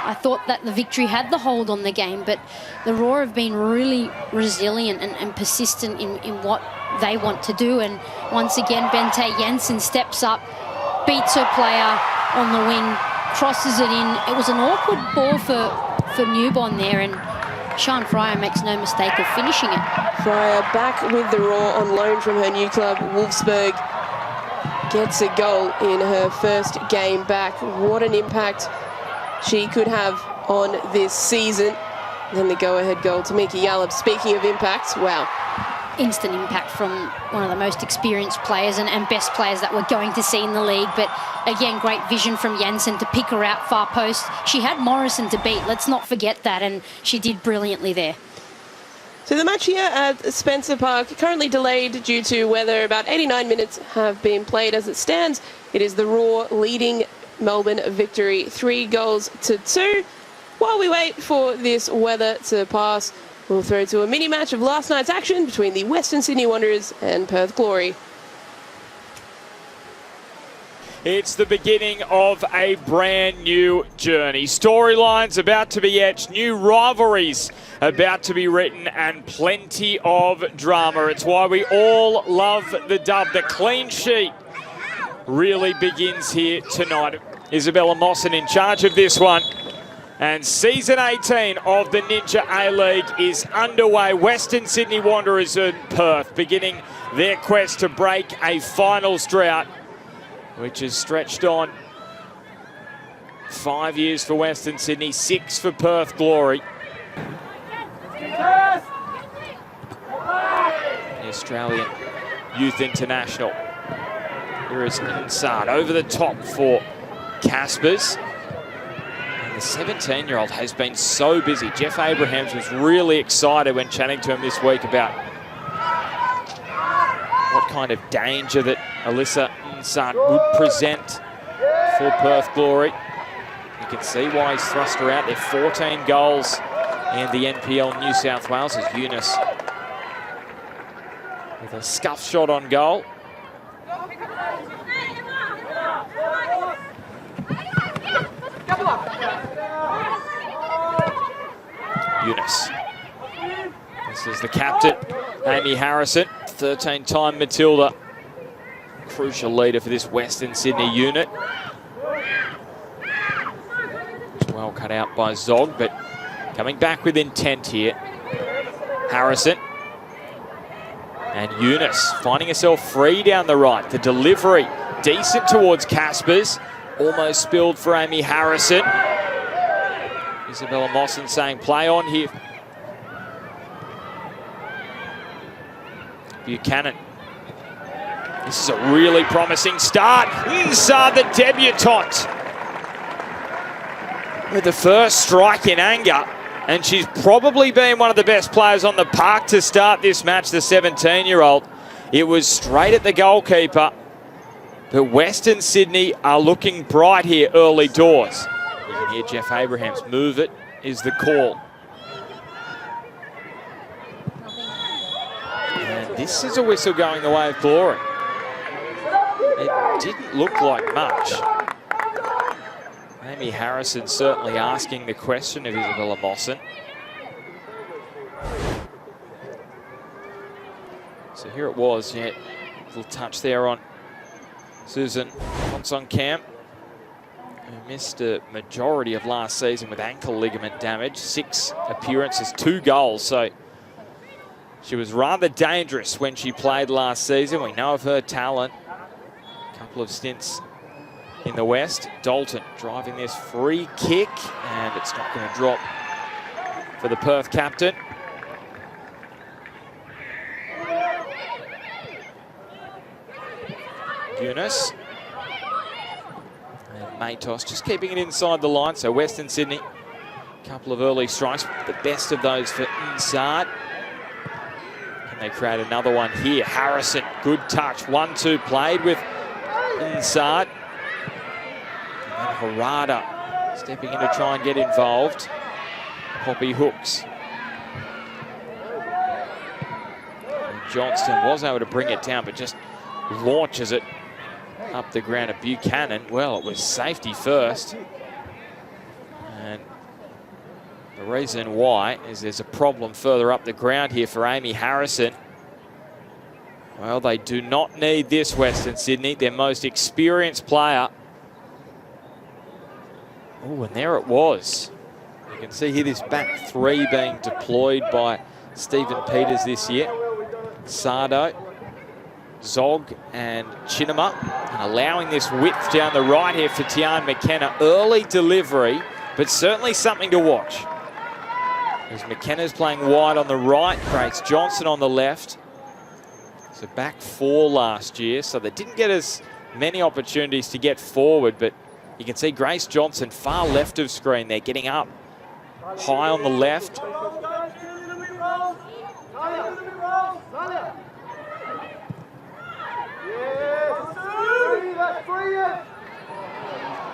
I thought that the Victory had the hold on the game, but the Roar have been really resilient and persistent in what they want to do. And once again, Bente Jansen steps up, beats her player on the wing, crosses it in. It was an awkward ball for Newbon there, and Sian Fryer makes no mistake of finishing it. Fryer back with the Roar on loan from her new club, Wolfsburg. Gets a goal in her first game back. What an impact she could have on this season. Then the go-ahead goal to Tamika Yallop. Speaking of impact, wow. Instant impact from one of the most experienced players and best players that we're going to see in the league. But again, great vision from Jansen to pick her out far post. She had Morrison to beat, let's not forget that, and she did brilliantly there. So the match here at Spencer Park, currently delayed due to weather. About 89 minutes have been played as it stands. It is the Roar leading Melbourne Victory 3-2. While we wait for this weather to pass, we'll throw to a mini match of last night's action between the Western Sydney Wanderers and Perth Glory. It's the beginning of a brand new journey. Storylines about to be etched, new rivalries about to be written, and plenty of drama. It's why we all love the dub. The clean sheet really begins here tonight. Isabella Mosson in charge of this one. And season 18 of the Ninja A-League is underway. Western Sydney Wanderers in Perth beginning their quest to break a finals drought, which has stretched on 5 years for Western Sydney, 6 for Perth Glory. The Australian Youth International. Here is Insard over the top for Caspers. And the 17-year-old has been so busy. Jeff Abrahams was really excited when chatting to him this week about what kind of danger that Alyssa Insard would present for Perth Glory. You can see why he's thrust her out there. 14 goals in the NPL New South Wales as Eunice with a scuff shot on goal. Eunice. This is the captain, Amy Harrison, 13-time Matilda. Crucial leader for this Western Sydney unit. Well cut out by Zog, but coming back with intent here. Harrison. And Eunice finding herself free down the right. The delivery decent towards Caspers. Almost spilled for Amy Harrison. Isabella Mawson saying play on here. Buchanan. This is a really promising start. Insard, the debutante, with the first strike in anger. And she's probably been one of the best players on the park to start this match, the 17-year-old. It was straight at the goalkeeper. But Western Sydney are looking bright here early doors. You can hear Jeff Abrahams move it is the call. And this is a whistle going the way of Glory. It didn't look like much. Amy Harrison certainly asking the question of Isabella Mawson. So here it was, yeah, little touch there on Susan Ponsonkamp, who missed a majority of last season with ankle ligament damage. 6 appearances, 2 goals. So she was rather dangerous when she played last season. We know of her talent. A couple of stints in the West. Dalton driving this free kick, and it's not going to drop for the Perth captain. Eunice. And Matos just keeping it inside the line. So Western Sydney, a couple of early strikes. The best of those for Insard. Can they create another one here? Harrison, good touch. 1-2 played with Insard. And Harada stepping in to try and get involved. Poppy hooks. And Johnston was able to bring it down, but just launches it up the ground at Buchanan. Well, it was safety first. And the reason why is there's a problem further up the ground here for Amy Harrison. Well, they do not need this, Western Sydney. Their most experienced player. Oh, and there it was. You can see here this back three being deployed by Stephen Peters this year. Sardo, Zog and Chinema, and allowing this width down the right here for Tian McKenna. Early delivery, but certainly something to watch. As McKenna's playing wide on the right, Grace Johnson on the left. So back 4 last year, so they didn't get as many opportunities to get forward, but you can see Grace Johnson far left of screen. They're getting up high on the left.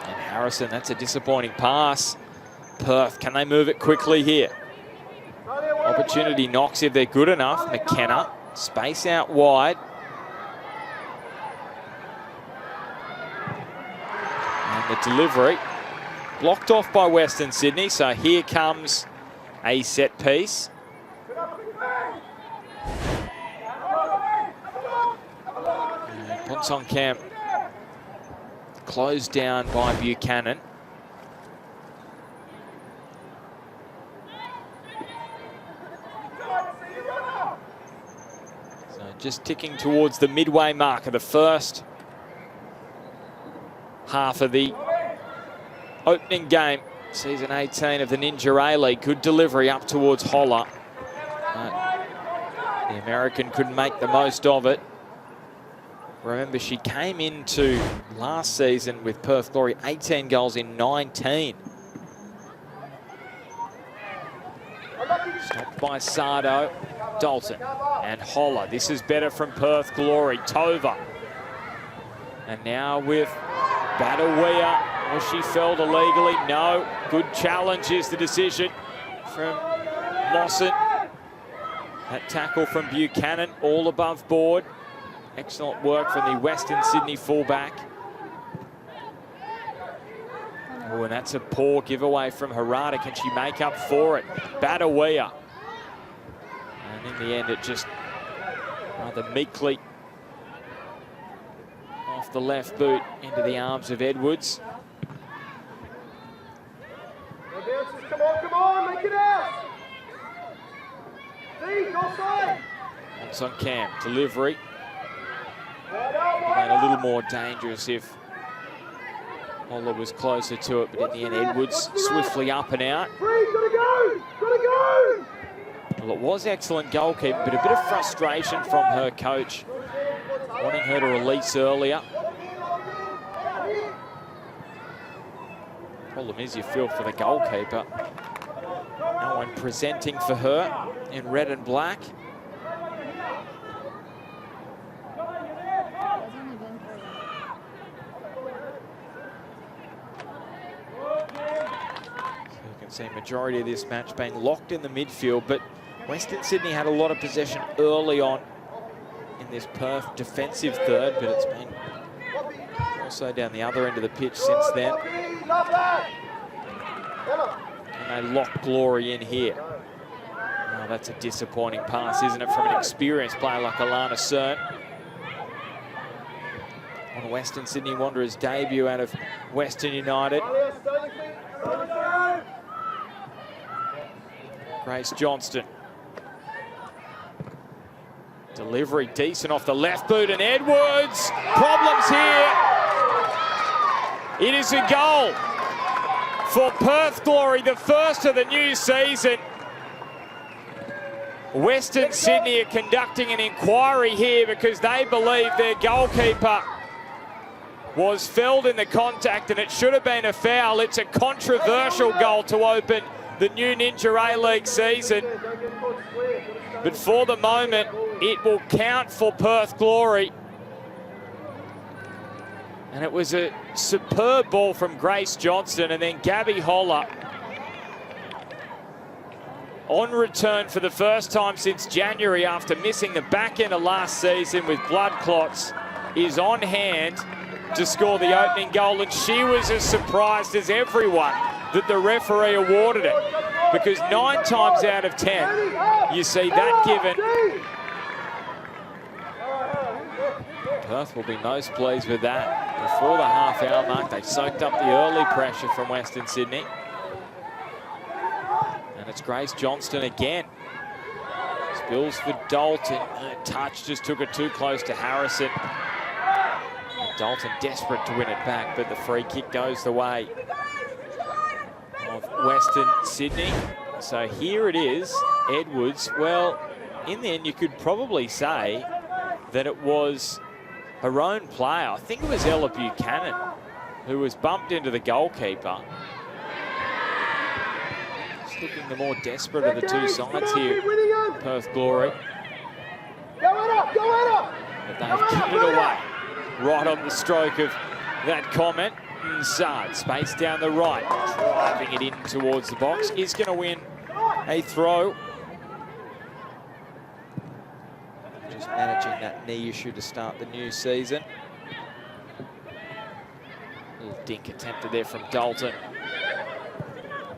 And Harrison, that's a disappointing pass. Perth, can they move it quickly here? Opportunity knocks if they're good enough. McKenna, space out wide. And the delivery blocked off by Western Sydney. So here comes a set piece. Ponsonkamp closed down by Buchanan. So just ticking towards the midway mark of the first half of the opening game, season 18 of the Ninja A-League. Good delivery up towards Holler. The American couldn't make the most of it. Remember, she came into last season with Perth Glory 18 goals in 19. Stopped by Sardo, Dalton, and Holler. This is better from Perth Glory. Tova. And now with Badawia. Was she felled illegally? No. Good challenge is the decision from Lawson. That tackle from Buchanan, all above board. Excellent work from the Western Sydney fullback. Oh, and that's a poor giveaway from Harada. Can she make up for it? Badawia. And in the end, it just rather meekly off the left boot into the arms of Edwards. Come on, make it out. That's on Cam. Delivery. And a little more dangerous if Holler was closer to it, but in the end, Edwards swiftly up and out. Well, it was excellent goalkeeping, but a bit of frustration from her coach, wanting her to release earlier. Problem is, you feel for the goalkeeper. No one presenting for her in red and black. See majority of this match being locked in the midfield, but Western Sydney had a lot of possession early on in this Perth defensive third, but it's been also down the other end of the pitch since then. And they lock Glory in here. Oh, that's a disappointing pass, isn't it, from an experienced player like Alana Cern. On Western Sydney Wanderers' debut out of Western United. Grace Johnston. Delivery decent off the left boot, and Edwards. Problems here. It is a goal for Perth Glory, the first of the new season. Western Sydney are conducting an inquiry here because they believe their goalkeeper was felled in the contact and it should have been a foul. It's a controversial goal to open the new Ninja A-League season. But for the moment, it will count for Perth Glory. And it was a superb ball from Grace Johnston, and then Gabby Holler, on return for the first time since January after missing the back end of last season with blood clots, is on hand to score the opening goal. And she was as surprised as everyone that the referee awarded it, because 9 times out of 10 you see that given. Perth will be most pleased with that. Before the half-hour mark, they soaked up the early pressure from Western Sydney. And it's Grace Johnston again. Spills for Dalton. Her touch just took it too close to Harrison. And Dalton desperate to win it back, but the free kick goes the way of Western Sydney. So here it is, Edwards. Well, in the end, you could probably say that it was her own player. I think it was Ella Buchanan who was bumped into the goalkeeper. Just looking the more desperate of the two sides here, Perth Glory. But they've given it away right on the stroke of that comment. Nsard, space down the right, driving it in towards the box, is going to win a throw. Just managing that knee issue to start the new season. Little dink attempted there from Dalton.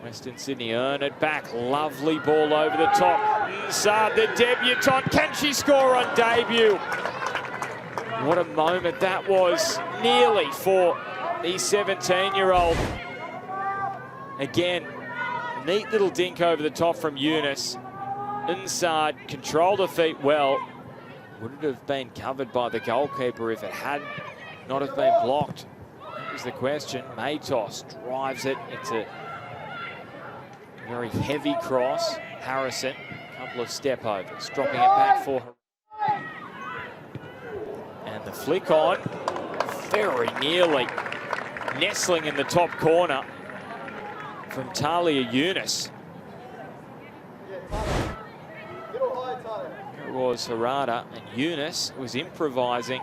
Western Sydney earn it back. Lovely ball over the top. Nsard, the debutant. Can she score on debut? What a moment that was, nearly for the 17-year-old. Again, neat little dink over the top from Eunice. Nsard controlled her feet well. Would it have been covered by the goalkeeper if it had not have been blocked? It becomes the question. Matos drives it. It's a very heavy cross. Harrison, a couple of step overs, dropping it back for her. And the flick on, very nearly nestling in the top corner from Talia Yunus. It was Harada, and Yunus was improvising.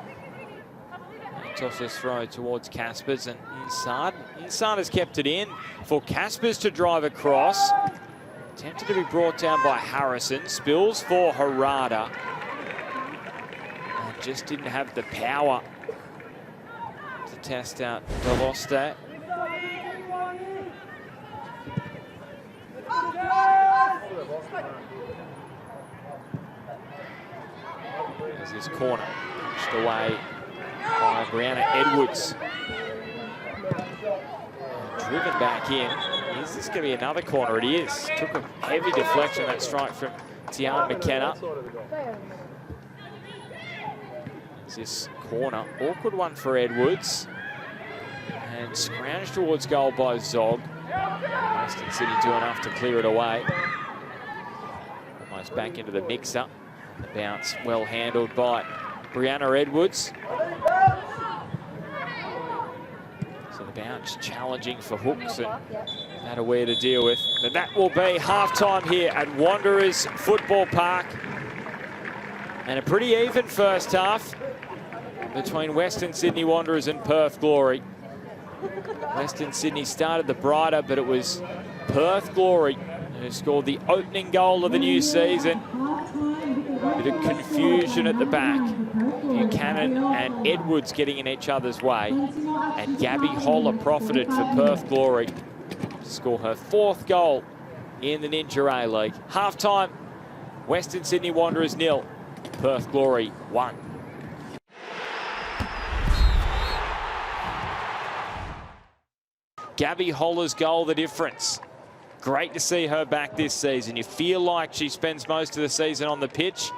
Tosses throw towards Caspers, and Insad has kept it in for Caspers to drive across. Attempted to be brought down by Harrison. Spills for Harada. And just didn't have the power to test out Deloste. There's his corner, pushed away by Brianna Edwards. And driven back in. Is this going to be another corner? It is. Took a heavy deflection, that strike from Tiana McKenna. Is this corner? Awkward one for Edwards. And scrounged towards goal by Zog. Western City do enough to clear it away. Almost back into the mixer. The bounce well handled by Brianna Edwards. So the bounce challenging for hooks, and that aware to deal with. But that will be half-time here at Wanderers Football Park. And a pretty even first half between Western Sydney Wanderers and Perth Glory. Western Sydney started the brighter, but it was Perth Glory who scored the opening goal of the new season. Bit of confusion at the back. Buchanan and Edwards getting in each other's way. And Gabby Holler profited for Perth Glory to score her 4th goal in the Ninja A-League. Half-time, Western Sydney Wanderers 0, Perth Glory 1. Gabby Holler's goal, the difference. Great to see her back this season. You feel like she spends most of the season on the pitch.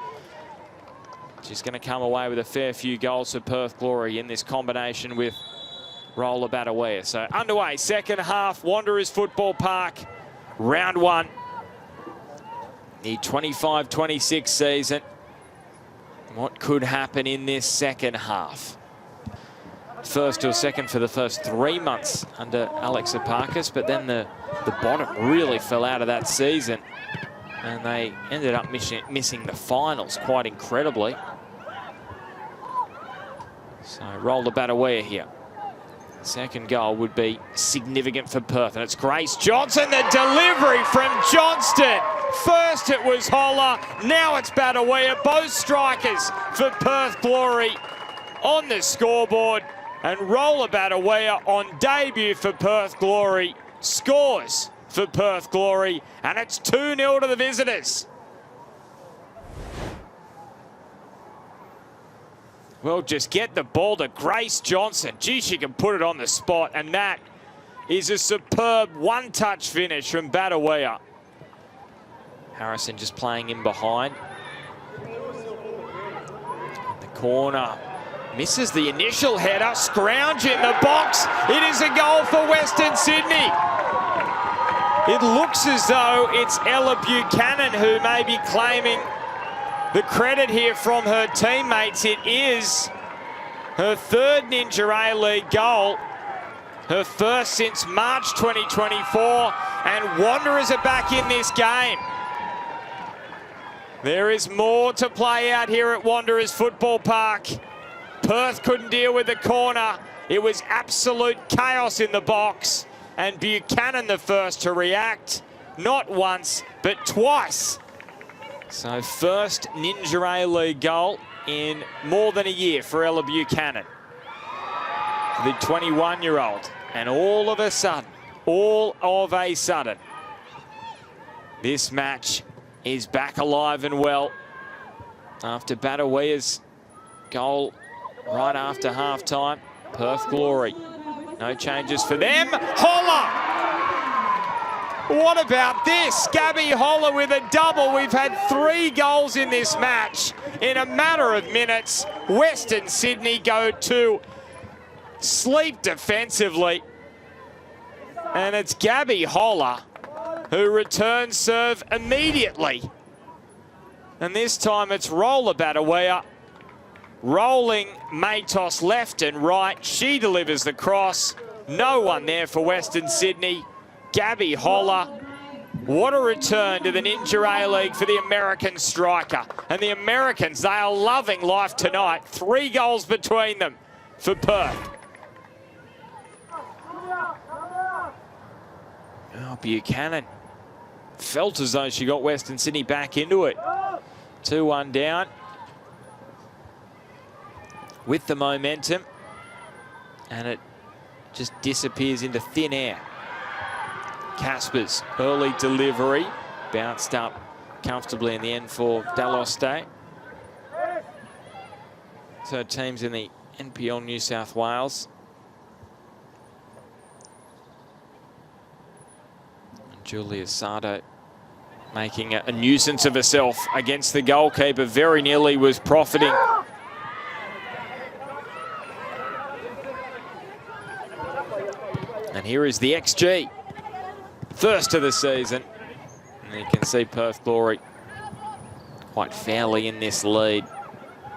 She's going to come away with a fair few goals for Perth Glory in this combination with Roller Batawea. So underway, second half, Wanderers Football Park, round 1. The 25-26 season. What could happen in this second half? First or second for the first 3 months under Alex Epakis, but then the bottom really fell out of that season, and they ended up missing the finals quite incredibly. So Roller Batawea here. Second goal would be significant for Perth, and it's Grace Johnson, the delivery from Johnston. First it was Holler, now it's Batawea, both strikers for Perth Glory on the scoreboard. And Roller Batawea on debut for Perth Glory scores for Perth Glory, and it's 2-0 to the visitors. Well, just get the ball to Grace Johnson. Gee, she can put it on the spot, and that is a superb one-touch finish from Batawea. Harrison just playing in behind. In the corner. Misses the initial header, scrounge in the box. It is a goal for Western Sydney. It looks as though it's Ella Buchanan who may be claiming the credit here from her teammates. It is her 3rd Ninja A-League goal, her first since March 2024, and Wanderers are back in this game. There is more to play out here at Wanderers Football Park. Perth couldn't deal with the corner. It was absolute chaos in the box. And Buchanan the first to react. Not once, but twice. So first Ninja A-League goal in more than a year for Ella Buchanan. The 21-year-old. And all of a sudden, this match is back alive and well. After Batawea's goal right after half-time, Perth Glory. No changes for them. Holler! What about this? Gabby Holler with a double. We've had 3 goals in this match in a matter of minutes. Western Sydney go to sleep defensively. And it's Gabby Holler who returns serve immediately. And this time it's Roller Batawea rolling Matos left and right. She delivers the cross. No one there for Western Sydney. Gabby Holler. What a return to the Ninja A-League for the American striker. And the Americans, they are loving life tonight. 3 goals between them for Perth. Oh, Buchanan felt as though she got Western Sydney back into it. 2-1 down. With the momentum. And it just disappears into thin air. Casper's early delivery. Bounced up comfortably in the end for Daloste. So teams in the NPL New South Wales. And Julia Sardo making a nuisance of herself against the goalkeeper. Very nearly was profiting. And here is the XG. First of the season. And you can see Perth Glory quite fairly in this lead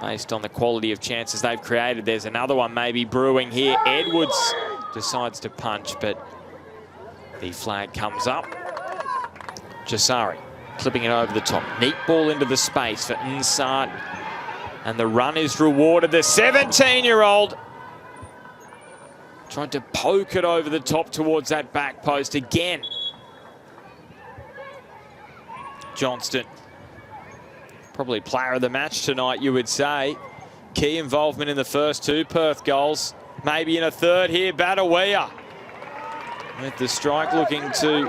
based on the quality of chances they've created. There's another one maybe brewing here. Edwards decides to punch, but the flag comes up. Jasari clipping it over the top. Neat ball into the space for Nsard. And the run is rewarded. The 17-year-old tried to poke it over the top towards that back post again. Johnston, probably player of the match tonight, you would say. Key involvement in the first 2 Perth goals. Maybe in a third here, Batawea. With the strike looking to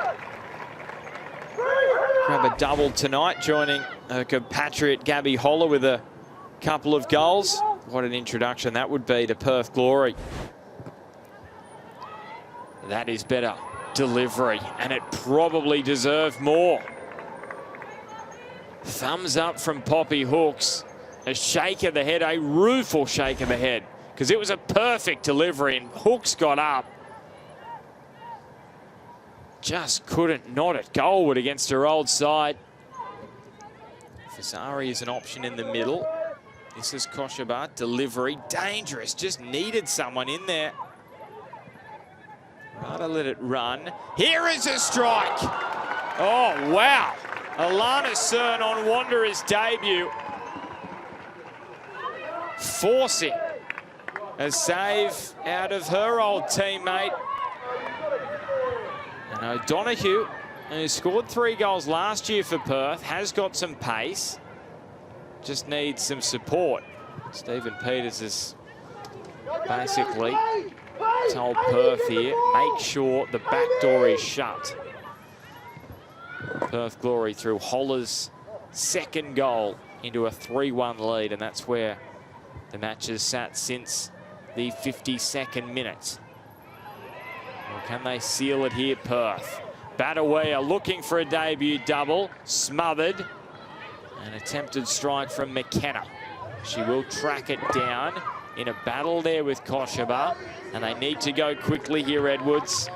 grab a double tonight, joining her compatriot Gabby Holler with a couple of goals. What an introduction that would be to Perth Glory. That is better delivery, and it probably deserved more. Thumbs up from Poppy Hooks. A shake of the head, a rueful shake of the head, because it was a perfect delivery, and Hooks got up. Just couldn't knot it goalward against her old side. Fasari is an option in the middle. This is Koshabat. Delivery, dangerous, just needed someone in there. Rather let it run. Here is a strike. Oh, wow. Alana Cern on Wanderer's debut. Forcing a save out of her old teammate. And O'Donoghue, who scored 3 goals last year for Perth, has got some pace. Just needs some support. Stephen Peters has basically told Perth here, make sure the back door is shut. Perth Glory through Holler's 2nd goal into a 3-1 lead, and that's where the match has sat since the 52nd minute. Or can they seal it here, Perth? Batawea looking for a debut double, smothered. An attempted strike from McKenna. She will track it down in a battle there with Koshaba, and they need to go quickly here. Edwards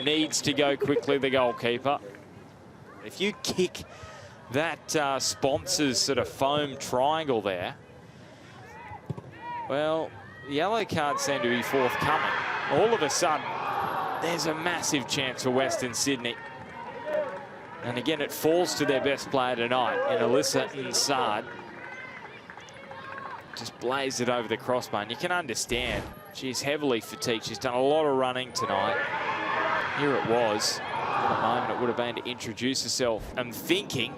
needs to go quickly, the goalkeeper. If you kick that sponsor's sort of foam triangle there, well, the yellow cards seem to be forthcoming. All of a sudden, there's a massive chance for Western Sydney. And again, it falls to their best player tonight, in Alyssa Nsard. Just blazed it over the crossbar. And you can understand, she's heavily fatigued. She's done a lot of running tonight. Here it was. What a moment it would have been to introduce herself. I'm thinking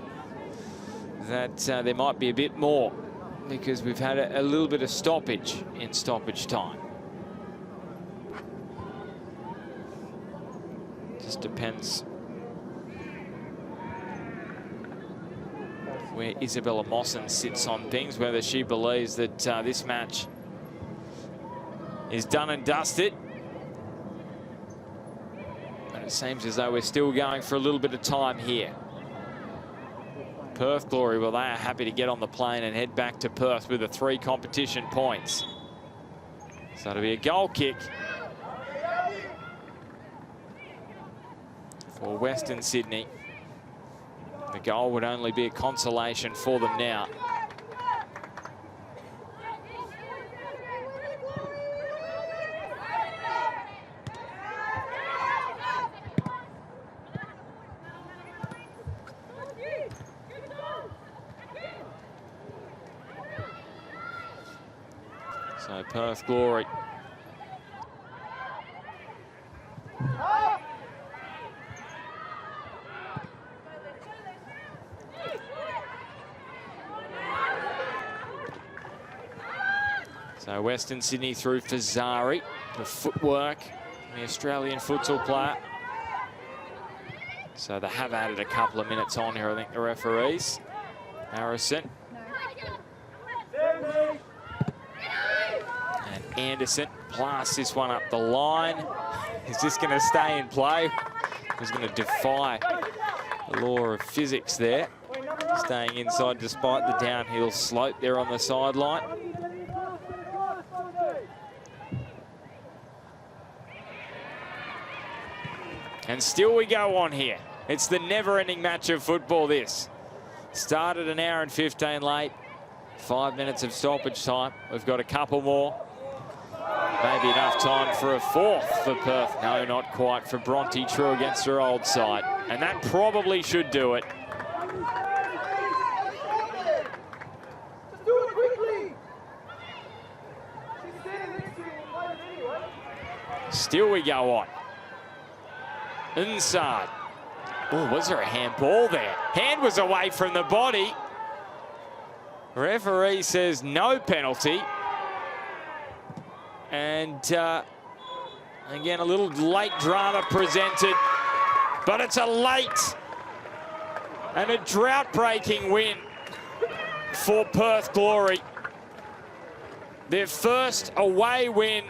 that there might be a bit more, because we've had a little bit of stoppage in stoppage time. Just depends where Isabella Mawson sits on things, whether she believes that this match is done and dusted. And it seems as though we're still going for a little bit of time here. Perth Glory, well, they are happy to get on the plane and head back to Perth with the 3 competition points. So it'll be a goal kick for Western Sydney. The goal would only be a consolation for them now. So Perth Glory. So Western Sydney through Fazari, the footwork, the Australian futsal player. So they have added a couple of minutes on here, I think, the referees. Harrison. And Anderson blasts this one up the line. Is this going to stay in play? He's going to defy the law of physics there. Staying inside despite the downhill slope there on the sideline. And still we go on here. It's the never-ending match of football, this. Started an hour and 15 late. 5 minutes of stoppage time. We've got a couple more. Maybe enough time for a fourth for Perth. No, not quite for Bronte. True against her old side. And that probably should do it. Just do it quickly. She's standing next to you. We'll play it anyway. Still we go on. Inside. Oh, was there a handball there? Hand was away from the body. Referee says no penalty. And again, a little late drama presented. But it's a late and a drought-breaking win for Perth Glory. Their first away win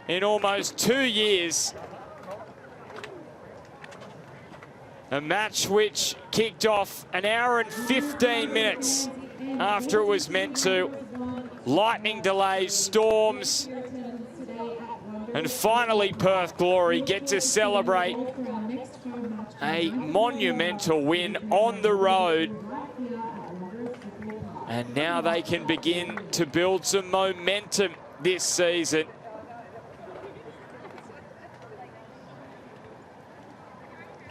in almost 2 years. A match which kicked off an hour and 15 minutes after it was meant to. Lightning delays, storms, and finally Perth Glory get to celebrate a monumental win on the road. And now they can begin to build some momentum this season.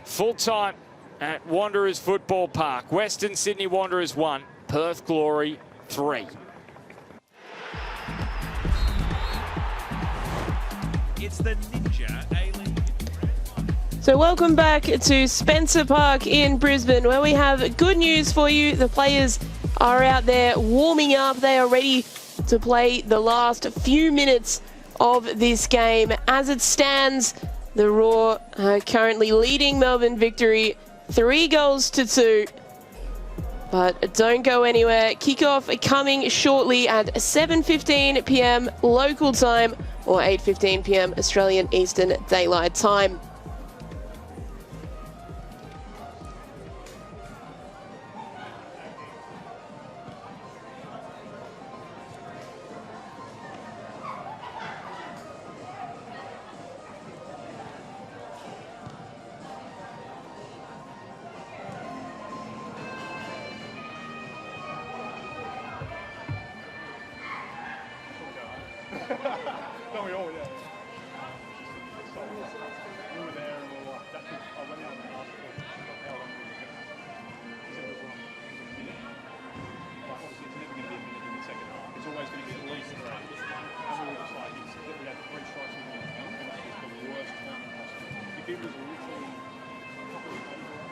Full time at Wanderers Football Park. Western Sydney Wanderers 1, Perth Glory 3. It's the Ninja A-League. So welcome back to Spencer Park in Brisbane, where we have good news for you. The players are out there warming up. They are ready to play the last few minutes of this game. As it stands, the Roar are currently leading Melbourne Victory 3-2. But don't go anywhere. Kickoff coming shortly at 7:15 p.m. local time or 8:15 p.m. Australian Eastern Daylight Time. Don't we all, yeah. So, we were there and we were like, I went out and asked how long we were going to. He said it was like a minute. Like, obviously, it's never going to be a minute in the second half. It's always going to be at least 3. And we were just like, we had 3 strikes in the game, and that was the worst time possible. If it was literally a couple of days away.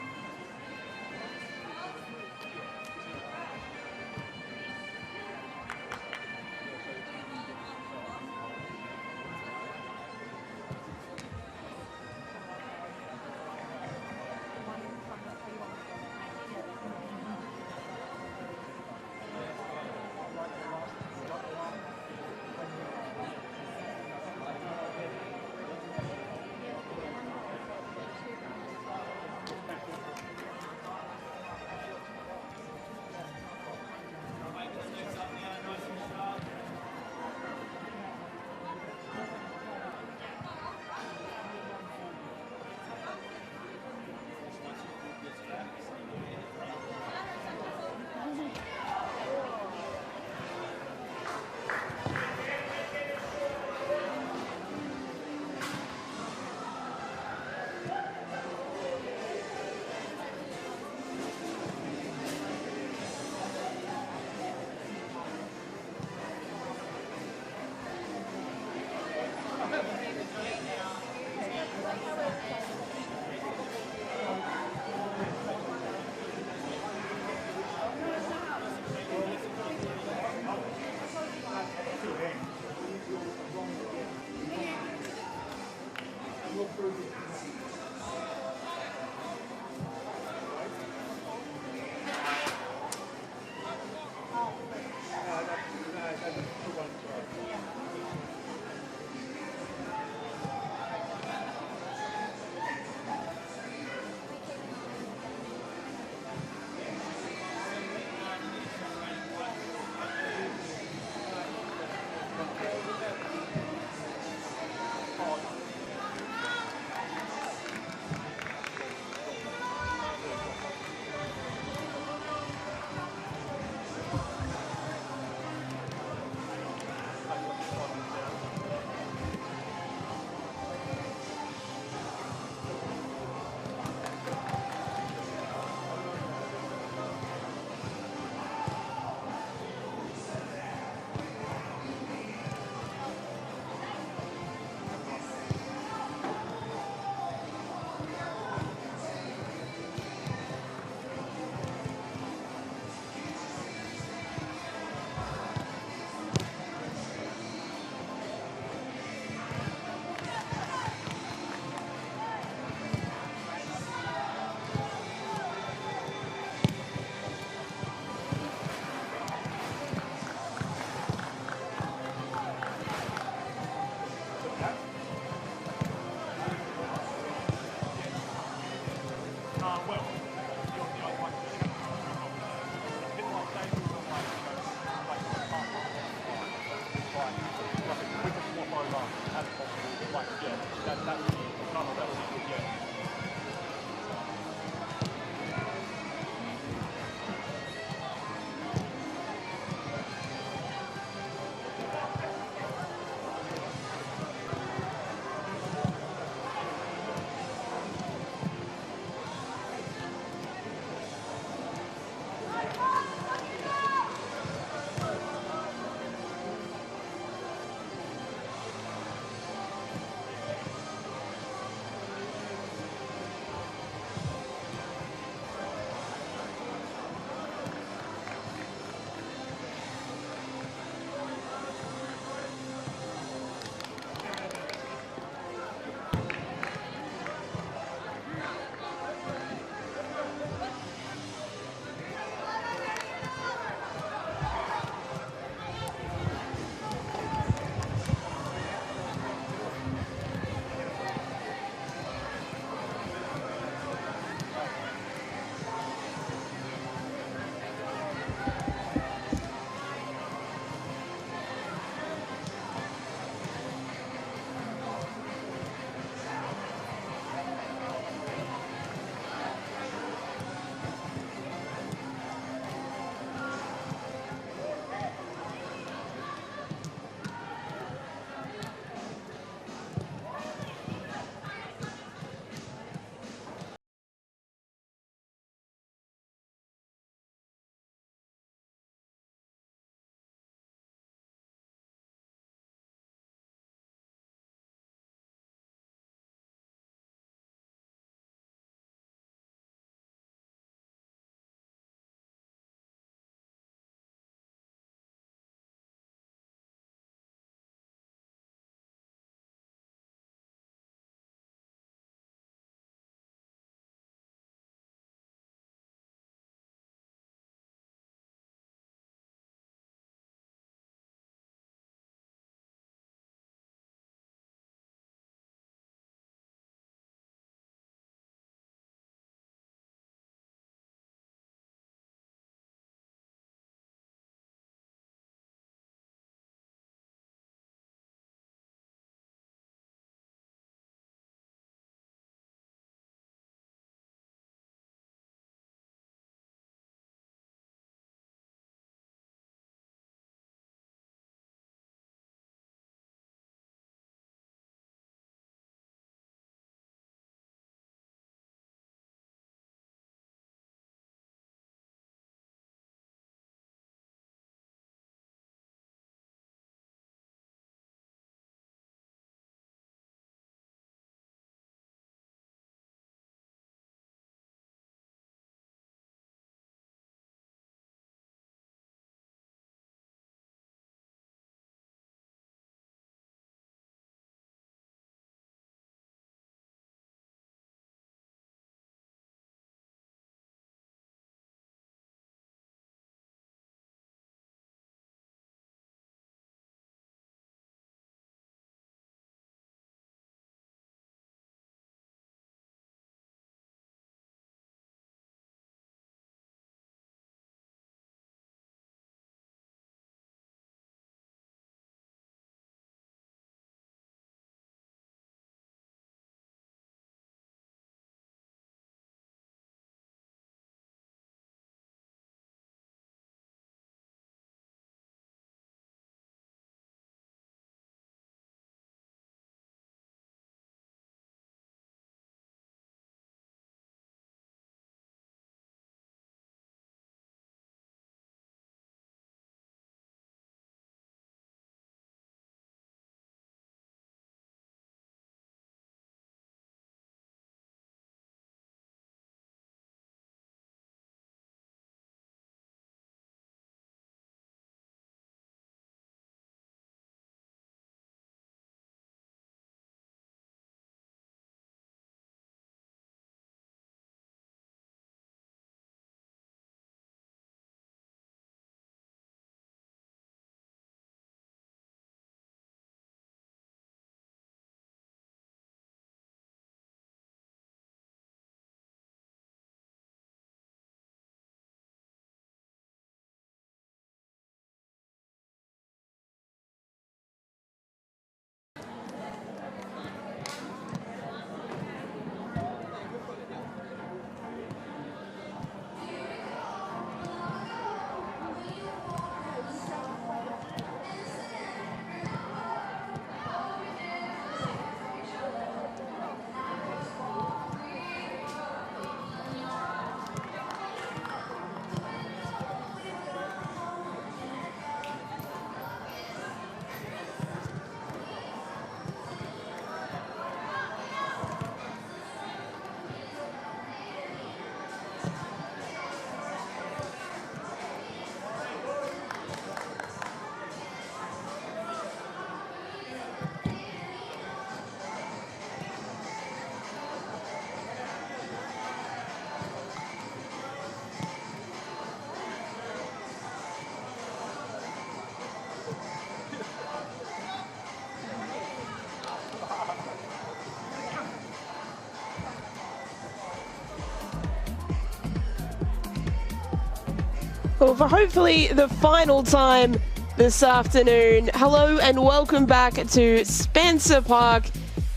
Well, for hopefully the final time this afternoon, hello and welcome back to Spencer Park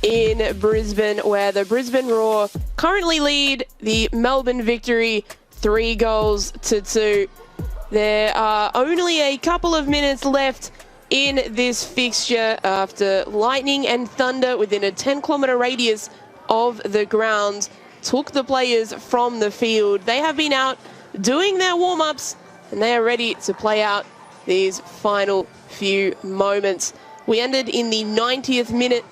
in Brisbane, where the Brisbane Roar currently lead the Melbourne Victory 3-2. There are only a couple of minutes left in this fixture after Lightning and Thunder within a 10-kilometre radius of the ground took the players from the field. They have been out doing their warm-ups and they are ready to play out these final few moments. We ended in the 90th minute.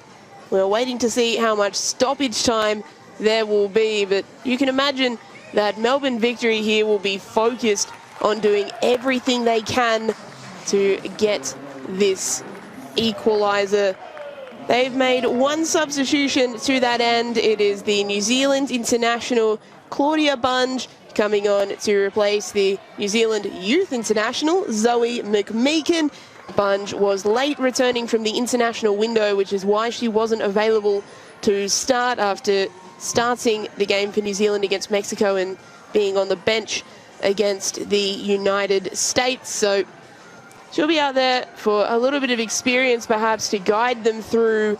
We're waiting to see how much stoppage time there will be, but you can imagine that Melbourne Victory here will be focused on doing everything they can to get this equaliser. They've made one substitution to that end. It is the New Zealand international Claudia Bunge coming on to replace the New Zealand Youth International, Zoe McMeekin. Bunge was late returning from the international window, which is why she wasn't available to start after starting the game for New Zealand against Mexico and being on the bench against the United States. So she'll be out there for a little bit of experience, perhaps, to guide them through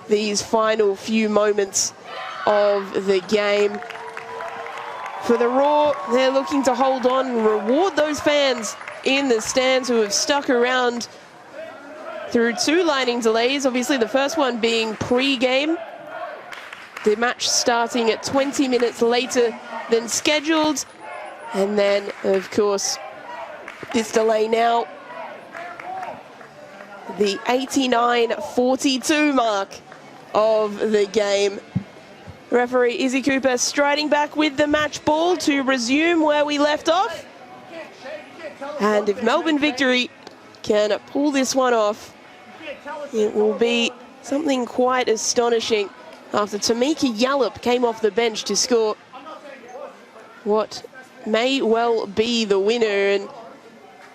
these final few moments of the game. For the Roar, they're looking to hold on and reward those fans in the stands who have stuck around through two lightning delays. Obviously, the first one being pre-game. The match starting at 20 minutes later than scheduled. And then, of course, this delay now. The 89:42 mark of the game. Referee Izzy Cooper striding back with the match ball to resume where we left off. And if Melbourne Victory can pull this one off, it will be something quite astonishing after Tamika Yallop came off the bench to score what may well be the winner, and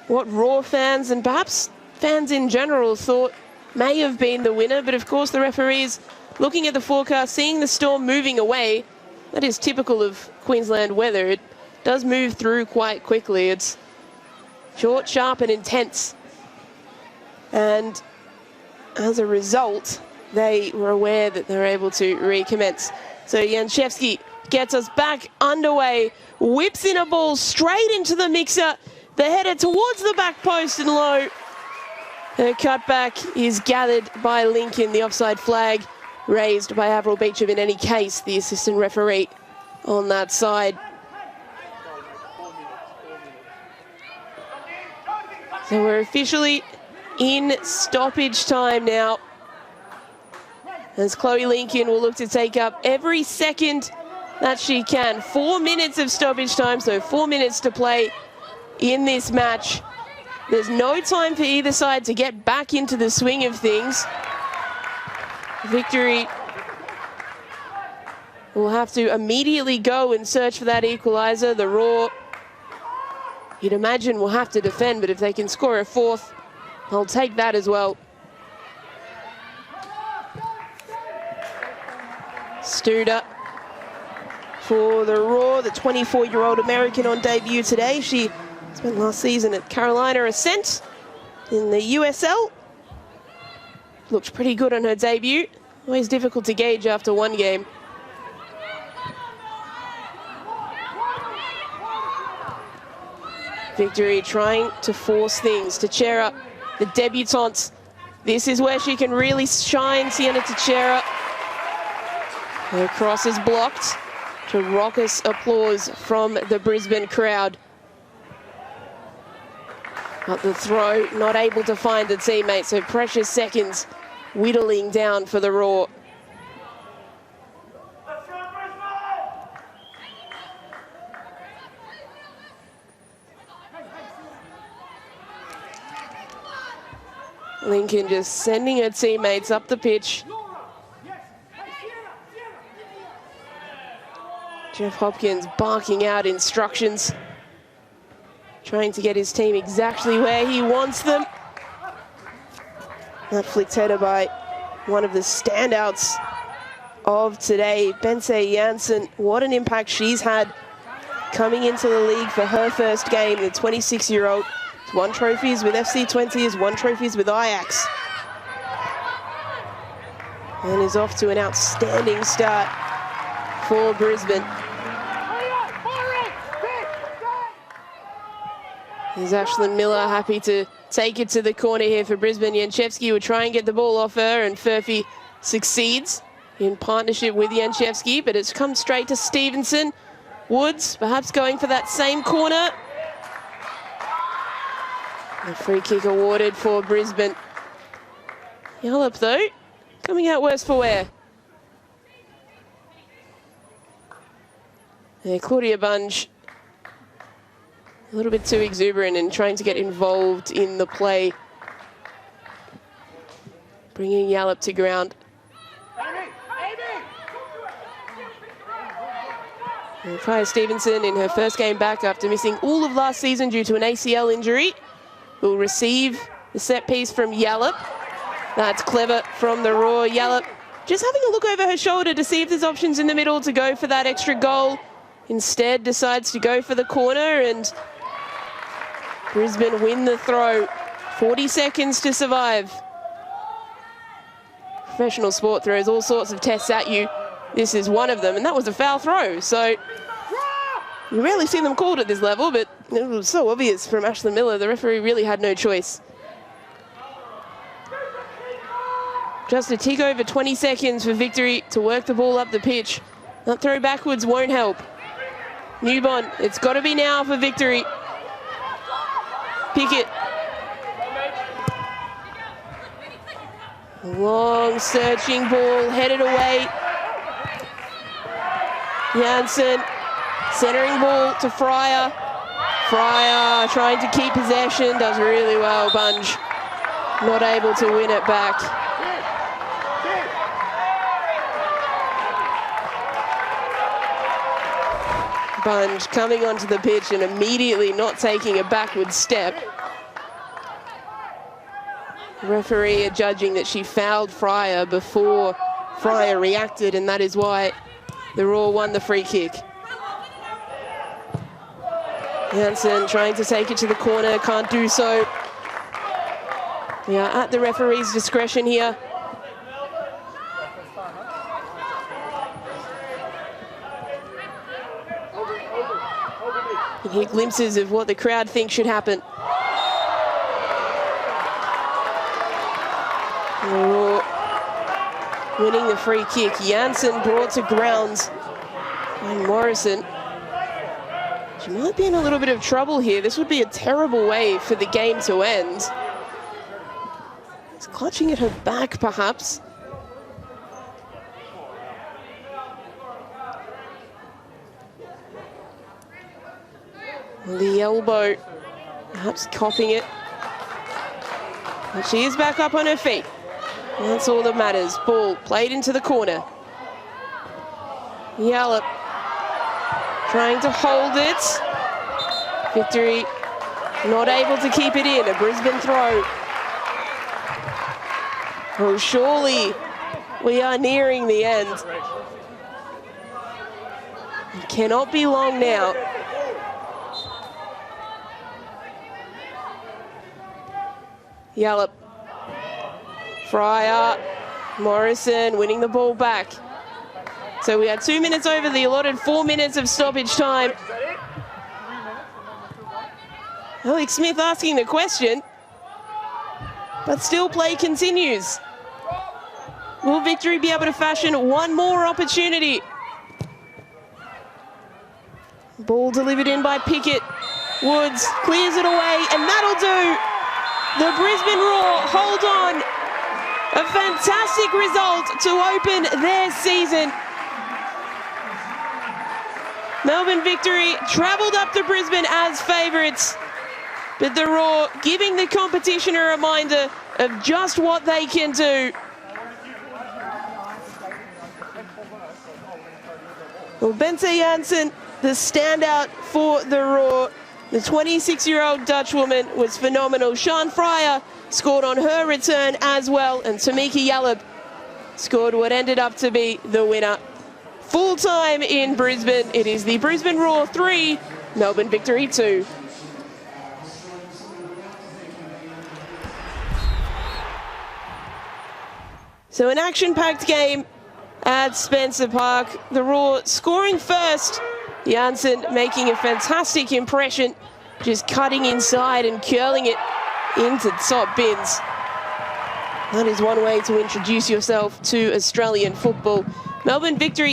what Roar fans and perhaps fans in general thought may have been the winner. But of course the referees looking at the forecast, seeing the storm moving away. That is typical of Queensland weather. It does move through quite quickly. It's short, sharp and intense. And as a result, they were aware that they were able to recommence. So Janchevsky gets us back underway, whips in a ball straight into the mixer. The header towards the back post and low. Her cutback is gathered by Lincoln. The offside flag raised by Avril Beecham in any case, the assistant referee on that side. So we're officially in stoppage time now, as Chloe Lincoln will look to take up every second that she can. 4 minutes of stoppage time, so 4 minutes to play in this match. There's no time for either side to get back into the swing of things. Victory will have to immediately go and search for that equaliser. The Roar, you'd imagine, will have to defend, but if they can score a fourth, I'll take that as well. Studer for the Roar, the 24-year-old American on debut today. She spent last season at Carolina Ascent in the USL. Looked pretty good on her debut. Always difficult to gauge after one game. Victory trying to force things to cheer up the debutante. This is where she can really shine, Sienna Teixeira. Her cross is blocked to raucous applause from the Brisbane crowd. But the throw not able to find the teammate, so precious seconds whittling down for the Roar. Lincoln just sending her teammates up the pitch. Jeff Hopkins barking out instructions, trying to get his team exactly where he wants them. That flicked header by one of the standouts of today, Bense Janssen. What an impact she's had coming into the league for her first game, the 26-year-old. 1 trophies with FC20s, 1 trophies with Ajax. And is off to an outstanding start for Brisbane. Here's Ashlyn Miller, happy to take it to the corner here for Brisbane. Janchevski will try and get the ball off her, and Furphy succeeds in partnership with Janchevski, but it's come straight to Stevenson. Woods perhaps going for that same corner. A free kick awarded for Brisbane. Yallop, though, coming out worse for wear. Claudia Bunge, a little bit too exuberant and trying to get involved in the play. Bringing Yallop to ground. And Freya Stevenson, in her first game back after missing all of last season due to an ACL injury, will receive the set piece from Yallop. That's clever from the Raw. Yallop just having a look over her shoulder to see if there's options in the middle to go for that extra goal. Instead decides to go for the corner, and Brisbane win the throw. 40 seconds to survive. Professional sport throws all sorts of tests at you. This is one of them, and that was a foul throw. So you rarely see them called at this level, but it was so obvious from Ashlyn Miller. The referee really had no choice. Just a tick over 20 seconds for Victory to work the ball up the pitch. That throw backwards won't help. Newbon, it's got to be now for Victory. Pickett. Long searching ball, headed away. Janssen, centering ball to Fryer. Fryer trying to keep possession, does really well. Bunge not able to win it back. Bunge coming onto the pitch and immediately not taking a backward step. The referee adjudging that she fouled Fryer before Fryer reacted, and that is why the Raw won the free kick. Janssen trying to take it to the corner, can't do so. We are at the referee's discretion here. You hear glimpses of what the crowd thinks should happen. Winning the free kick. Janssen brought to ground by Morrison. She might be in a little bit of trouble here. This would be a terrible way for the game to end. She's clutching at her back, perhaps. The elbow, perhaps coughing it. But she is back up on her feet. And that's all that matters. Ball played into the corner. Yallop trying to hold it. Victory not able to keep it in. A Brisbane throw. Oh, surely we are nearing the end. It cannot be long now. Yallop. Fryer. Morrison winning the ball back. So we had 2 minutes over the allotted 4 minutes of stoppage time. Alex Smith asking the question, but still play continues. Will Victory be able to fashion one more opportunity? Ball delivered in by Pickett. Woods clears it away, and that'll do. The Brisbane Roar hold on. A fantastic result to open their season. Melbourne Victory travelled up to Brisbane as favourites, but the Roar giving the competition a reminder of just what they can do. Well, Bente Janssen, the standout for the Roar. The 26-year-old Dutch woman was phenomenal. Sian Fryer scored on her return as well, and Tamika Yallop scored what ended up to be the winner. Full time in Brisbane. It is the Brisbane Roar 3, Melbourne Victory 2. So an action-packed game at Spencer Park. The Roar scoring first. Janssen making a fantastic impression, just cutting inside and curling it into top bins. That is one way to introduce yourself to Australian football. Melbourne Victory